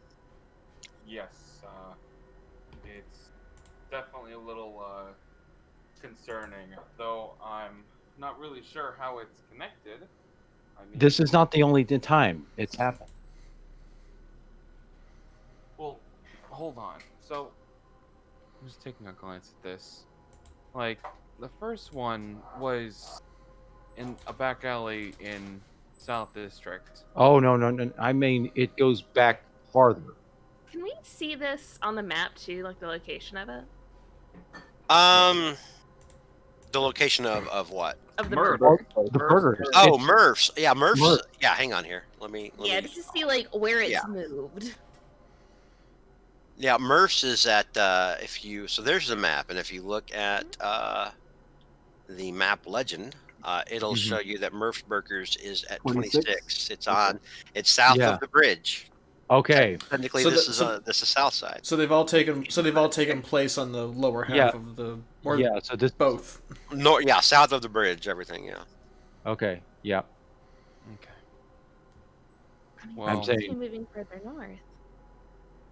Yes. It's definitely a little concerning, though I'm not really sure how it's connected. I mean,
this is not the only time it's happened.
Well, hold on. So, I'm just taking a glance at this. Like, the first one was in a back alley in South District.
Oh, no. I mean, it goes back farther.
Can we see this on the map too, like the location of it?
The location of what?
Of the
murder.
The murder.
Oh, Murph's. Yeah, Murph's. Yeah, hang on here. Let me.
Just to see like where it's moved.
Yeah, Murph's is at so there's the map, and if you look at the map legend, it'll show you that Murph's Burgers is at 26. It's south of the bridge.
Okay.
Technically, this is south side.
So they've all taken place on the lower half of the. Or
so this
both.
No, yeah, south of the bridge, everything. Yeah.
Okay. Yeah.
Okay.
Well,
I'm saying
moving further north.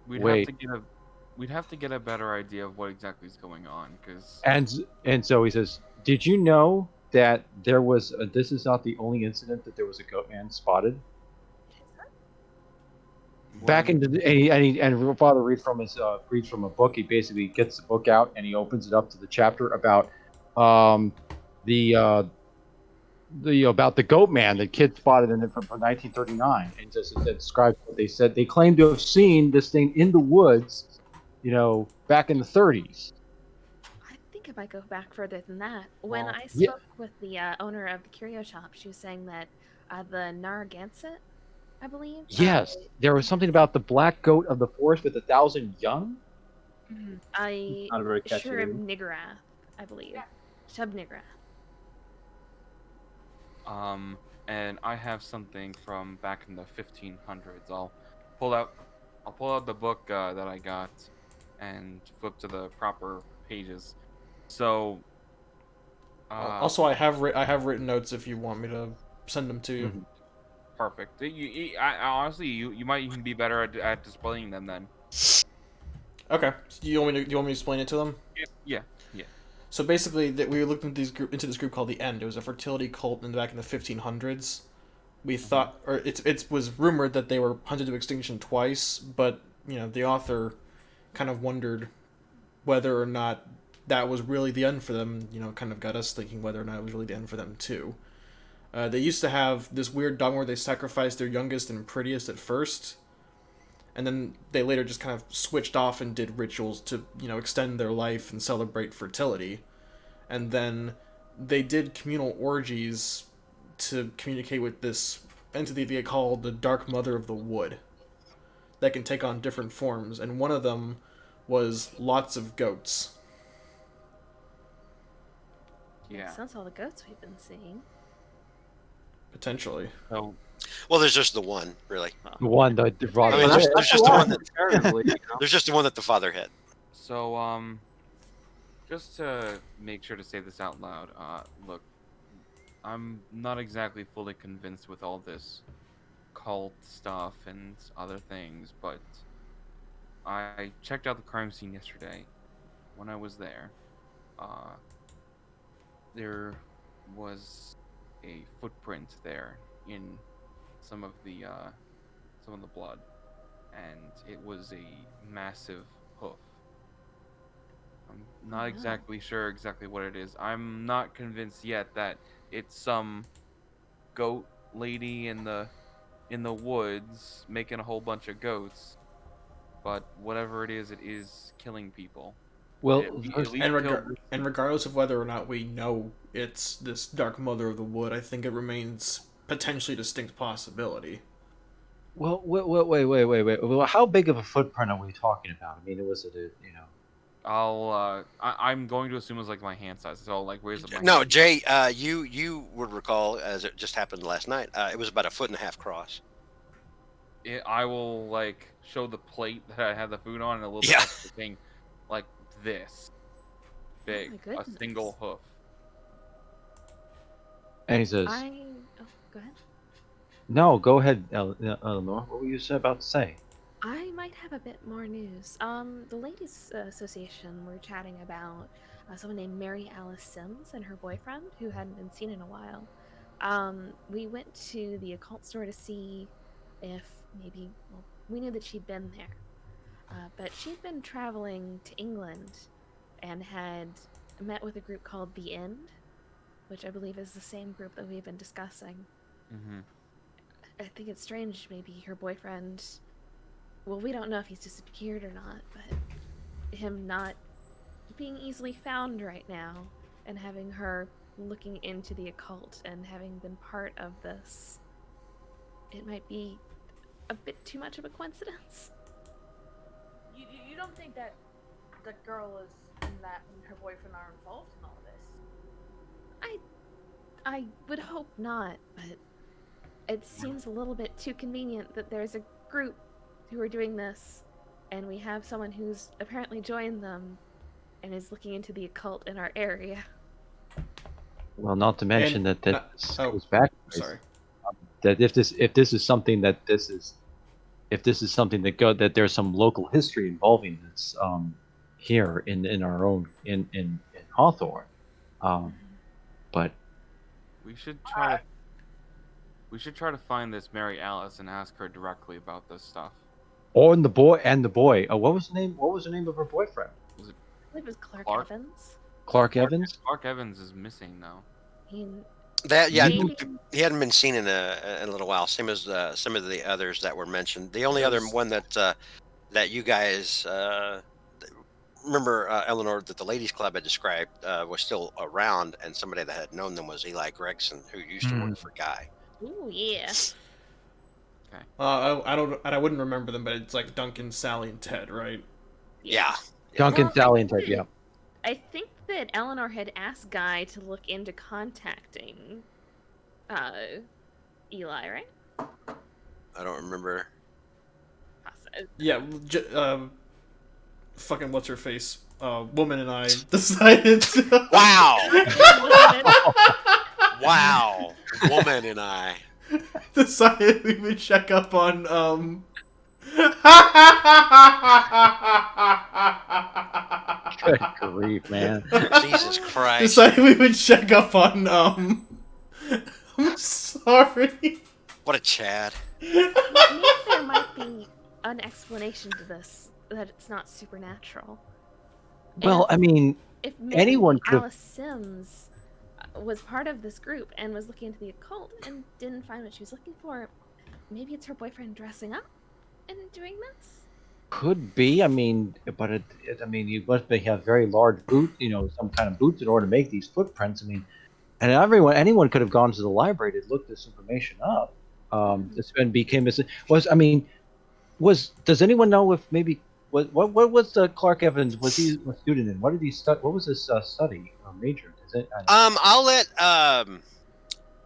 We'd have to get a better idea of what exactly is going on, because.
And so he says, "Did you know that there was? This is not the only incident that there was a goat man spotted." Back into and Father reads from a book. He basically gets the book out and he opens it up to the chapter about about the goat man that kid spotted in it from 1939, and just it describes what they said. They claim to have seen this thing in the woods, back in the 30s.
I think if I go back further than that, when I spoke with the owner of the curio shop, she was saying that the Narragansett I believe.
Yes, there was something about the black goat of the forest with 1,000 young.
I
Not a very catchy
sure
name.
Niggurath, I believe. Shub Niggurath.
And I have something from back in the 1500s. Pull out, I'll pull out the book that I got, and flip to the proper pages. So,
Also, I have written notes if you want me to send them to you.
perfect. Honestly, you might even be better at displaying them then.
Okay. So do you want me to explain it to them?
Yeah.
So basically, that we looked into this group called the End. It was a fertility cult back in the 1500s. We thought, or it was rumored that they were hunted to extinction twice, but the author kind of wondered whether or not that was really the end for them. Kind of got us thinking whether or not it was really the end for them too. They used to have this weird dogma where they sacrificed their youngest and prettiest at first, and then they later just kind of switched off and did rituals to extend their life and celebrate fertility. And then they did communal orgies to communicate with this entity they called the Dark Mother of the Wood that can take on different forms, and one of them was lots of goats.
Yeah.
Makes sense, all the goats we've been seeing.
Potentially.
So,
Well, there's just the one, really.
The one that
I
brought
mean,
it.
there's just the one that
Comparatively,
there's just the one that the father hit.
so just to make sure to say this out loud, look, I'm not exactly fully convinced with all this cult stuff and other things, but I checked out the crime scene yesterday. When I was there, there was a footprint there in some of the blood, and it was a massive hoof. I'm not exactly sure exactly what it is. I'm not convinced yet that it's some goat lady in the woods making a whole bunch of goats. But whatever it is killing people.
Well,
It
first-
at least killed
And regardless of whether or not we know it's this Dark Mother of the Wood, I think it remains potentially distinct possibility.
well, wait. Well, how big of a footprint are we talking about? I mean, it was
I'm going to assume it's like my hand size. So like where's my
No, Jay, you would recall, as it just happened last night, it was about 1.5 foot cross.
I will like show the plate that I had the food on and a little bit
Yeah.
extra thing like this big,
my
a
goodness.
single hoof.
And he says,
Oh, go ahead.
"No, go ahead, Eleanor. What were you about to say?"
I might have a bit more news. The Ladies Association were chatting about someone named Mary Alice Sims and her boyfriend who hadn't been seen in a while. We went to the occult store to see if we knew that she'd been there. But she'd been traveling to England and had met with a group called The End, which I believe is the same group that we've been discussing.
Mm-hmm.
I think it's strange, maybe her boyfriend. Well, we don't know if he's disappeared or not, but him not being easily found right now and having her looking into the occult and having been part of this, it might be a bit too much of a coincidence.
You don't think that the girl is and her boyfriend are involved in all this?
I would hope not, but it seems a little bit too convenient that there's a group who are doing this, and we have someone who's apparently joined them and is looking into the occult in our area.
Well, not to mention
And
that goes back.
Sorry.
That if this is something that that there's some local history involving this here in our own in Hawthorne, but
We should try to find this Mary Alice and ask her directly about this stuff.
the boy. What was the name of her boyfriend?
I believe it was Clark
Clark?
Evans.
Clark Evans.
Clark Evans is missing now.
Maybe-
He hadn't been seen in a little while. Same as some of the others that were mentioned. The only other one that you guys remember, Eleanor, that the ladies' club had described was still around, and somebody that had known them was Eli Gregson, who used to work for Guy.
Ooh, yeah.
Okay.
I wouldn't remember them, but it's like Duncan, Sally, and Ted, right?
Yeah.
Duncan,
Well,
Sally, and Ted. Yeah.
I think that Eleanor had asked Guy to look into contacting Eli, right?
I don't remember.
Yeah. Fucking what's her face? Woman and I decided.
Wow. Wow. Woman and I.
Decided we would check up on
Good grief, man.
Jesus Christ.
Decided we would check up on I'm sorry.
What a Chad.
Maybe there might be an explanation to this, that it's not supernatural.
Well, I mean,
if maybe
anyone could have.
Alice Sims was part of this group and was looking into the occult and didn't find what she was looking for, maybe it's her boyfriend dressing up and doing this.
Could be. I mean, but I mean, you must have very large boots, some kind of boots in order to make these footprints. I mean, and anyone could have gone to the library to look this information up. And became this was. I mean, does anyone know if maybe what was the Clark Evans? Was he a student in? What did he study? What was his study or major? Is it?
I'll let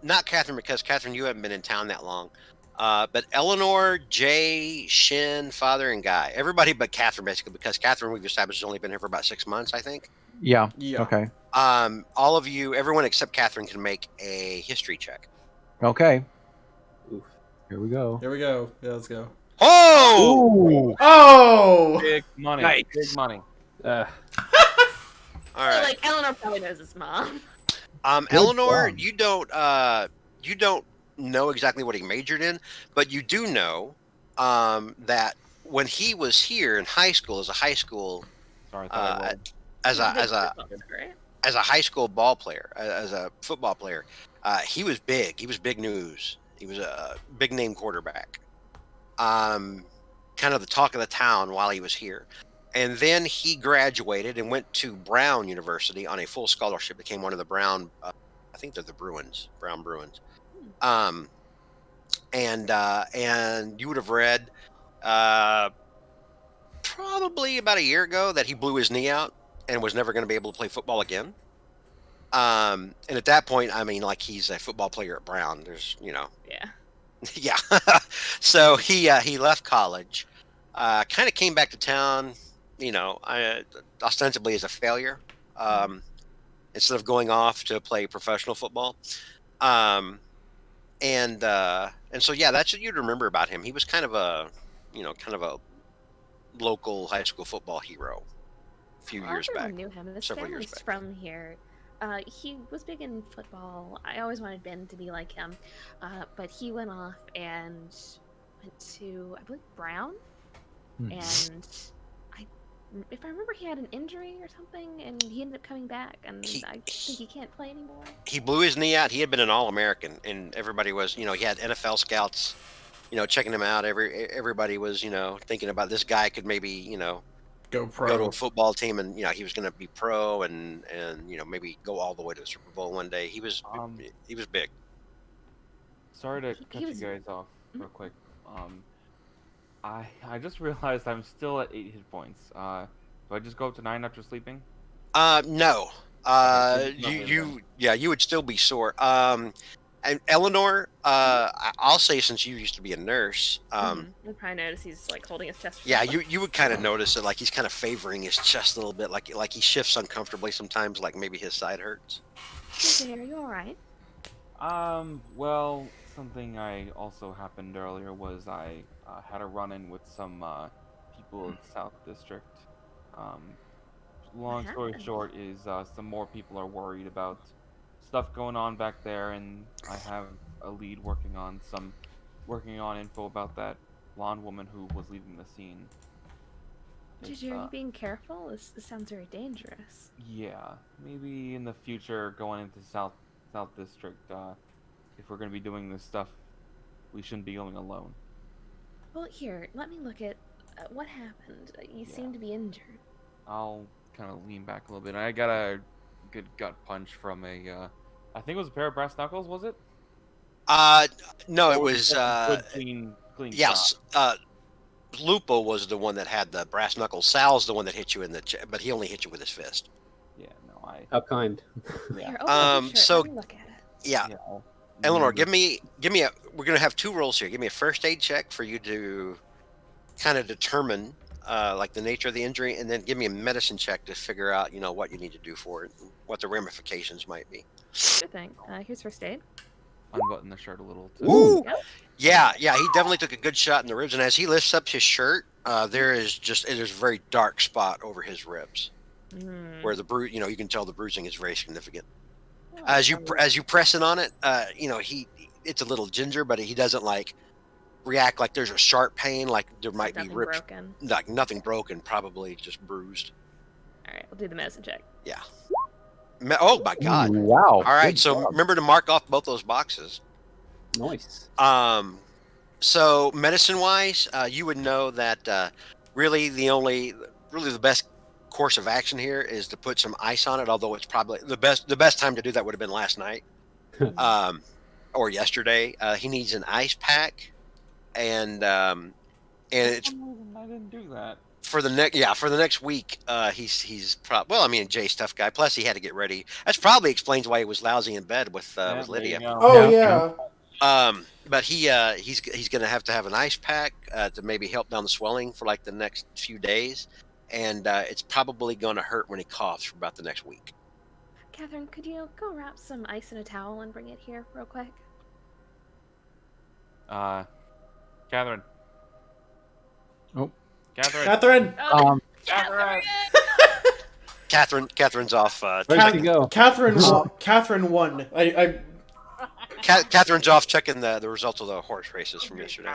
not Catherine, because Catherine, you haven't been in town that long. But Eleanor, Jay, Shin, Father, and Guy. Everybody but Catherine, basically, because Catherine, we've established, has only been here for about 6 months, I think.
Yeah.
Yeah.
Okay.
All of you, everyone except Catherine, can make a history check.
Okay.
Oof.
Here we go.
Here we go. Yeah, let's go.
Oh!
Ooh.
Oh!
Big money.
Nice.
Big money.
All right.
Like Eleanor probably knows his mom.
Eleanor,
job.
you don't know exactly what he majored in, but you do know that when he was here in high school, as a high school,
Sorry, I thought I rolled.
as a high school ball player, as a football player, he was big. He was big news. He was a big name quarterback. Kind of the talk of the town while he was here. And then he graduated and went to Brown University on a full scholarship. Became one of the Brown, I think they're the Brown Bruins. And you would have read probably about a year ago that he blew his knee out and was never going to be able to play football again. And at that point, I mean, like, he's a football player at Brown. There's,
Yeah.
yeah. So he left college, kind of came back to town, ostensibly as a failure, instead of going off to play professional football. And so, yeah, that's what you'd remember about him. He was kind of a local high school football hero a few years back.
Knew him. His
several years
family's
back.
from here. He was big in football. I always wanted Ben to be like him, but he went off and went to, I believe, Brown, and if I remember, he had an injury or something, and he ended up coming back, and I think he can't play anymore.
He blew his knee out. He had been an All-American, and everybody was, he had NFL scouts, checking him out. Everybody was, thinking about this guy could maybe,
Go pro.
go to a football team, and he was going to be pro, and maybe go all the way to the Super Bowl one day. He was big.
Sorry to cut you guys off real quick. I just realized I'm still at 8 hit points. Do I just go up to 9 after sleeping?
No. You would still be sore. And Eleanor, I'll say, since you used to be a nurse,
You'll probably notice he's like holding his chest.
Yeah, you would kind of notice that, like, he's kind of favoring his chest a little bit, like he shifts uncomfortably sometimes, like maybe his side hurts.
Are you all right?
Well, something I also happened earlier was I had a run-in with some people of the South District. Long story short is some more people are worried about stuff going on back there, and I have a lead working on info about that blonde woman who was leaving the scene.
Are you being careful? This sounds very dangerous.
Yeah, maybe in the future, going into South District, if we're going to be doing this stuff, we shouldn't be going alone.
Well, here, let me look at what happened. You seem to be injured.
I'll kind of lean back a little bit. I got a good gut punch from I think it was a pair of brass knuckles, was it?
No, it was
clean clean
Yes.
shot.
Lupo was the one that had the brass knuckles. Sal's the one that hit you in the chest, but he only hit you with his fist.
Yeah, no, I.
How kind.
Yeah.
Here, open up your shirt.
So-
Let me look at it.
Yeah.
Yeah, I'll
Eleanor,
remember.
give me a. We're gonna have 2 rolls here. Give me a first aid check for you to kind of determine like the nature of the injury, and then give me a medicine check to figure out what you need to do for it, and what the ramifications might be.
Sure thing. Here's first aid.
Unbutton the shirt a little. Too.
Woo!
Yep.
Yeah, he definitely took a good shot in the ribs, and as he lifts up his shirt, there's a very dark spot over his ribs where the bruise. You can tell the bruising is very significant. As you press it on it, it's a little ginger, but he doesn't react like there's a sharp pain, like there might be
Nothing
rips,
broken.
like nothing broken, probably just bruised.
All right, we'll do the medicine check.
Yeah. Oh my God!
Wow.
All right,
Good
so
job.
remember to mark off both those boxes.
Nice.
So medicine-wise, you would know that really the best course of action here is to put some ice on it. Although it's probably the best time to do that would have been last night, or yesterday. He needs an ice pack, and it's
For some reason, I didn't do that.
for the next week. He's Jay's tough guy. Plus, he had to get ready. That's probably explains why he was lousy in bed with
Yeah, there
Lydia.
you go.
Oh
Yeah.
yeah.
But he's gonna have to have an ice pack to maybe help down the swelling for like the next few days, and it's probably gonna hurt when he coughs for about the next week.
Catherine, could you go wrap some ice in a towel and bring it here real quick?
Catherine.
Oh.
Catherine.
Catherine.
Um,
Catherine.
Catherine's off.
where'd she go?
Catherine won.
Catherine's off checking the results of the horse races from yesterday.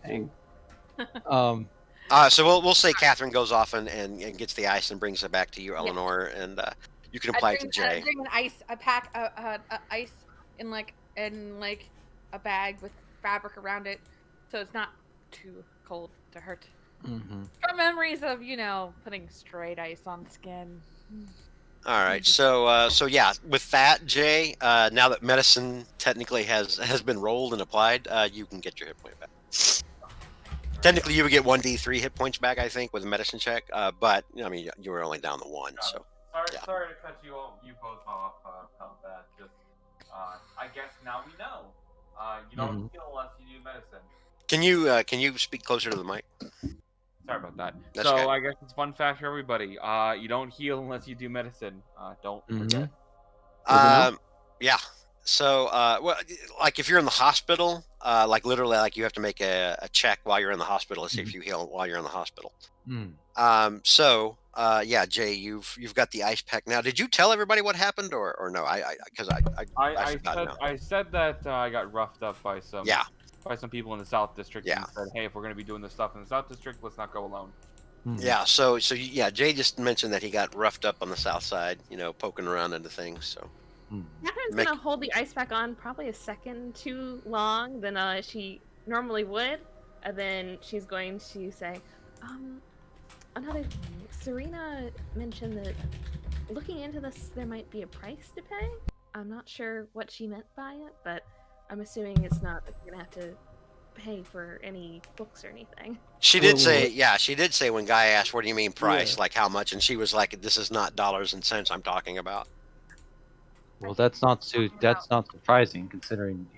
Dang.
So we'll say Catherine goes off and gets the ice and brings it back to you, Eleanor, and you can apply it to Jay.
I bring a pack ice in a bag with fabric around it, so it's not too cold to hurt.
Mm-hmm.
From memories of putting straight ice on skin.
All right, so yeah, with that, Jay, now that medicine technically has been rolled and applied, you can get your hit point back. Technically, you would get 1d3 hit points back, I think, with a medicine check. But you were only down to 1, so. Yeah.
Sorry to cut you both off about that. Just, I guess now we know. You don't heal unless you do medicine.
Can you speak closer to the mic?
Sorry about that.
That's
so
okay.
I guess it's fun fact for everybody. You don't heal unless you do medicine. Don't forget.
Yeah. So, like if you're in the hospital, like literally, like you have to make a check while you're in the hospital to see if you heal while you're in the hospital. Yeah, Jay, you've got the ice pack now. Did you tell everybody what happened, or no? I forgot now.
I said that I got roughed up by some people in the South District.
Yeah.
And said, hey, if we're gonna be doing this stuff in the South District, let's not go alone.
Yeah. So yeah, Jay just mentioned that he got roughed up on the South Side, poking around into things. So.
Catherine's gonna hold the ice pack on probably a second too long than she normally would, and then she's going to say, another thing. Serena mentioned that looking into this, there might be a price to pay. I'm not sure what she meant by it, but I'm assuming it's not that you're gonna have to pay for any books or anything.
She did say when Guy asked, "What do you mean price? Like how much?" And she was like, "This is not dollars and cents I'm talking about."
Well, that's not surprising considering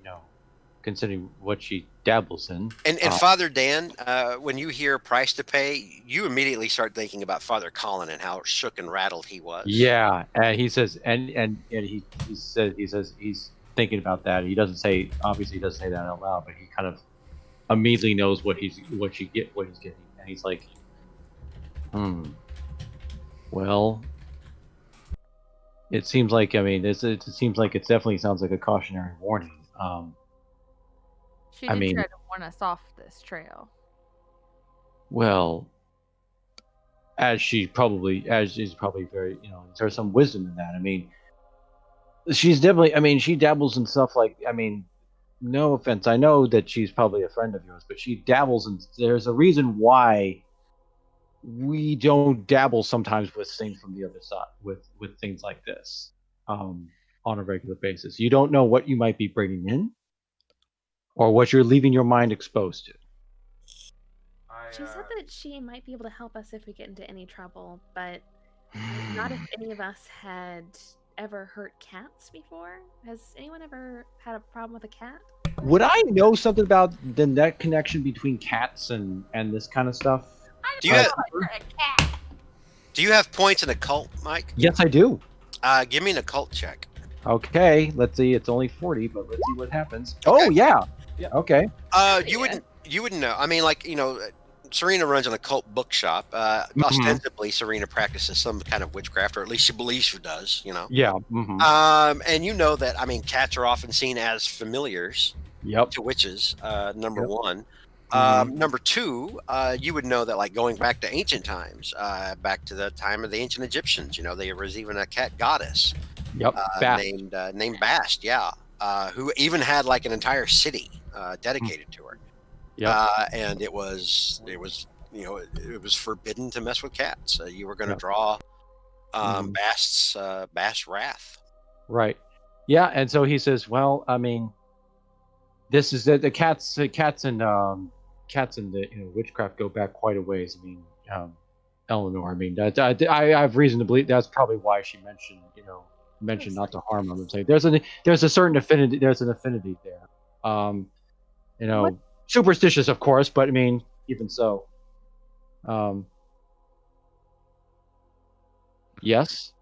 what she dabbles in.
And Father Dan, when you hear price to pay, you immediately start thinking about Father Colin and how shook and rattled he was.
Yeah, and he says, and he says he's thinking about that. He doesn't say that out loud, but he kind of immediately knows what he's getting, and he's like, well. It seems like it seems like it definitely sounds like a cautionary warning.
She did try to warn us off this trail.
Well, as is probably very, there's some wisdom in that. She's definitely, she dabbles in stuff like, no offense, I know that she's probably a friend of yours, but she dabbles in, there's a reason why we don't dabble sometimes with things from the other side, with things like this, on a regular basis. You don't know what you might be bringing in. or what you're leaving your mind exposed to.
She said that she might be able to help us if we get into any trouble, but not if any of us had ever hurt cats before. Has anyone ever had a problem with a cat?
Would I know something about the net connection between cats and this kind of stuff?
Do you have points in occult, Mike?
Yes, I do.
Give me an occult check.
Okay, let's see. It's only 40, but let's see what happens.
Okay.
Oh yeah. Okay.
You wouldn't know. I mean, like, Serena runs an occult bookshop. Ostensibly, Serena practices some kind of witchcraft, or at least she believes she does.
Yeah.
And you know that. I mean, cats are often seen as familiars.
Yep.
To witches. Number one.
Mhm.
Number two, you would know that, like, going back to ancient times, back to the time of the ancient Egyptians, there was even a cat goddess
Yep. Bast.
named Bast, who even had like an entire city dedicated to her.
Yep.
And it was forbidden to mess with cats. You were going to draw Bast's wrath.
Right. Yeah, and so he says, well, I mean, this is the cats and the witchcraft go back quite a ways. I mean, Eleanor. I mean, I have reason to believe that's probably why she mentioned not to harm them. I'm saying there's a certain affinity. There's an affinity there. Superstitious, of course, but I mean, even so. Yes.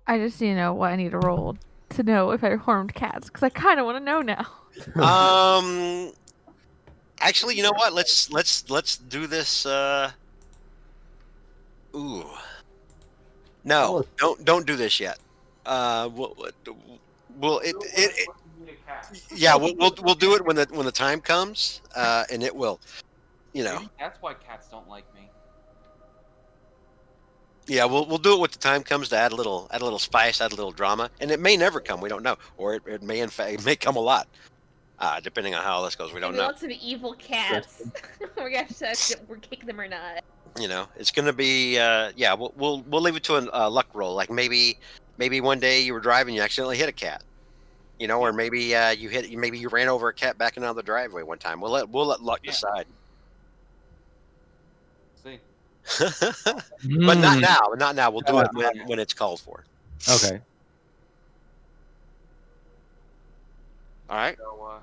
I just need to know what I need to roll to know if I harmed cats, because I kind of want to know now.
Actually, you know what? Let's do this. Ooh. No, don't do this yet. We'll do it when the time comes, and it will.
Maybe that's why cats don't like me.
Yeah, we'll do it when the time comes to add a little spice, add a little drama, and it may never come. We don't know, or it may in fact may come a lot, depending on how this goes. We don't know.
Lots of evil cats. We're gonna have to we're kicking them or not.
It's gonna be we'll leave it to a luck roll. Like maybe one day you were driving, you accidentally hit a cat. Or maybe you ran over a cat backing out of the driveway one time. We'll let luck decide.
See.
But not now. We'll do it when it's called for.
Okay.
All right.
So,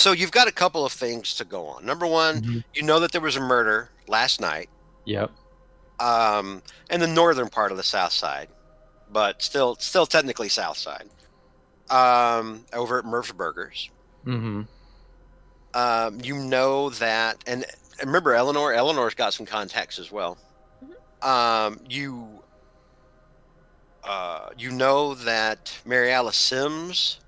So you've got a couple of things to go on. Number one, you know that there was a murder last night.
Yep.
In the northern part of the South Side, but still technically South Side. Over at Murph's Burgers.
Mm-hmm.
You know that, and remember, Eleanor's got some contacts as well. You know that Mary Alice Sims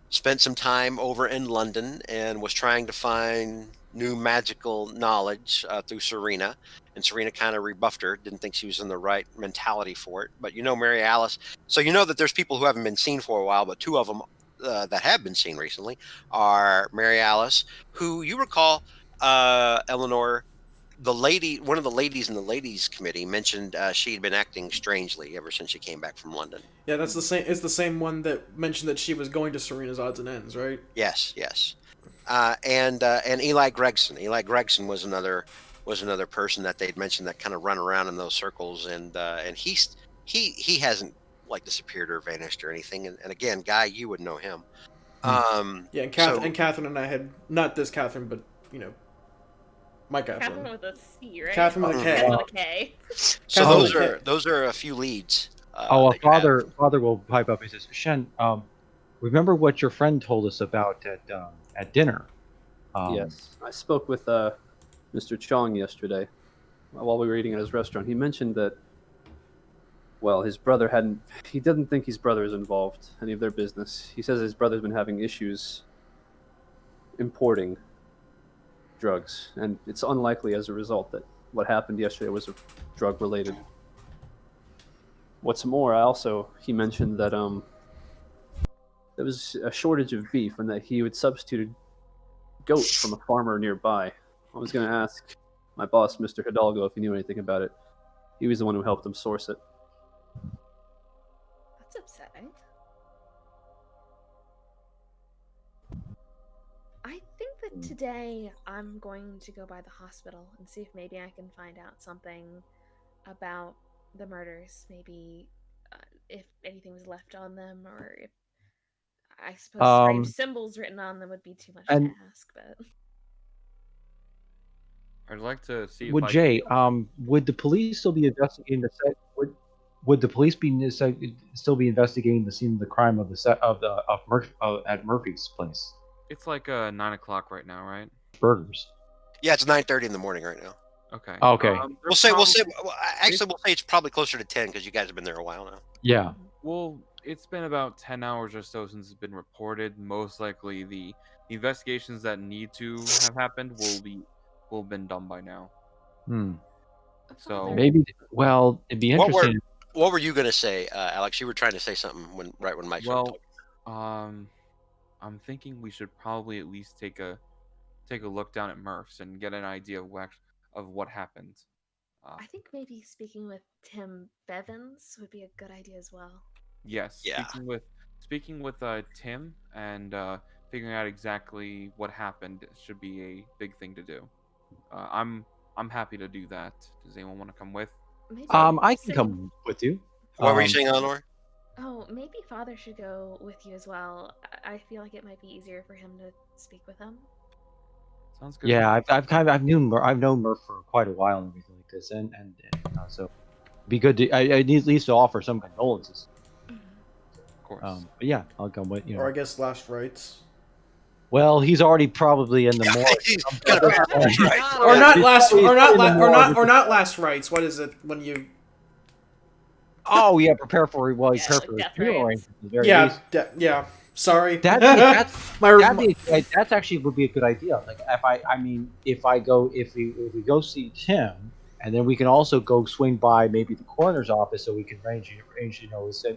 spent some time over in London and was trying to find new magical knowledge through Serena, and Serena kind of rebuffed her, didn't think she was in the right mentality for it. But Mary Alice, so you know that there's people who haven't been seen for a while, but two of them that have been seen recently are Mary Alice, who you recall, Eleanor, one of the ladies in the ladies committee mentioned she had been acting strangely ever since she came back from London.
Yeah, that's the same. It's the same one that mentioned that she was going to Serena's odds and ends, right?
Yes. And Eli Gregson. Eli Gregson was another person that they'd mentioned that kind of run around in those circles, and he hasn't like disappeared or vanished or anything. And again, Guy, you would know him.
Yeah, and Catherine and I had not this Catherine, but my Catherine.
Catherine with a C, right?
Catherine with a K.
Catherine with a K.
So those are a few leads.
Father will pipe up. He says, "Shen, remember what your friend told us about at dinner?"
Yes, I spoke with Mr. Chong yesterday while we were eating at his restaurant. He mentioned that, well, his brother he doesn't think his brother is involved in any of their business. He says his brother's been having issues importing drugs, and it's unlikely as a result that what happened yesterday was drug related. What's more, he mentioned that there was a shortage of beef and that he would substitute a goat from a farmer nearby. I was going to ask my boss, Mr. Hidalgo, if he knew anything about it. He was the one who helped him source it.
That's upsetting. today I'm going to go by the hospital and see if maybe I can find out something about the murders. Maybe if anything was left on them, or if I suppose strange symbols written on them would be too much to ask. But
I'd like to see.
Would
if
Jay,
I can...
would the police still be investigating the set? Would the police still be investigating the scene of the crime of the set at Murphy's place?
It's like 9 o'clock right now, right?
Burgers.
Yeah, it's 9:30 in the morning right now.
Okay.
Okay.
We'll say. Actually, we'll say it's probably closer to 10 because you guys have been there a while now.
Yeah.
Well, it's been about 10 hours or so since it's been reported. Most likely, the investigations that need to have happened will have been done by now. So
Maybe. Well, it'd be interesting.
What were you gonna say, Alex? You were trying to say something right when Mike started
talking. I'm thinking we should probably at least take a look down at Murph's and get an idea of what happened.
I think maybe speaking with Tim Bevins would be a good idea as well.
Yes. Yeah. Speaking with Tim and figuring out exactly what happened should be a big thing to do. I'm happy to do that. Does anyone want to come with?
Maybe
I can come with you.
What were you saying, Eleanor?
Oh, maybe Father should go with you as well. I feel like it might be easier for him to speak with him.
Sounds good.
Yeah, I've known Murph for quite a while and everything like this, and so it'd be good to I need at least to offer some condolences.
Of course.
But yeah, I'll come with you.
Or I guess last rites.
Well, he's already probably in the
or not last rites. What is it when you?
Oh yeah, prepare for his funeral arrangements.
Yeah. Sorry.
That's actually would be a good idea. Like if we go see Tim, and then we can also go swing by maybe the coroner's office so we can arrange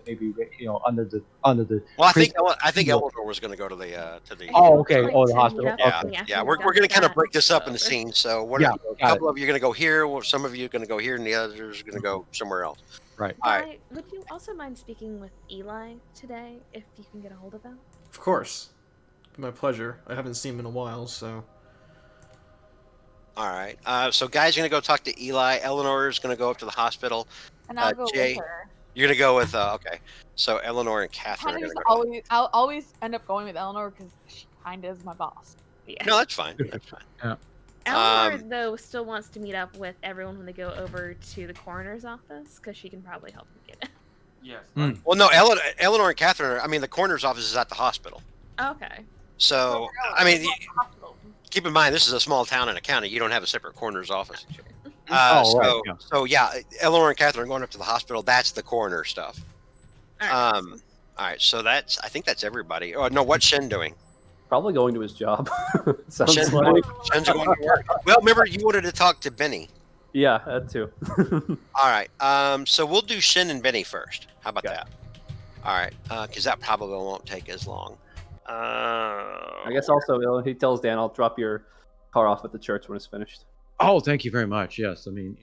maybe under the.
Well, I think Eleanor was going to go to the.
Oh, okay. The hospital.
Yeah. We're going to kind of break this up into scenes. So a couple of you are going to go here, or some of you are going to go here, and the others are going to go somewhere else.
Right.
All right.
Would you also mind speaking with Eli today, if you can get a hold of him?
Of course. My pleasure. I haven't seen him in a while, so.
All right. So guys are going to go talk to Eli. Eleanor is going to go up to the hospital.
And I'll go
Jay,
with her.
You're going to go with, okay. So Eleanor and Catherine are going to go.
I'll always end up going with Eleanor because she kind of is my boss.
Yeah.
No, that's fine. That's fine.
Yeah.
Eleanor, though, still wants to meet up with everyone when they go over to the coroner's office because she can probably help them get it.
Yes.
Well, no, Eleanor and Catherine the coroner's office is at the hospital.
Okay.
So, keep in mind, this is a small town in a county. You don't have a separate coroner's office. So yeah, Eleanor and Catherine are going up to the hospital. That's the coroner stuff. All right, so I think that's everybody. Oh, no, what's Shen doing?
Probably going to his job.
Shen's going to work. Well, remember, you wanted to talk to Benny.
Yeah, that too.
All right, so we'll do Shen and Benny first. How about that? All right, because that probably won't take as long.
I guess also he tells Dan, "I'll drop your car off at the church when it's finished."
Oh, thank you very much. Yes, I mean,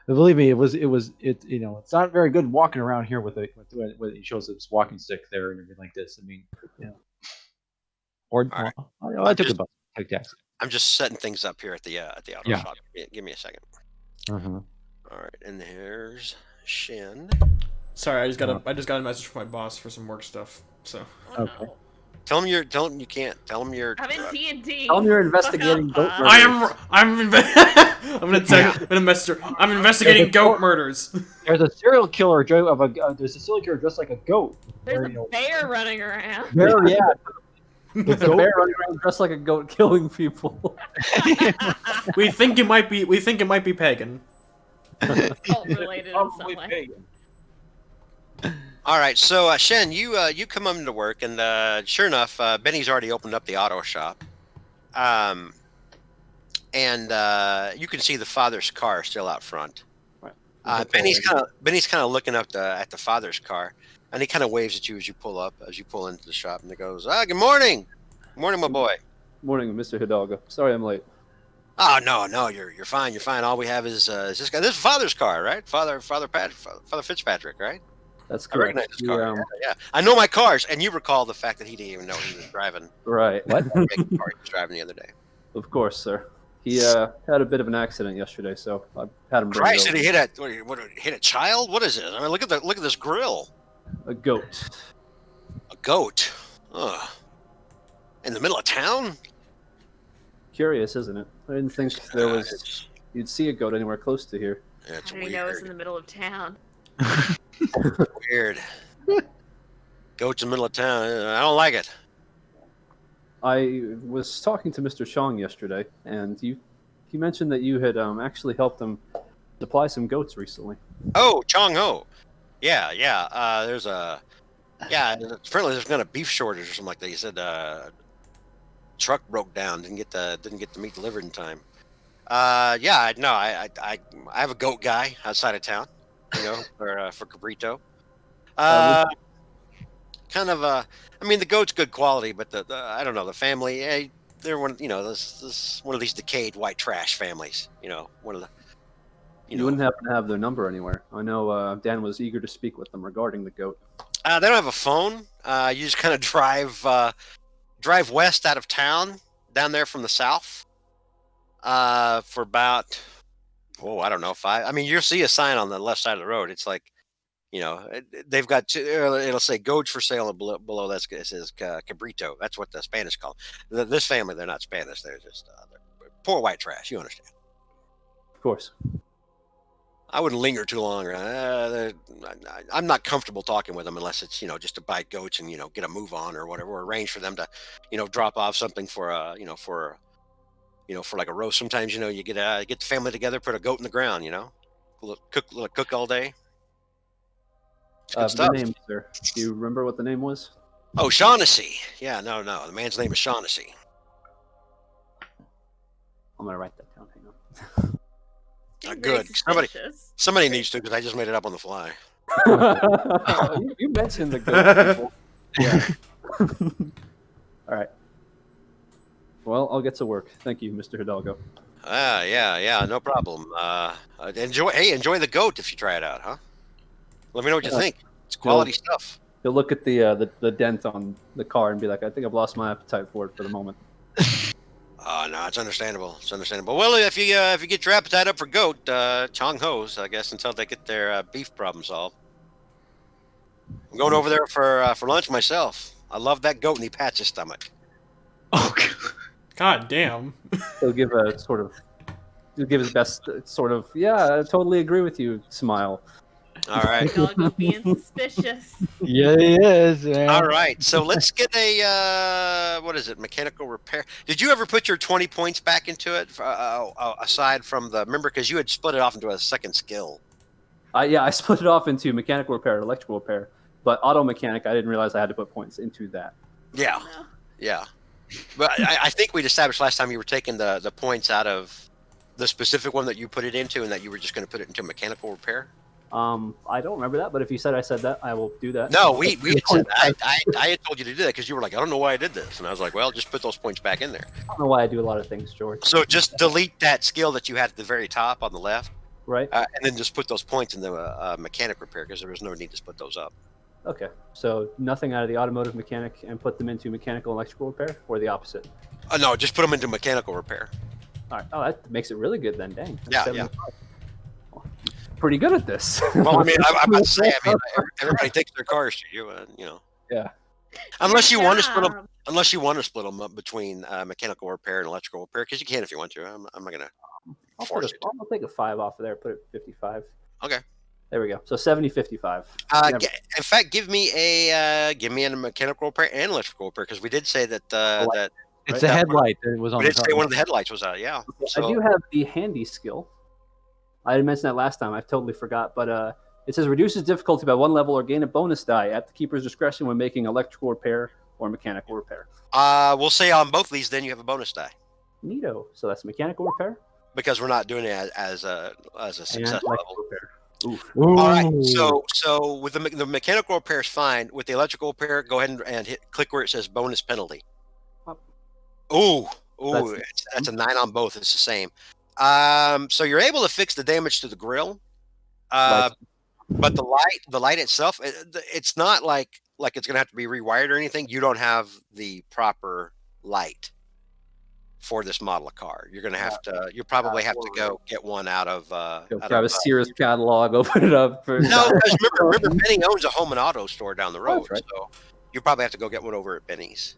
believe me, it's not very good walking around here with he shows his walking stick there and everything like this. I mean, I took a bus, take taxi.
I'm just setting things up here at the auto shop. Give me a second.
Uh-huh.
All right, and there's Shen.
Sorry, I just got a message from my boss for some work stuff. So.
Okay.
Tell him you can't. Tell him you're.
I'm in D&D.
Tell him you're investigating goat murders.
I'm investigating goat murders.
There's a serial killer dressed like a goat.
There's a bear running around.
Bear, yeah.
There's a bear running around dressed like a goat, killing people.
We think it might be pagan.
Cult related in some way.
All right, so Shen, you come into work, and sure enough, Benny's already opened up the auto shop, and you can see the father's car still out front. Benny's kind of looking up at the father's car, and he kind of waves at you as you pull into the shop, and he goes, "Good morning, morning, my boy."
Morning, Mr. Hidalgo. Sorry I'm late.
Oh no, you're fine. All we have is this guy. This is father's car, right? Father Fitzpatrick, right?
That's
I recognize
correct.
his car. Yeah. I know my cars, and you recall the fact that he didn't even know he was driving.
Right.
What?
Car he was driving the other day.
Of course, sir. He had a bit of an accident yesterday, so I had him bring it
Christ,
over.
did he hit a child? What is it? I mean, look at this grill.
A goat.
A goat. Ugh. In the middle of town?
Curious, isn't it? I didn't think you'd see a goat anywhere close to here.
It's
How do you know it's in
weird.
the middle of town?
Weird. Goats in the middle of town. I don't like it.
I was talking to Mr. Chong yesterday, and he mentioned that you had actually helped him supply some goats recently.
Oh, Chong Ho. Yeah. Apparently there's been a beef shortage or something like that. He said truck broke down, didn't get the meat delivered in time. I have a goat guy outside of town, for Cabrito. I mean, the goat's good quality, but the I don't know, the family, they're this one of these decayed white trash families, one of the.
You wouldn't happen to have their number anywhere. I know Dan was eager to speak with them regarding the goat.
They don't have a phone. You just kind of drive west out of town, down there from the south, for about, I don't know, 5. I mean, you'll see a sign on the left side of the road. It's like, they've got it'll say goats for sale, and below that it says cabrito. That's what the Spanish call them. This family, they're not Spanish. They're just they're poor white trash. You understand?
Of course.
I wouldn't linger too long. I'm not comfortable talking with them unless it's just to buy goats and get a move on or whatever, or arrange for them to drop off something for for like a roast. Sometimes you get the family together, put a goat in the ground, cook all day. It's good
The
stuff.
name, sir. Do you remember what the name was?
Oh, Shaughnessy. Yeah, no. The man's name is Shaughnessy.
I'm gonna write that down. Hang on.
Good. Somebody needs to, because I just made it up on the fly.
You mentioned the goat people. Yeah. All right. Well, I'll get to work. Thank you, Mr. Hidalgo.
Yeah, no problem. Enjoy the goat if you try it out, huh? Let me know what you think. It's quality stuff.
He'll look at the dent on the car and be like, I think I've lost my appetite for it for the moment.
No, it's understandable. Well, if you get your appetite up for goat, Chong Ho's, I guess, until they get their beef problem solved. I'm going over there for lunch myself. I love that goat, and he pats his stomach.
Oh,
God damn.
He'll give his best sort of, I totally agree with you smile.
All right.
Dog being suspicious.
Yeah, he is, man.
All right. So let's get a mechanical repair. Did you ever put your 20 points back into it aside from remember, because you had split it off into a second skill?
I split it off into mechanical repair and electrical repair, but auto mechanic, I didn't realize I had to put points into that.
Yeah. But I think we'd established last time you were taking the points out of the specific one that you put it into, and that you were just going to put it into mechanical repair.
I don't remember that, but if you said I said that, I will do that.
No, we said I had told you to do that because you were like, I don't know why I did this, and I was like, well, just put those points back in there.
I don't know why I do a lot of things, George.
So just delete that skill that you had at the very top on the left,
right,
and then just put those points in the mechanic repair, because there was no need to split those up.
Okay, so nothing out of the automotive mechanic and put them into mechanical and electrical repair, or the opposite?
No, just put them into mechanical repair.
All right. Oh, that makes it really good then. Dang.
Yeah.
Pretty good at this.
Well, I mean, I'm about to say, everybody takes their cars to you,
Yeah.
Unless you want to split them up between mechanical repair and electrical repair, because you can if you want to. I'm not gonna force it.
I'll take a 5 off of there. Put it 55.
Okay.
There we go. So 70-55.
In fact, give me a mechanical repair and electrical repair, because we did say that
it's the headlight that was on.
We did say one of the headlights was out. Yeah. So,
I do have the handy skill. I didn't mention that last time. I totally forgot. But it says reduces difficulty by 1 level or gain a bonus die at the keeper's discretion when making electrical repair or mechanical repair.
We'll say on both of these, then you have a bonus die.
Neato. So that's mechanical repair.
Because we're not doing it as a success level.
Repair. Oof.
All right. So with the mechanical repair is fine. With the electrical repair, go ahead and click where it says bonus penalty. Ooh, that's a 9 on both. It's the same. So you're able to fix the damage to the grill. But the light itself, it's not like it's gonna have to be rewired or anything. You don't have the proper light for this model of car. You're gonna have to. You probably have to go get one out of.
Grab a Sears catalog, open it up.
No, because remember, Benny owns a home and auto store down the road,
right.
so you probably have to go get one over at Benny's.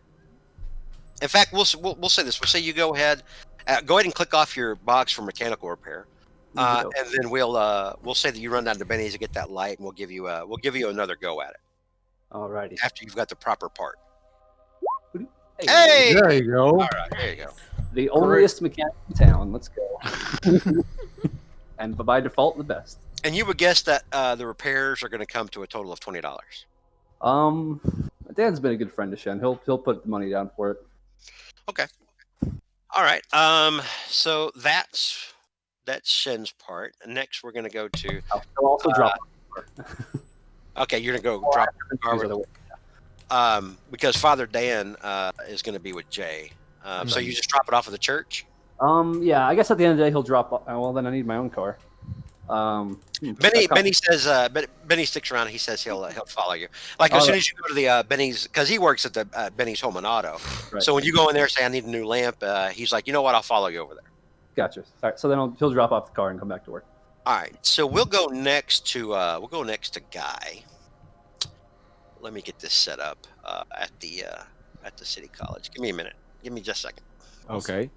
In fact, we'll say this. We'll say you go ahead and click off your box for mechanical repair. And then we'll say that you run down to Benny's to get that light, and we'll give you another go at it.
Alrighty.
After you've got the proper part.
Hey,
There you go.
All right, there you go.
the onlyest mechanic in town. Let's go. And by default, the best.
And you would guess that the repairs are going to come to a total of $20.
Dan's been a good friend to Shen. He'll put the money down for it.
Okay. All right. So that's Shen's part. Next, we're going to go to.
He'll also drop.
Okay, you're going to go drop the car with, because Father Dan is going to be with Jay. So you just drop it off of the church.
Yeah, I guess at the end of the day he'll drop. Well, then I need my own car.
Benny says Benny sticks around. He says he'll follow you. Like as soon as you go to the Benny's, because he works at the Benny's Home and Auto.
Right.
So when you go in there and say I need a new lamp, he's like, you know what, I'll follow you over there.
Gotcha. All right, so then he'll drop off the car and come back to work.
All right. So we'll go next to Guy. Let me get this set up at the City College. Give me a minute. Give me just a second.
Okay.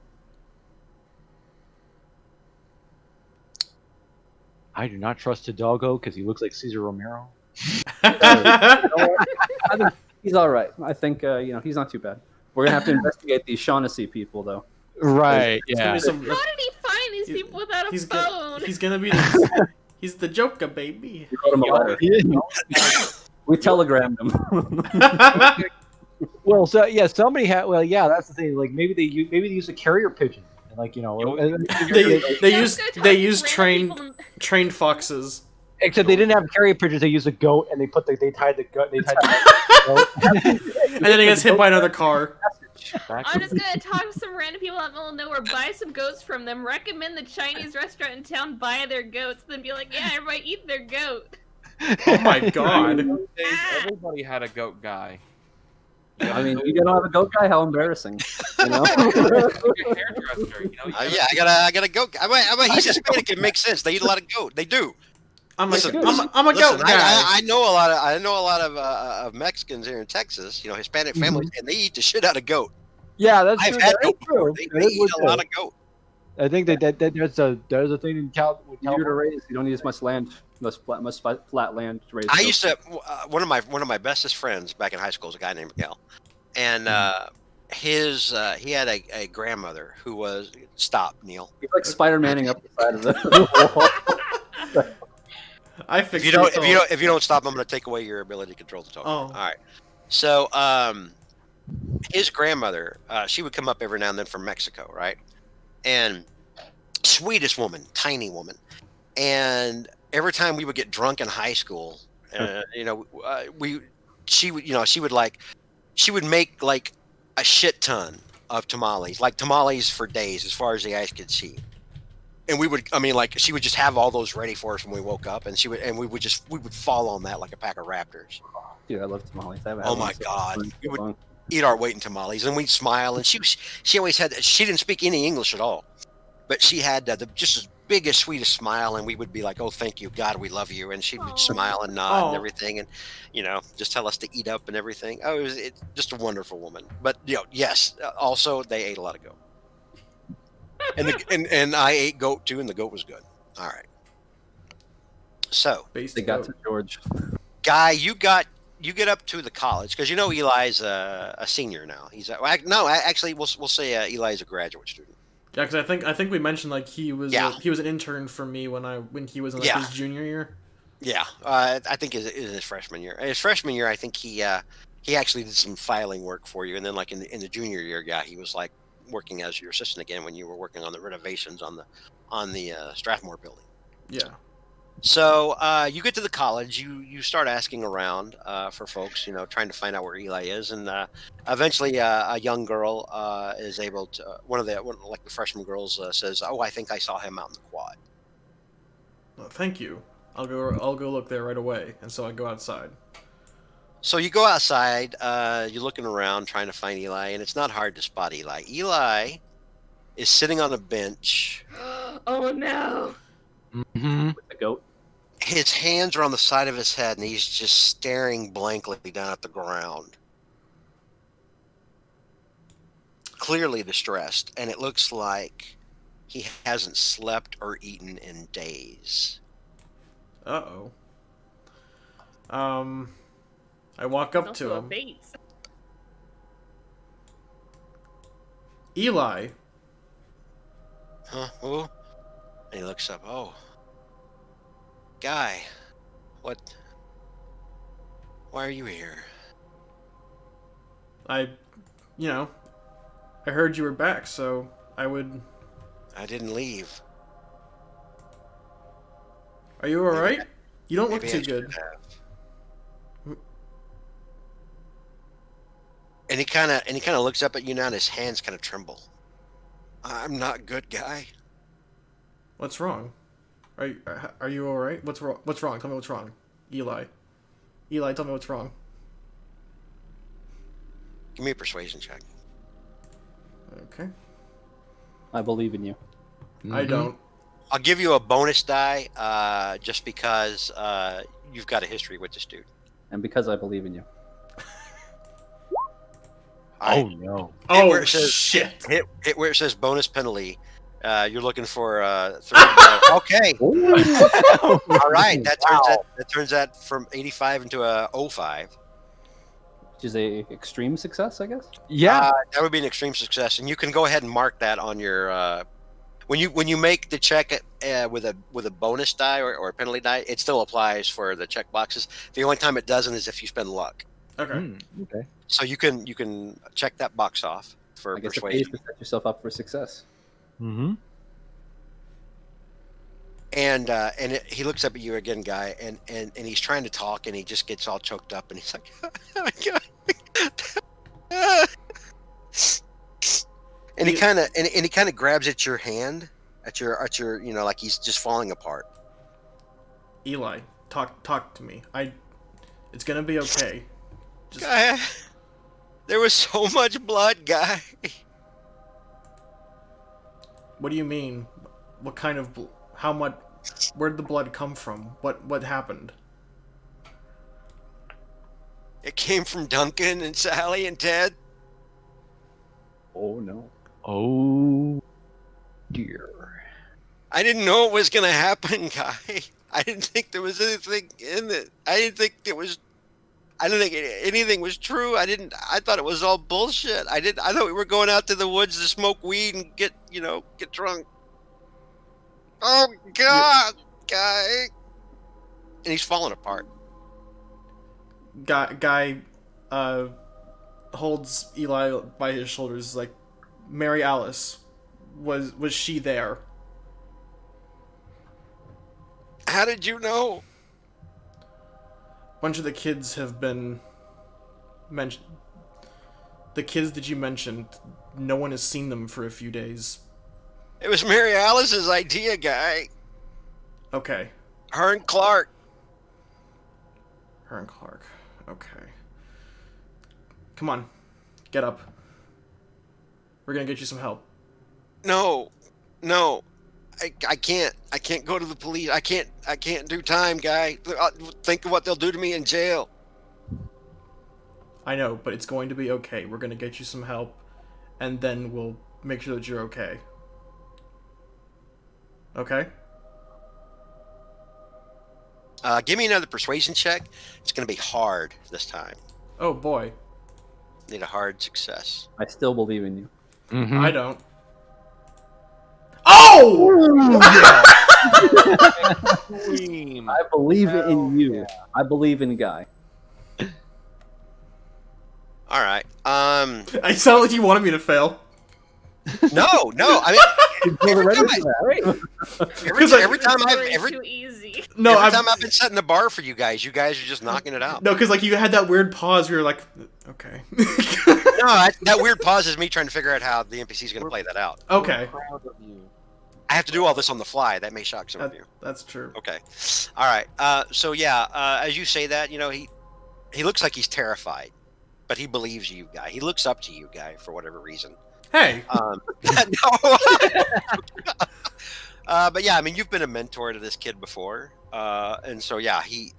I do not trust Hidalgo because he looks like Cesar Romero.
I think he's all right. I think he's not too bad. We're gonna have to investigate these Shaughnessy people, though.
Right. Yeah.
How did he find these people without a phone?
He's gonna be he's the Joker, baby.
We wrote him a letter. We telegrammed him.
Well, so yeah, somebody had. Well, yeah, that's the thing. Like maybe they use a carrier pigeon, and like
they use trained foxes.
Except they didn't have carrier pigeons. They used a goat, and they tied the goat.
And then he gets hit by another car.
I'm just gonna talk to some random people out in the middle of nowhere, buy some goats from them, recommend the Chinese restaurant in town buy their goats, then be like, yeah, everybody eat their goat.
Oh my god.
Everybody had a goat guy.
I mean, you don't have a goat guy? How embarrassing. You know?
Hairdresser,
Yeah, I gotta go. I mean, he's Hispanic. It makes sense. They eat a lot of goat. They do. I'm a goat guy. I know a lot of Mexicans here in Texas. Hispanic families, and they eat the shit out of goat.
Yeah, that's
I've
true.
had
That
goat
is true.
before. They eat a lot of goat.
I think there's a thing in California.
You don't need as much land, much flat land to raise.
I used to one of my bestest friends back in high school was a guy named Miguel, and he had a grandmother who was Neil.
He's like Spider-Manning up the side of the wall.
If you don't stop, I'm going to take away your ability to control the token.
Oh.
All right. So his grandmother, she would come up every now and then from Mexico, right? And sweetest woman, tiny woman, and every time we would get drunk in high school, she would make like a shit ton of tamales, like tamales for days, as far as the eyes could see. And she would just have all those ready for us when we woke up, and we would fall on that like a pack of raptors.
Dude, I love tamales.
Oh my god, we would eat our weight in tamales, and we'd smile. And she always she didn't speak any English at all, but she had just as big as sweetest smile, and we would be like, "Oh, thank you, God, we love you," and she would smile and nod and everything, and just tell us to eat up and everything. Oh, it's just a wonderful woman. But yes, also they ate a lot of goat. And I ate goat too, and the goat was good. All right. So
they got to George.
Guy, you get up to the college because Eli's a senior now. Actually, we'll say Eli's a graduate student.
Yeah, because I think we mentioned like he was an intern for me when he was in his junior year. Yeah,
I think is his freshman year. His freshman year, I think he actually did some filing work for you, and then like in the junior year, he was like working as your assistant again when you were working on the renovations on the Strathmore building.
Yeah. So
you get to the college, you start asking around for folks, trying to find out where Eli is, and eventually a young girl is able to. One of the freshman girls says, "Oh, I think I saw him out in the quad."
Well, thank you. I'll go look there right away, and so I go outside.
So you go outside, you're looking around trying to find Eli, and it's not hard to spot Eli. Eli is sitting on a bench.
Oh no!
Mm-hmm.
With the goat.
His hands are on the side of his head, and he's just staring blankly down at the ground. Clearly distressed, and it looks like he hasn't slept or eaten in days.
Uh-oh. I walk up
It's
to
also a
him.
Bates.
Eli.
Huh? Who? And he looks up. Oh. Guy. What? Why are you here?
I heard you were back, so I
didn't leave.
Are you alright? You don't look
Maybe
too
I should
good.
have. And he kind of looks up at you now, and his hands kind of tremble. I'm not good, guy.
What's wrong? Are you alright? What's wrong? What's wrong? Tell me what's wrong. Eli, tell me what's wrong.
Give me a persuasion check.
Okay.
I believe in you.
I don't.
I'll give you a bonus die, just because you've got a history with this dude.
And because I believe in you.
Oh no!
Oh
where it says,
shit!
Hit where it says bonus penalty. You're looking for 3. Okay. All right. That turns that from 85 into a 05.
Which is a extreme success, I guess.
Yeah.
That would be an extreme success, and you can go ahead and mark that on your when you make the check with a bonus die or a penalty die. It still applies for the check boxes. The only time it doesn't is if you spend luck.
Okay.
Okay.
So you can check that box off for
I guess it
persuasion.
pays to set yourself up for success.
Mm-hmm.
And he looks up at you again, guy, and he's trying to talk, and he just gets all choked up, and he's like, oh my God. and he kind of grabs at your hand, at your like he's just falling apart.
Eli, talk to me. It's gonna be okay.
Guy, there was so much blood, guy.
What do you mean? What kind of how much? Where did the blood come from? What happened?
It came from Duncan and Sally and Ted.
Oh no.
Oh dear.
I didn't know it was gonna happen, guy. I didn't think there was anything in it. I didn't think anything was true. I thought it was all bullshit. I thought we were going out to the woods to smoke weed and get drunk. Oh God, guy. And he's falling apart.
Guy holds Eli by his shoulders like, Mary Alice, was she there?
How did you know?
A bunch of the kids have been mentioned. The kids that you mentioned, no one has seen them for a few days.
It was Mary Alice's idea, guy.
Okay.
Her and Clark.
Okay. Come on. Get up. We're gonna get you some help.
No. I can't go to the police. I can't do time, guy. Think of what they'll do to me in jail.
I know, but it's going to be okay. We're gonna get you some help, and then we'll make sure that you're okay. Okay?
Give me another persuasion check. It's going to be hard this time.
Oh boy.
Need a hard success.
I still believe in you.
Mm-hmm.
I don't. Oh!
I believe in you. Yeah. I believe in Guy.
All right.
I sound like you wanted me to fail.
No. I mean, every time I've been setting the bar for you guys are just knocking it out.
No, because like you had that weird pause. Where you're like, okay.
No, that weird pause is me trying to figure out how the NPC is going to play that out.
Okay.
We're proud of you.
I have to do all this on the fly. That may shock some of you.
That's true.
Okay. All right. So yeah, as you say that, he looks like he's terrified, but he believes you, Guy. He looks up to you, Guy, for whatever reason.
Hey.
No. But yeah, I mean, you've been a mentor to this kid before, and so yeah, he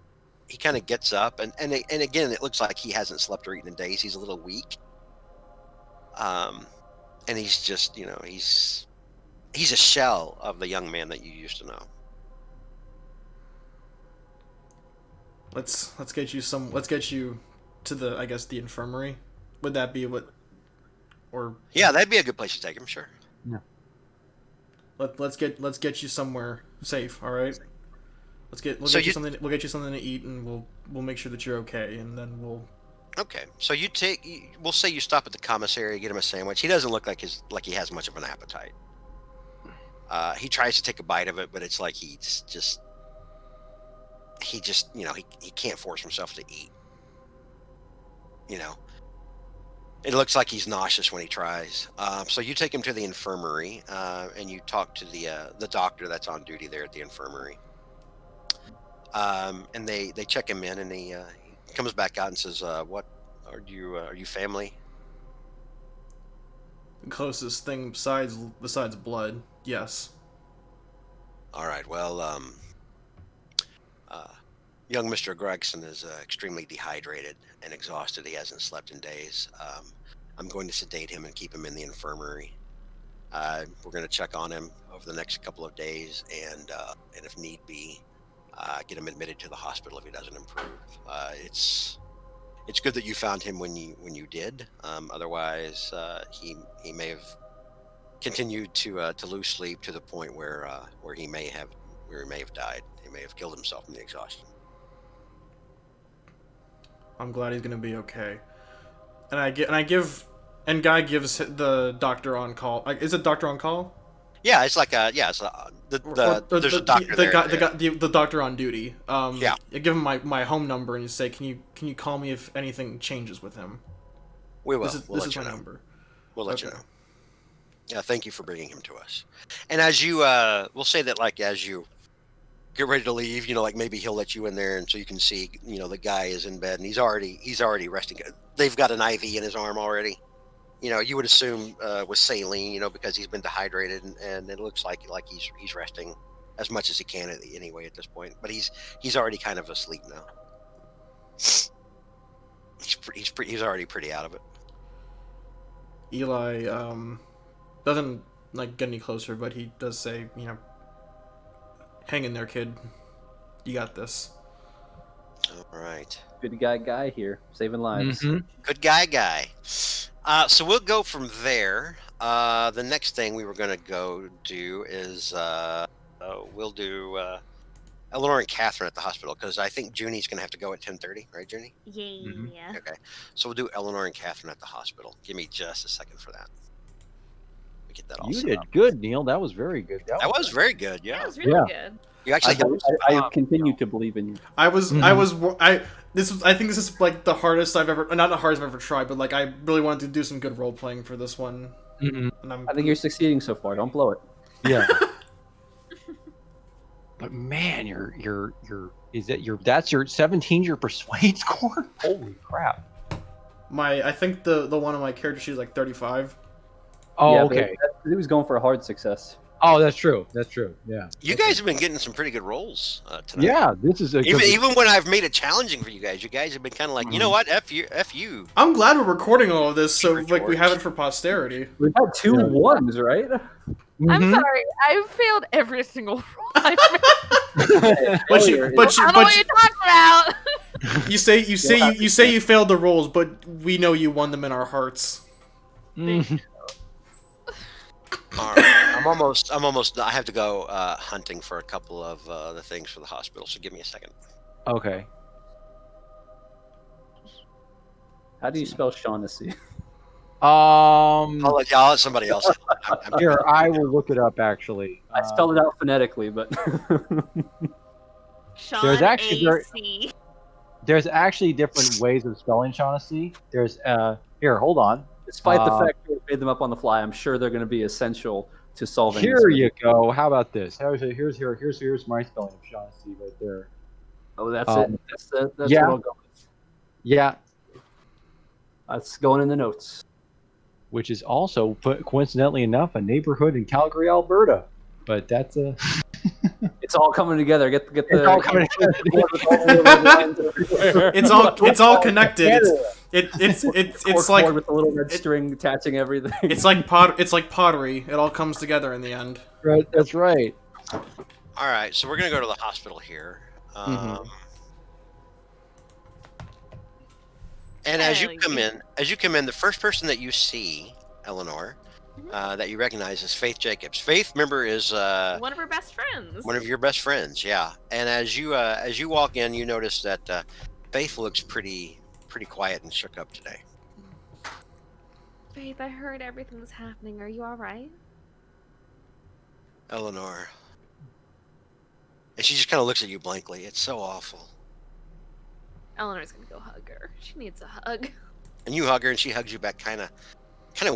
kind of gets up, and again, it looks like he hasn't slept or eaten in days. He's a little weak, and he's just, he's a shell of the young man that you used to know.
Let's get you to the, I guess, the infirmary. Would that be what? Or
yeah, that'd be a good place to take him. Sure.
Yeah.
Let's get you somewhere safe. All right. We'll get you something. We'll get you something to eat, and we'll make sure that you're okay, and then we'll.
Okay, so we'll say you stop at the commissary, get him a sandwich. He doesn't look like he has much of an appetite. He tries to take a bite of it, but it's like he can't force himself to eat. It looks like he's nauseous when he tries. So you take him to the infirmary, and you talk to the doctor that's on duty there at the infirmary. And they check him in, and he comes back out and says, "What are you family?"
The closest thing besides blood, yes.
All right. Well, young Mr. Gregson is extremely dehydrated and exhausted. He hasn't slept in days. I'm going to sedate him and keep him in the infirmary. We're going to check on him over the next couple of days, and if need be, get him admitted to the hospital if he doesn't improve. It's good that you found him when you did. Otherwise, he may have continued to lose sleep to the point where he may have died. He may have killed himself from the exhaustion.
I'm glad he's gonna be okay. And Guy gives the doctor on call. Is it doctor on call?
Yeah, it's like there's a doctor there.
The doctor on duty.
Yeah.
I give him my home number and you say, can you call me if anything changes with him?
We will.
This is my number.
We'll let you know. Yeah, thank you for bringing him to us. And as you, we'll say that as you get ready to leave, maybe he'll let you in there, and so you can see, the guy is in bed and he's already resting. They've got an IV in his arm already. You would assume with saline, because he's been dehydrated, and it looks like he's resting as much as he can anyway at this point. But he's already kind of asleep now. He's already pretty out of it.
Eli doesn't get any closer, but he does say, hang in there, kid. You got this.
All right.
Good guy here, saving lives.
Mm-hmm.
Good guy. So we'll go from there. The next thing we were going to go do is we'll do Eleanor and Catherine at the hospital, because I think Junie's going to have to go at 10:30, right, Junie?
Yeah.
Mm-hmm.
Okay. So we'll do Eleanor and Catherine at the hospital. Give me just a second for that. Let me get that all
You
set
did
up.
good, Neil. That was very good.
That was very good. Yeah.
That was really good.
You actually.
I continue to believe in you.
I think this is the hardest I've ever, not the hardest I've ever tried, but I really wanted to do some good role playing for this one.
Mm-hmm.
And
I think you're succeeding so far. Don't blow it.
Yeah. But man, that's your 17 your persuade score? Holy crap.
I think the one on my character she's 35.
Oh,
yeah,
okay.
He was going for a hard success.
Oh, that's true. Yeah.
You guys have been getting some pretty good rolls tonight.
Yeah, this is
even when I've made it challenging for you guys have been kind of like, you know what, F you.
I'm glad we're recording all of this, so
Sure,
we have it for posterity.
We've had 2 ones, right?
I'm
Mhm.
sorry, I've failed every single role I've made.
But
I don't know what you're talking about.
you say you failed the rolls, but we know you won them in our hearts.
Mhm.
All right. I'm almost. I have to go hunting for a couple of the things for the hospital. So give me a second.
Okay.
How do you spell Shaughnessy?
I'll let somebody else.
Here, I will look it up. Actually,
I spelled it out phonetically, but
Sean
There's actually
AC.
there's actually different ways of spelling Shaughnessy. There's here, hold on.
despite the fact that we made them up on the fly, I'm sure they're going to be essential to solve any.
Here you go. How about this? Here's my spelling of Shaughnessy right there.
Oh, that's it. That's
yeah.
what I'll go with.
Yeah.
That's going in the notes.
Which is also, coincidentally enough, a neighborhood in Calgary, Alberta. But that's a.
It's all coming together. Get the.
It's all coming together.
It's all connected. It's like
with a little red string attaching everything.
It's like pottery. It all comes together in the end.
Right. That's right.
All right, so we're gonna go to the hospital here. And as you come in, the first person that you see, Eleanor, that you recognize is Faith Jacobs. Faith, remember, is
one of her best friends.
One of your best friends, yeah. And as you walk in, you notice that Faith looks pretty quiet and shook up today.
Faith, I heard everything's happening. Are you all right?
Eleanor. And she just kind of looks at you blankly. It's so awful.
Eleanor's gonna go hug her. She needs a hug.
And you hug her, and she hugs you back kind of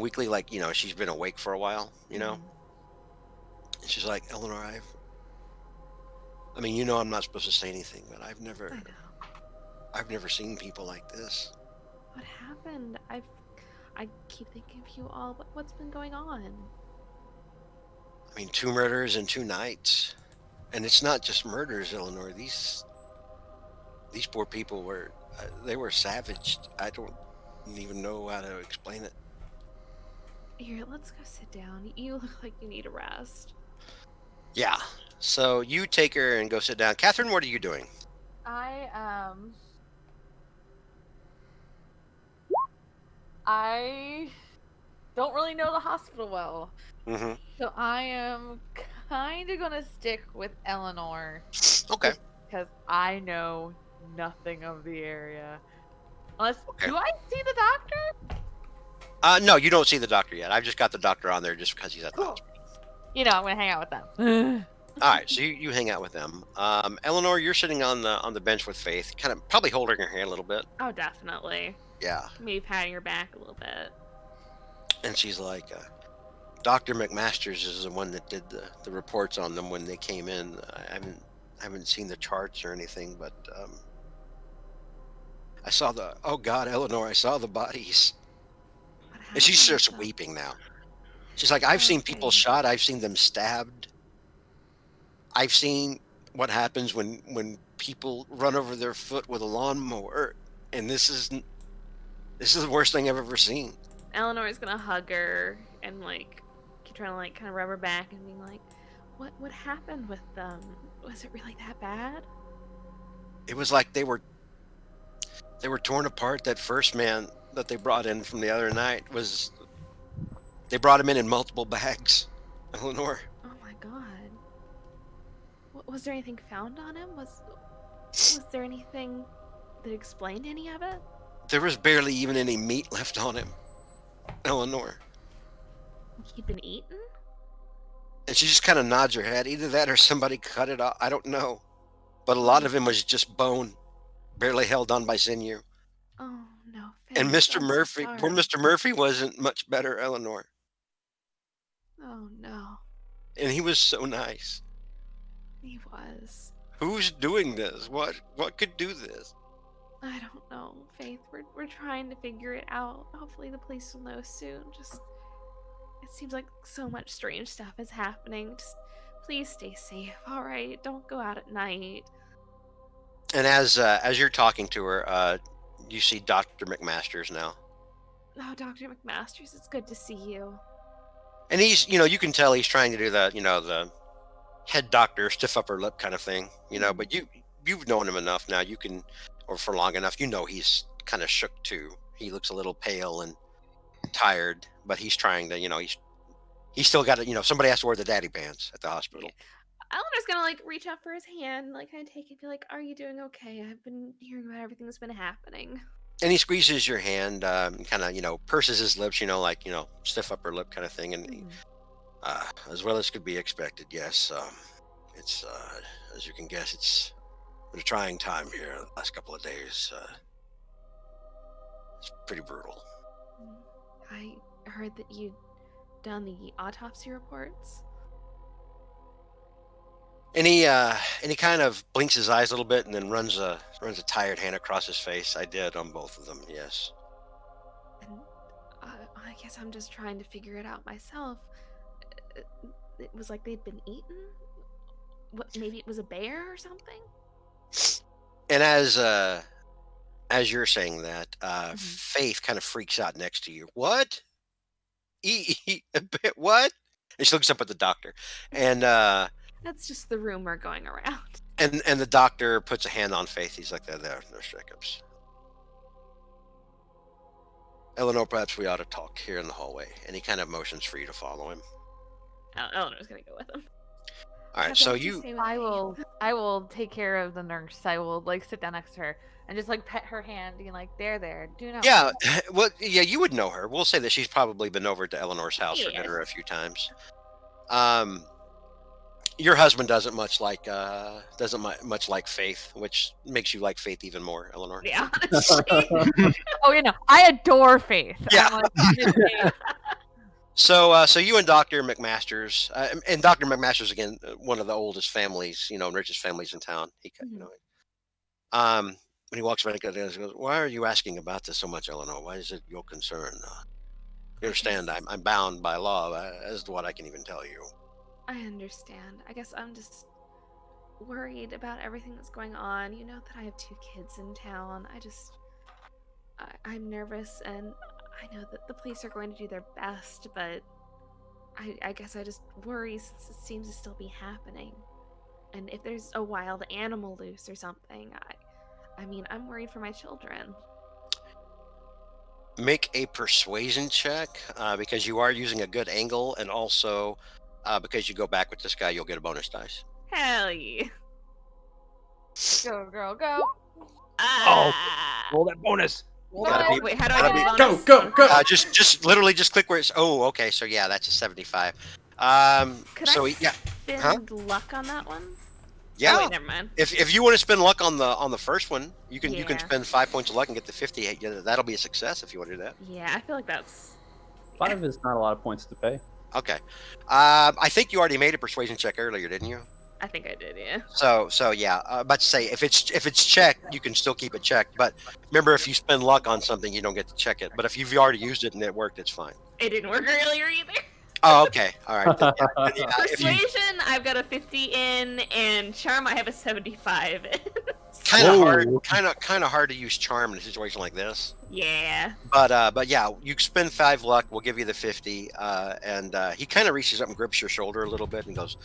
weakly, like, you know, she's been awake for a while, you know? And she's like, Eleanor, I mean, you know I'm not supposed to say anything, but I've never seen people like this.
What happened? I keep thinking of you all. What's been going on?
I mean, 2 murders in 2 nights. And it's not just murders, Eleanor. These poor people were savaged. I don't even know how to explain it.
Here, let's go sit down. You look like you need a rest.
Yeah. So you take her and go sit down. Catherine, what are you doing?
I don't really know the hospital well.
Mm-hmm.
So I am kind of going to stick with Eleanor.
Okay.
Because I know nothing of the area. Unless, do I see the doctor?
No, you don't see the doctor yet. I've just got the doctor on there just because he's at the hospital.
You know, I'm going to hang out with them.
All right, so you hang out with them. Eleanor, you're sitting on the bench with Faith, kind of probably holding her hand a little bit.
Oh, definitely.
Yeah.
Maybe patting her back a little bit.
And she's like, Dr. McMasters is the one that did the reports on them when they came in. I haven't seen the charts or anything, but I saw oh God, Eleanor, I saw the bodies. And she starts weeping now. She's like, I've seen people shot. I've seen them stabbed. I've seen what happens when people run over their foot with a lawnmower. And this is the worst thing I've ever seen.
Eleanor's gonna hug her and trying to kind of rub her back and being like, what happened with them? Was it really that bad?
It was like they were torn apart. That first man that they brought in from the other night they brought him in multiple bags, Eleanor.
Oh my God. Was there anything found on him? Was there anything that explained any of it?
There was barely even any meat left on him, Eleanor.
He'd been eaten?
And she just kind of nods her head. Either that or somebody cut it off. I don't know. But a lot of him was just bone, barely held on by sinew.
Oh, no.
And Mr. Murphy, poor Mr. Murphy wasn't much better, Eleanor.
Oh, no.
And he was so nice.
He was.
Who's doing this? What could do this?
I don't know, Faith. We're trying to figure it out. Hopefully the police will know soon. It seems like so much strange stuff is happening. Just please stay safe, all right? Don't go out at night.
And as you're talking to her, you see Dr. McMasters now.
Oh, Dr. McMasters, it's good to see you.
And he's, you can tell he's trying to do the head doctor, stiff upper lip kind of thing, but you've known him enough now. You can, or for long enough, he's kind of shook too. He looks a little pale and tired, but he's trying to, he's still got it. Somebody has to wear the daddy pants at the hospital.
Yeah. Eleanor's gonna reach up for his hand, kind of take it, and be like, "Are you doing okay? I've been hearing about everything that's been happening."
And he squeezes your hand, kind of, purses his lips, stiff upper lip kind of thing. And as well as could be expected, yes. It's, as you can guess, it's been a trying time here the last couple of days. It's pretty brutal.
I heard that you down the autopsy reports.
And he kind of blinks his eyes a little bit and then runs a tired hand across his face. I did on both of them, yes.
And I guess I'm just trying to figure it out myself. It was like they'd been eaten. What? Maybe it was a bear or something.
And as you're saying that, Faith kind of freaks out next to you. What? A bit what? And she looks up at the doctor, and
That's just the rumor going around.
and the doctor puts a hand on Faith. He's like, "There, no hiccups." Eleanor, perhaps we ought to talk here in the hallway. And he kind of motions for you to follow him.
Eleanor's gonna go with him.
All right, so
I will take care of the nurse. I will like sit down next to her and just like pet her hand, being like, there, do know.
Yeah, well, yeah, you would know her. We'll say that she's probably been over to Eleanor's house for dinner a few times. Your husband doesn't much like Faith, which makes you like Faith even more, Eleanor.
Yeah.
Oh, I adore Faith.
Yeah.
I'm like,
So you and Dr. McMasters, and Dr. McMasters again, one of the oldest families, richest families in town. When he walks back, he goes, "Why are you asking about this so much, Eleanor? Why is it your concern? You understand? I'm bound by law as to what I can even tell you."
I understand. I guess I'm just worried about everything that's going on. You know that I have 2 kids in town. I'm nervous, and I know that the police are going to do their best, but I guess I just worry since it seems to still be happening. And if there's a wild animal loose or something, I'm worried for my children.
Make a persuasion check because you are using a good angle, and also because you go back with this guy, you'll get a bonus dice.
Hell yeah.
go, girl, go.
Roll that bonus.
Wait, how do I get bonus?
Go.
Just literally just click where it's. Oh, okay. So yeah, that's a 75.
Could
so
I
yeah,
spend luck on that one?
yeah.
Oh, wait, never mind.
If you want to spend luck on the first one, you can
Yeah.
spend 5 points of luck and get the 50. Yeah, that'll be a success if you want to do that.
Yeah, I feel like that's
5 is not a lot of points to pay.
Okay. I think you already made a persuasion check earlier, didn't you?
I think I did, yeah.
So yeah. About to say if it's checked, you can still keep it checked. But remember, if you spend luck on something, you don't get to check it. But if you've already used it and it worked, it's fine.
It didn't work earlier either.
Oh, okay. All right. Then, yeah,
Persuasion, I've got a 50 in, and charm, I have a 75 in.
kind of hard to use charm in a situation like this.
Yeah.
But yeah, you spend 5 luck. We'll give you the 50. And he kind of reaches up and grips your shoulder a little bit and goes,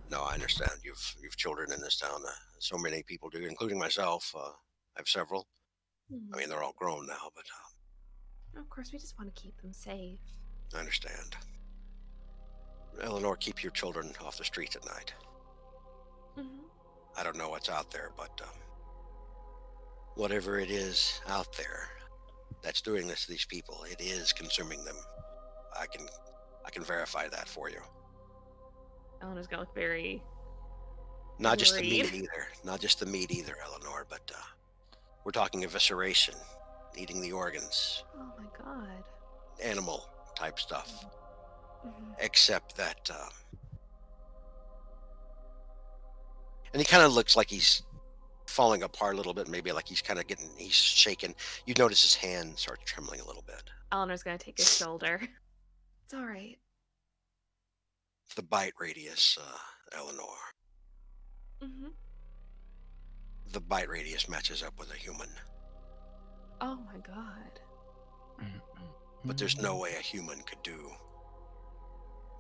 "No, I understand. You've children in this town. So many people do, including myself. I have several. I mean, they're all grown now, but
Of course, we just want to keep them safe.
I understand. Eleanor, keep your children off the streets at night. I don't know what's out there, but whatever it is out there that's doing this to these people, it is consuming them. I can verify that for you.
Eleanor's gonna look very
Not just the meat
worried.
either. Not just the meat either, Eleanor, but we're talking evisceration, eating the organs,
Oh my god.
animal type stuff. Except that, and he kind of looks like he's falling apart a little bit, maybe like he's shaking. You notice his hand starts trembling a little bit.
Eleanor's gonna take his shoulder. It's alright.
The bite radius, Eleanor. The bite radius matches up with a human,
Oh my god.
but there's no way a human could do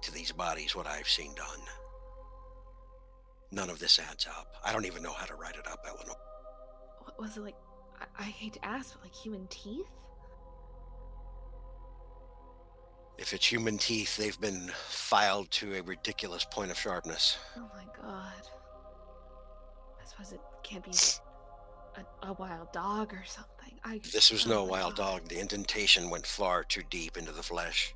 to these bodies what I've seen done. None of this adds up. I don't even know how to write it up, Eleanor.
What was it like? I hate to ask, but like human teeth?
If it's human teeth, they've been filed to a ridiculous point of sharpness.
Oh my god. I suppose it can't be a wild dog or something.
This was no
my
wild
God.
dog. The indentation went far too deep into the flesh.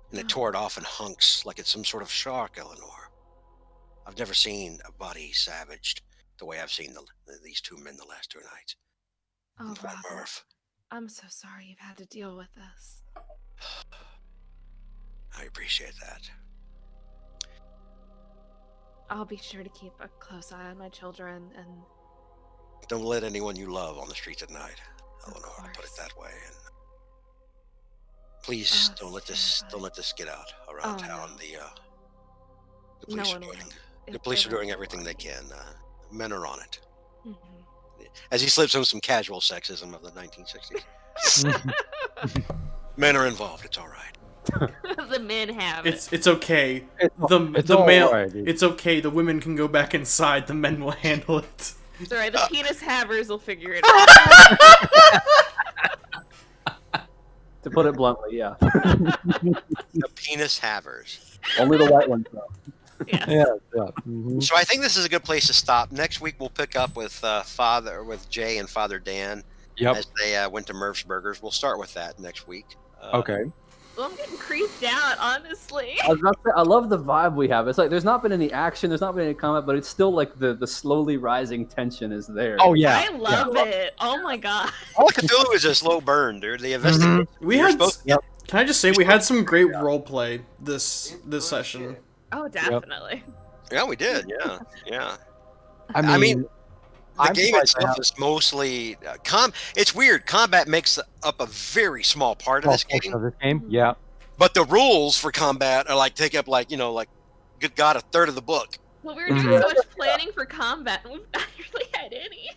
And it tore it off in hunks like it's some sort of shark, Eleanor. I've never seen a body savaged the way I've seen these 2 men the last 2 nights.
Oh,
Poor
Robert.
Murph.
I'm so sorry you've had to deal with this.
I appreciate that.
I'll be sure to keep a close eye on my children, and
Don't let anyone you love on the streets at night. Eleanor, I'll put it
course.
that way. And please
Oh,
don't let this get out around town. The
no
police
one
are
will.
doing
If
the police
they
are doing
won't
everything they
warn
can. Men are on it.
me.
As he slips on some casual sexism of the 1960s. Men are involved. It's all right.
The men have it.
It's okay.
It's
The
all
male.
right, dude.
It's okay. The women can go back inside. The men will handle it.
It's alright, the penis havers will figure it out.
To put it bluntly, yeah.
The penis havers.
Only the white ones, though.
Yes.
Yeah. Mhm.
So I think this is a good place to stop. Next week we'll pick up with Jay and Father Dan
Yep.
as they went to Murph's Burgers. We'll start with that next week.
Okay.
Well, I'm getting creeped out, honestly.
I was about to say, I love the vibe we have. It's like there's not been any action, there's not been any combat, but it's still like the slowly rising tension is there.
Oh yeah.
I love it. Oh my god.
All Cthulhu is a slow burn, dude. The investigation.
We
You're
had.
supposed to-
Can I just say we had some great roleplay this session.
Oh, definitely.
Yeah, we did. Yeah.
I mean,
The
I'm
game
surprised I
itself
have-
is mostly It's weird. Combat makes up a very small part of this game,
Of this game. Yeah.
but the rules for combat are take up good God, a third of the book.
Well, we were doing so much planning for combat, and we've not really had any.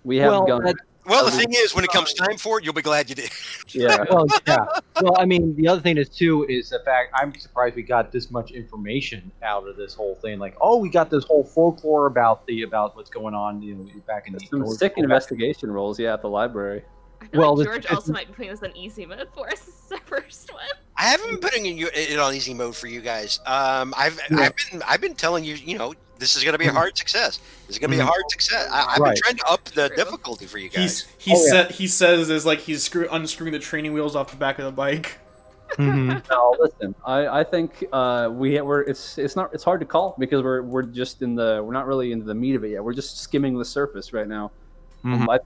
We have
Well,
guns.
Well, the thing is, when it comes time for it, you'll be glad you did.
Yeah.
Well, yeah. Well, I mean, the other thing is too is the fact I'm surprised we got this much information out of this whole thing. Like, oh, we got this whole folklore about what's going on, back in the
Some sick investigation rolls, yeah, at the library.
I feel
Well,
like
this-
George also might be putting this on easy mode for us. This is our first one.
I haven't been putting it on easy mode for you guys. I've been telling you, this is going to be a hard success. This is going to be a hard success. I've been
Right.
trying to up the difficulty for you guys.
He says is like he's unscrewing the training wheels off the back of the bike.
Mhm.
No, listen. I think it's hard to call because we're just we're not really into the meat of it yet. We're just skimming the surface right now.
Mhm.
I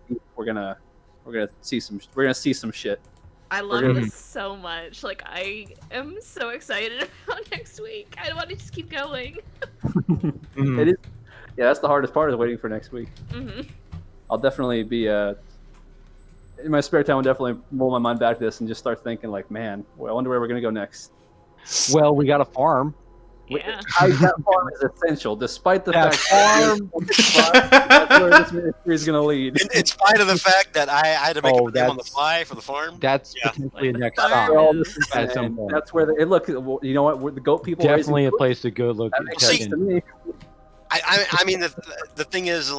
think we're gonna see some shit.
I love
gonna-
this so much. Like, I am so excited about next week. I want to just keep going.
Mhm.
It is. Yeah, that's the hardest part is waiting for next week.
Hmm.
I'll definitely be in my spare time. I'll definitely roll my mind back to this and just start thinking like, man, well, I wonder where we're gonna go next.
Well, we got a farm.
Yeah.
That farm is essential, despite the
That
fact that's where this ministry is gonna lead.
In spite of the fact that I had to make
Oh,
a name on the
that's-
fly for the farm.
That's
Yeah.
potentially a
Like
next
the
stop
farm.
Well, this is-
at some
and
point.
that's where look. You know what? The goat people
Definitely a
raising
place to go look.
That makes
check
sense
in.
to me.
I mean, the thing is,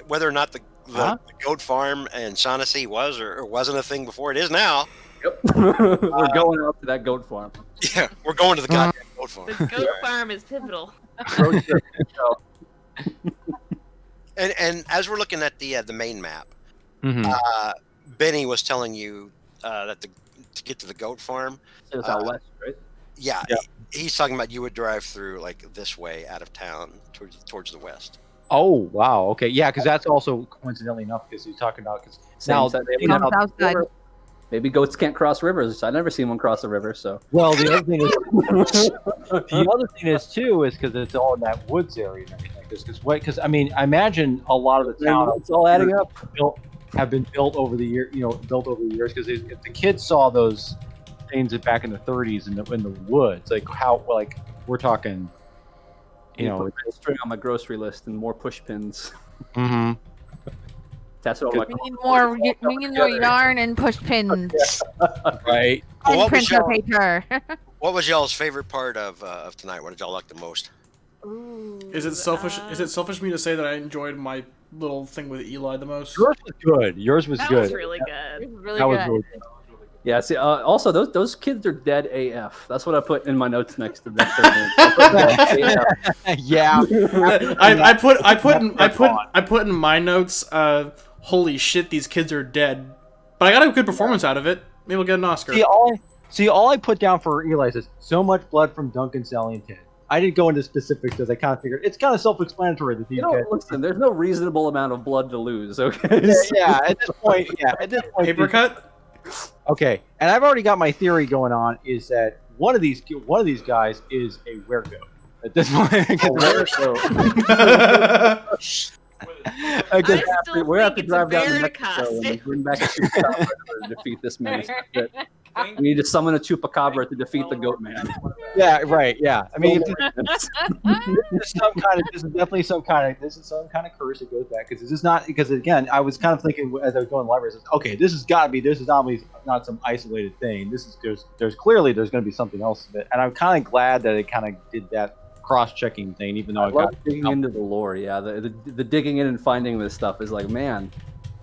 whether or not the
Huh?
goat farm in Shaughnessy was or wasn't a thing before, it is now.
Yep. We're going out to that goat farm.
Yeah, we're going to the goddamn goat farm.
The goat farm is pivotal.
Road trip. So,
And as we're looking at the main map,
Mhm.
Benny was telling you that to get to the goat farm,
it's out west, right?
yeah,
Yeah.
he's talking about you would drive through this way out of town towards the west.
Oh wow. Okay. Yeah, because that's also coincidentally enough because he's talking about now.
Side,
you
On
know,
the south side.
maybe goats can't cross rivers. I've never seen one cross a river, so.
well, the other thing is too is because it's all in that woods area and everything. Because I mean, I imagine a lot of the town
It's all adding up.
have been built over the years. Because if the kids saw those things back in the 30s in the woods, we're talking,
Put a string on my grocery list and more push pins.
Mhm.
That's what I'm
We need more yarn and push pins
right.
Well,
and
what was
printer paper.
What was y'all's favorite part of tonight? What did y'all like the most?
Ooh,
Is it selfish? Is it selfish of me to say that I enjoyed my little thing with Eli the most?
Yours was good. Yours was
That
good.
was really good.
Really
That was
good.
really good.
Yeah. See. Also, those kids are dead AF. That's what I put in my notes next to that.
Yeah.
I put in my notes. Holy shit, these kids are dead. But I got a good performance out of it. Maybe we'll get an Oscar.
See, all I put down for Eli is so much blood from Duncan, Sally, and Ted. I didn't go into specifics because I kind of figured it's kind of self-explanatory that these guys.
Listen, there's no reasonable amount of blood to lose. Okay.
Yeah, at this point,
Paper cut.
Okay, and I've already got my theory going on. Is that one of these guys is a weregoat at this point.
We're have to drive down to
bear
Mexico and
costume.
bring back a chupacabra to defeat this menace. We need to summon a chupacabra to defeat the goat man.
Yeah, right. Yeah, I mean, this is definitely some kind of curse that goes back because this is not because again, I was kind of thinking as I was going to the library, okay, this is not some isolated thing. There's clearly going to be something else in it, and I'm kind of glad that it kind of did that cross-checking thing, even though
I love digging into the lore. Yeah, the digging in and finding this stuff is like, man.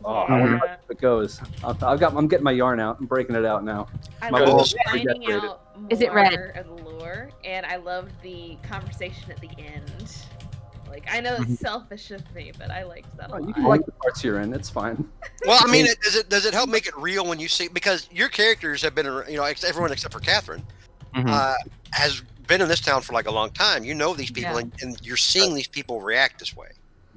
Oh, I wonder how it goes. I'm getting my yarn out. I'm breaking it out now.
I
My
love
wolves are
finding
decorated.
out more
Is it red?
of the lore, and I love the conversation at the end. Like, I know it's selfish of me, but I liked that a lot.
You can like the parts you're in. It's fine.
Well, I mean, does it help make it real when you see because your characters have been, everyone except for Catherine has been in this town for like a long time. You know these people, and you're seeing these people react this way.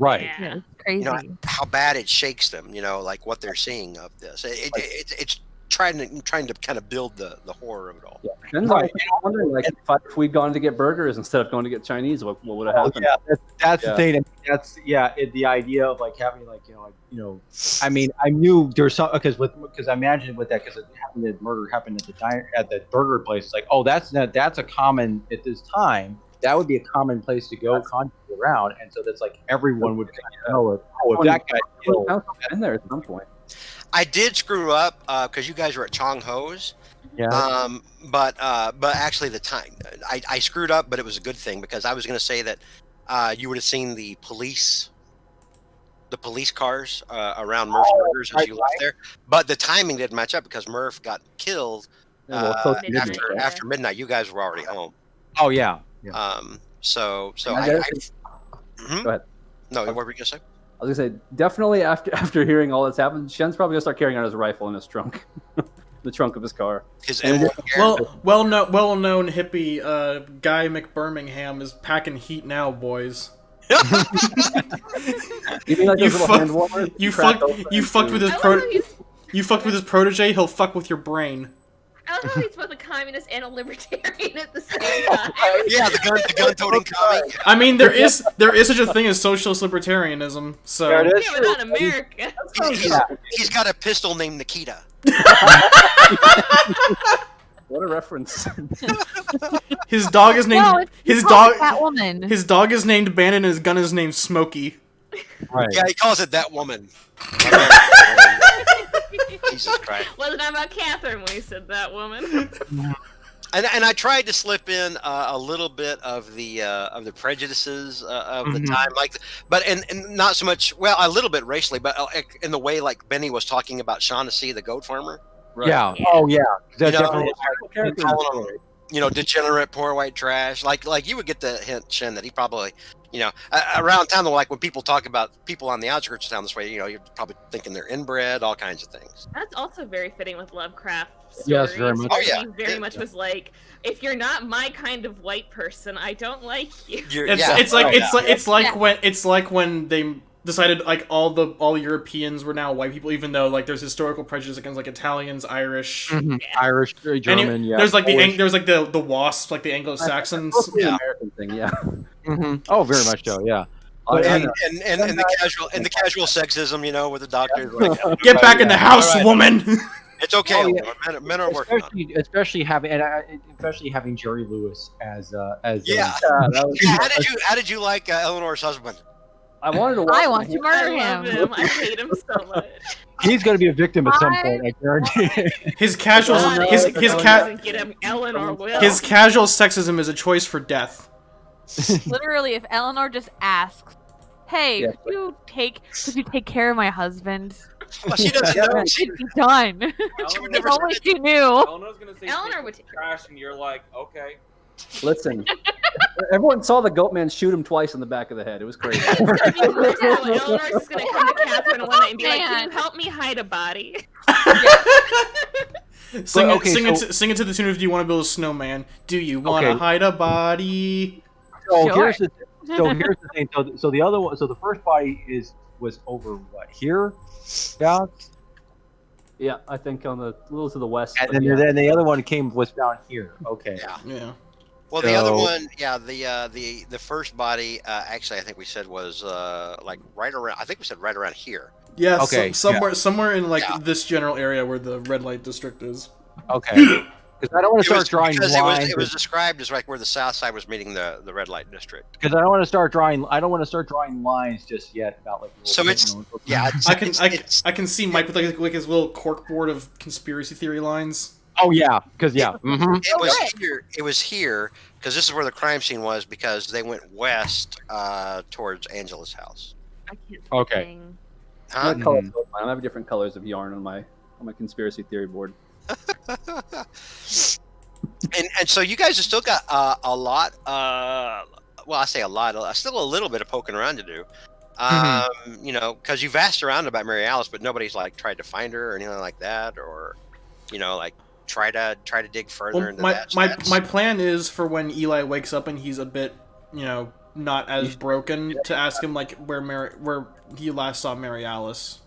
right.
Yeah.
Crazy.
How bad it shakes them. Like what they're seeing of this. It's trying to kind of build the horror of it all.
Yeah. Then I'm wondering, like, if we'd gone to get burgers instead of going to get Chinese, what would have happened?
Yeah, that's the thing. That's the idea of like having I mean, I knew there's some because I imagined with that because the murder happened at the burger place. It's like, oh, that's a common at this time. That would be a common place to go constantly around, and so that's like everyone would know if that guy killed.
In there at some point.
I did screw up because you guys were at Chong Ho's.
Yeah.
But actually the time I screwed up, but it was a good thing because I was going to say that you would have seen the police cars around Murph's Burgers as you left there, but the timing didn't match up because Murph got killed after midnight. You guys were already home.
Oh yeah.
So
Go ahead.
No, what were you gonna say?
I was gonna say definitely after hearing all that's happened, Shen's probably gonna start carrying out his rifle in his trunk, the trunk of his car.
Well-known hippie Guy McBirmingham is packing heat now, boys.
You mean like those little hand warmers?
You fucked with his protege. He'll fuck with your brain.
I love how he's both a communist and a libertarian at the same time.
Yeah, the gun-toting comic.
I mean, there is such a thing as socialist libertarianism. So
There it is.
Yeah, but not America.
He's got a pistol named Nikita.
What a reference!
His dog is named
Catwoman.
His dog is named Bannon, and his gun is named Smokey.
Right.
Yeah, he calls it that woman. Jesus Christ.
Wasn't I about Catherine when he said that woman?
And I tried to slip in a little bit of the prejudices of the time, but not so much. Well, a little bit racially, but in the way like Benny was talking about Shaughnessy, the goat farmer.
Right. Yeah. Oh yeah. That's definitely.
Degenerate, poor white trash. Like you would get the hint, Shen, that he probably, around town, like when people talk about people on the outskirts of town this way, you're probably thinking they're inbred, all kinds of things.
That's also very fitting with Lovecraft stories.
Yes, very much.
Oh, yeah.
He very much was like, if you're not my kind of white person, I don't like you.
It's like when they decided like all Europeans were now white people, even though like there's historical prejudice against like Italians, Irish,
Irish, German.
There's like the wasps, like the Anglo-Saxons.
American thing, yeah.
Oh, very much so, yeah.
And the casual sexism, with the doctor. Like,
Get back in the house, woman.
It's okay.
Oh, yeah.
Men are working on it.
Especially having Jerry Lewis as
Yeah. How did you like Eleanor's husband?
I wanted to watch.
I want to murder
I love
him.
I hate him so much.
He's going to be a victim at some point, I guarantee.
His casual
doesn't get him. Eleanor will.
His casual sexism is a choice for death.
Literally, if Eleanor just asks, "Hey, could you take care of my husband?"
Well, she doesn't.
She'd be done. If only she knew.
Eleanor's gonna say
Eleanor would take
trash, and you're like, okay.
Listen, everyone saw the goat man shoot him twice in the back of the head. It was crazy.
Eleanor's just gonna come to Catherine one night and be like, "Can you help me hide a body?"
Sing it to the tune of "Do you want to build a snowman? Do you want to hide a body?"
So
Sure.
here's the thing. So the other one. So the first body was over what here? Yeah.
Yeah, I think on the little to the west.
And
but
then,
yeah.
then the other one was down here. Okay.
Yeah.
Yeah.
Well, the other
So-
one, yeah, the first body, actually, I think we said was like right around. I think we said right around here.
Yeah.
Okay,
Somewhere in like
Yeah.
this general area where the red light district is.
Okay. Because I don't want to
It was
start drawing
because
lines.
it was described as like where the south side was meeting the red light district.
Because I don't want to start drawing. I don't want to start drawing lines just yet about like.
So it's yeah. It's,
I can see Mike with like his little corkboard of conspiracy theory lines.
Oh yeah, because yeah. Mm-hmm.
It was here. It was here because this is where the crime scene was because they went west towards Angela's house.
I can't
Okay.
sing.
Huh?
What colors do I have different colors of yarn on my conspiracy theory board.
And so you guys have still got a lot. Well, I say a lot. Still a little bit of poking around to do. You know, because you've asked around about Mary Alice, but nobody's like tried to find her or anything like that, or you know, like try to dig further
Well,
into
my
that.
my plan is for when Eli wakes up and he's a bit, you know, not as broken, to ask him like where he last saw Mary Alice.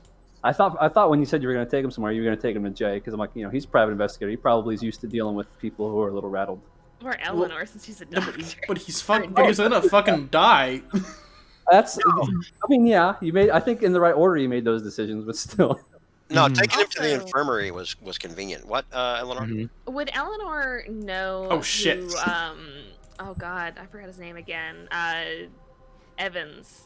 I thought when you said you were going to take him somewhere, you were going to take him to Jay, because I'm like, you know, he's a private investigator. He probably is used to dealing with people who are a little rattled.
Or Eleanor, since she's a
No,
doctor.
but he's gonna fucking die.
That's, I mean, yeah, you made. I think in the right order you made those decisions, but still.
No, taking him to the
Also-
infirmary was convenient. What, Eleanor?
Would Eleanor know?
Oh, shit.
Who, oh God, I forgot his name again. Evans.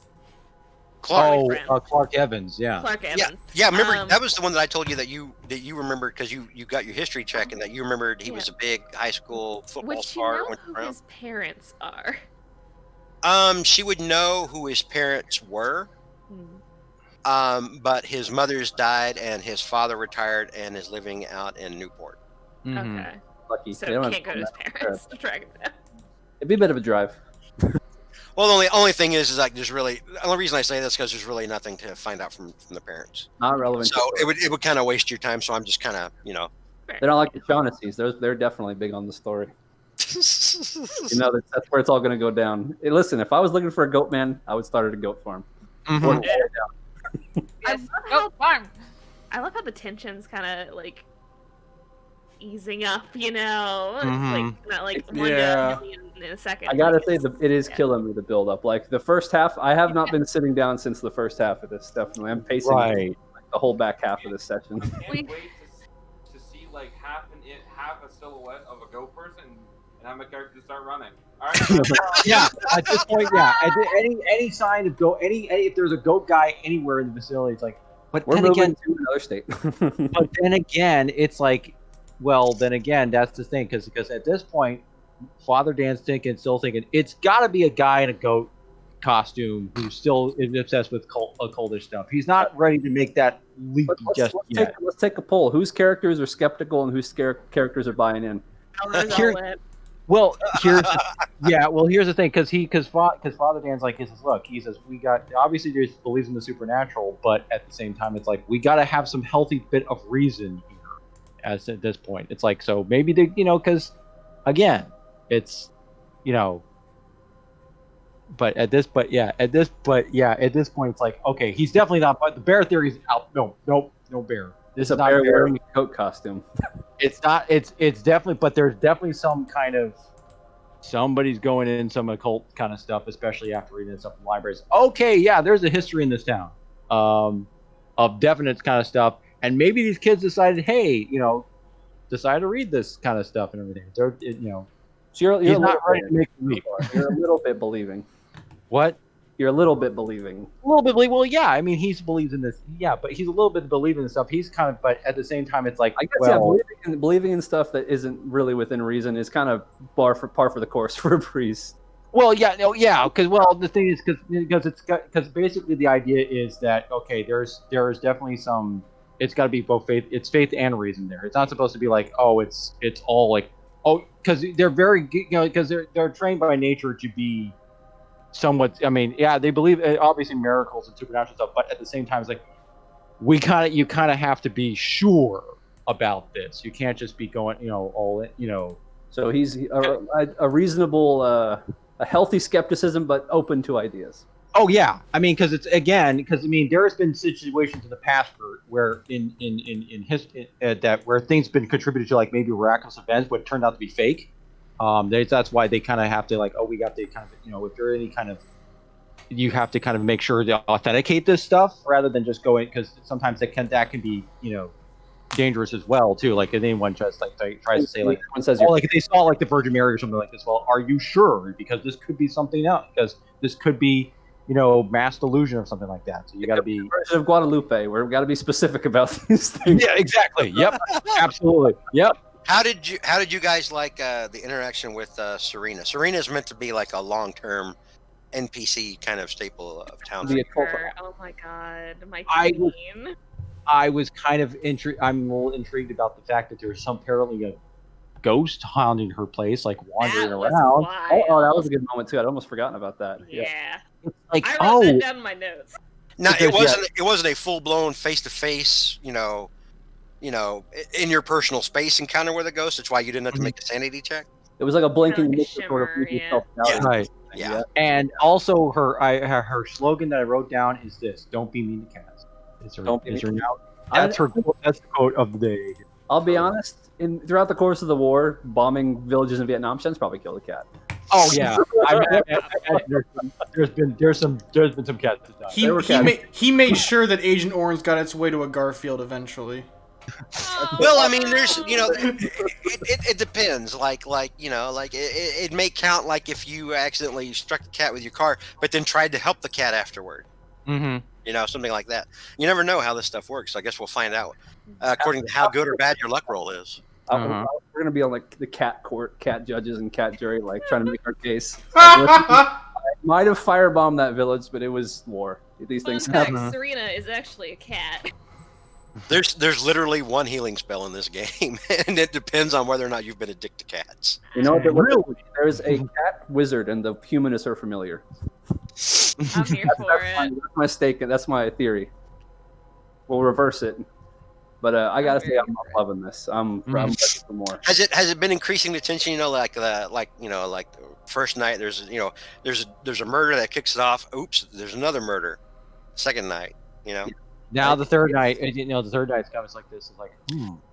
Clark.
Friend.
Clark Evans. Yeah.
Clark
Yeah,
Evans.
yeah. Remember that was the one that I told you that you remembered because you got your history check and that you remembered he was a big high school football
Would she
star.
know
Went
who
around.
his parents are?
She would know who his parents were.
Hmm.
But his mother's died and his father retired and is living out in Newport.
Mhm.
Okay.
Lucky.
So
They don't have
can't go to his
that.
parents to track him down.
It'd be a bit of a drive.
Well, the only thing is like there's really the only reason I say this because there's really nothing to find out from the parents.
Not relevant.
So it would kind of waste your time. So I'm just kind of
They don't like the Shaughnessy's. They're definitely big on the story. You know, that's where it's all going to go down. Hey, listen, if I was looking for a goat man, I would start at a goat farm.
Mhm.
Yes.
Go farm.
I love how the tension's kind of like easing up, you know? It's
Mhm.
like not like one
Yeah.
in a second.
I gotta say,
It's-
it is killing me, the build up. Like the first half, I have not been sitting down since the first half of this. Definitely, I'm pacing
Right.
like, the whole back half of this session.
I can't
We-
wait to see like half a silhouette of a goat person and have my character start running. All right.
Yeah. At this point, yeah. Any sign of if there's a goat guy anywhere in the vicinity, it's like. But
We're
then
moving
again,
to another state.
but then again, it's like, well, then again, that's the thing, because at this point, Father Dan's still thinking it's got to be a guy in a goat costume who's still obsessed with occultish stuff. He's not ready to make that leap just yet.
Let's take a poll. Whose characters are skeptical and whose characters are buying in?
Eleanor's
Here-
all in.
Well, here's the thing, because Father Dan's like, he says, look, he says we got obviously he believes in the supernatural, but at the same time, it's like we got to have some healthy bit of reason here. As at this point, it's like, so maybe they, because again, it's but at this point, it's like, okay, he's definitely not. But the bear theory's out. No bear.
There's
This
a
is not
bear wearing a coat costume.
It's not. It's definitely. But there's definitely some kind of somebody's going in some occult kind of stuff, especially after reading stuff in libraries. Okay, yeah, there's a history in this town of definite kind of stuff, and maybe these kids decided, hey, decide to read this kind of stuff and everything. They're,
So you're
he's
a
not
little
ready to
bit-
make the leap.
You're a little bit believing.
What?
You're a little bit believing.
A little bit. Well, yeah. I mean, he believes in this. Yeah, but he's a little bit believing in stuff. He's kind of, but at the same time, it's like,
I guess
well,
believing in stuff that isn't really within reason is kind of par for the course for a priest.
well, yeah, no, yeah. Because the thing is, because basically the idea is that okay, there's definitely some. It's got to be both faith. It's faith and reason there. It's not supposed to be like, oh, it's all like, oh, because they're very, because they're trained by nature to be somewhat. I mean, yeah, they believe obviously miracles and supernatural stuff, but at the same time, it's like you kind of have to be sure about this. You can't just be going, all in,
So he's a reasonable, a healthy skepticism, but open to ideas.
Oh yeah, I mean, because there has been situations in the past where that where things been contributed to like maybe miraculous events, but turned out to be fake. That's why they kind of have to like, we got to kind of if there are any kind of, you have to kind of make sure to authenticate this stuff rather than just going, because sometimes that can be dangerous as well too. Like if anyone just like tries to say like, like if they saw like the Virgin Mary or something like this, well, are you sure? Because this could be something else. Because this could be mass delusion or something like that. So you got to be
version of Guadalupe. We've got to be specific about these things.
Yeah, exactly. Yep, absolutely. Yep.
How did you guys like the interaction with Serena? Serena is meant to be like a long-term NPC kind of staple of town.
Oh my god, my queen.
I was kind of intrigued. I'm a little intrigued about the fact that there's apparently a ghost haunting her place, like wandering around.
Oh, that was a good moment too. I'd almost forgotten about that.
Yeah.
Like,
I wrote that down in my notes.
No, it wasn't a full-blown face-to-face, in your personal space encounter with a ghost. That's why you didn't have to make a sanity check.
It was like a blinking
sort of
yourself
out.
Right.
Yeah.
And also her slogan that I wrote down is this: "Don't be mean to cats." That's her quote of the day.
I'll be honest. Throughout the course of the war, bombing villages in Vietnam, Shen's probably killed a cat.
Oh yeah, there's been some cats that died.
He made sure that Agent Orange got its way to a Garfield eventually.
Well, I mean, there's it depends. Like it may count like if you accidentally struck the cat with your car, but then tried to help the cat afterward.
Mm-hmm.
Something like that. You never know how this stuff works. So I guess we'll find out according to how good or bad your luck roll is.
We're gonna be on like the cat court, cat judges, and cat jury, like trying to make our case. Might have firebombed that village, but it was war. These things happen.
Serena is actually a cat.
There's literally one healing spell in this game, and it depends on whether or not you've been addicted to cats.
You know what? There's a cat wizard, and the human is her familiar.
I'm here for it.
That's my stake. That's my theory. We'll reverse it. But I gotta say, I'm loving this. I'm ready for more.
Has it been increasing the tension? Like the first night, there's a murder that kicks it off. Oops, there's another murder. Second night,
Now the third night, the third night's kind of like this. It's like,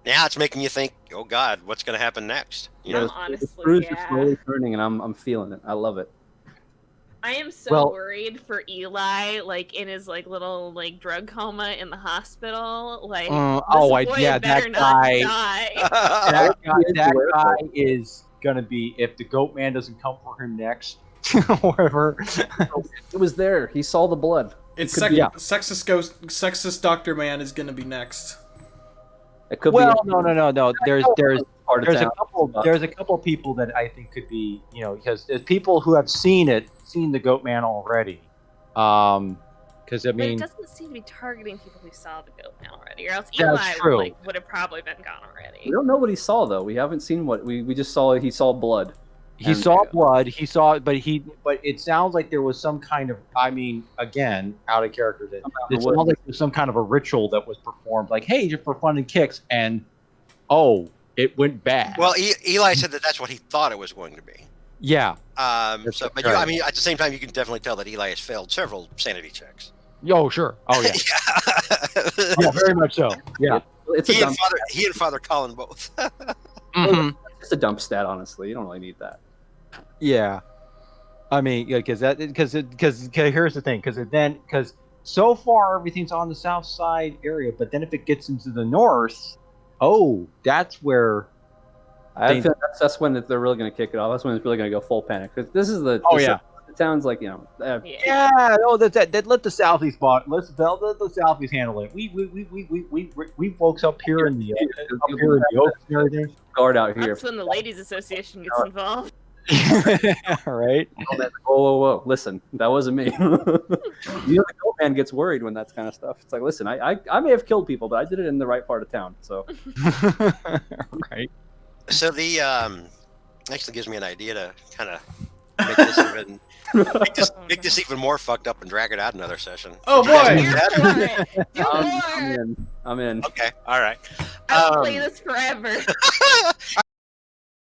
Now it's making you think, oh God, what's going to happen next?
Honestly,
the screws are slowly turning, and I'm feeling it. I love it.
I am so worried for Eli, like in his little drug coma in the hospital. Like,
that guy. That guy is gonna be, if the Goat Man doesn't come for him next, whatever.
It was there. He saw the blood.
It's sexist Dr. Man is gonna be next.
It could
be. No. There's a couple people that I think could be, because there's people who have seen the Goat Man already. Because
but it doesn't seem to be targeting people who saw the Goat Man already, or else
Eli
would have probably been gone already.
We don't know what he saw though. We haven't seen what we just saw. He saw blood.
He saw blood. But it sounds like there was some kind of. I mean, again, out of character. It sounds like there was some kind of a ritual that was performed. Like, hey, just for fun and kicks, and it went bad.
Well, Eli said that's what he thought it was going to be.
Yeah.
At the same time, you can definitely tell that Eli has failed several sanity checks.
Oh, sure. Oh, yeah. Yeah, very much so. Yeah.
He and Father Colin both.
Mm-hmm.
It's a dump stat, honestly. You don't really need that.
Yeah. I mean, because here's the thing, because so far everything's on the south side area, but then if it gets into the north, that's where.
I feel that's when they're really going to kick it off. That's when it's really going to go full panic. Because this is the town's like
let the Southies let the Southies handle it. We folks up here in the oaks and everything.
Guard out here.
That's when the ladies' association gets involved.
Right.
Whoa! Listen, that wasn't me. The Goat Man gets worried when that's kind of stuff. It's like, listen, I may have killed people, but I did it in the right part of town. So.
Right.
So the actually gives me an idea to kind of make this even more fucked up and drag it out another session.
Oh boy!
I'm in.
Okay, all right.
I'll play this forever.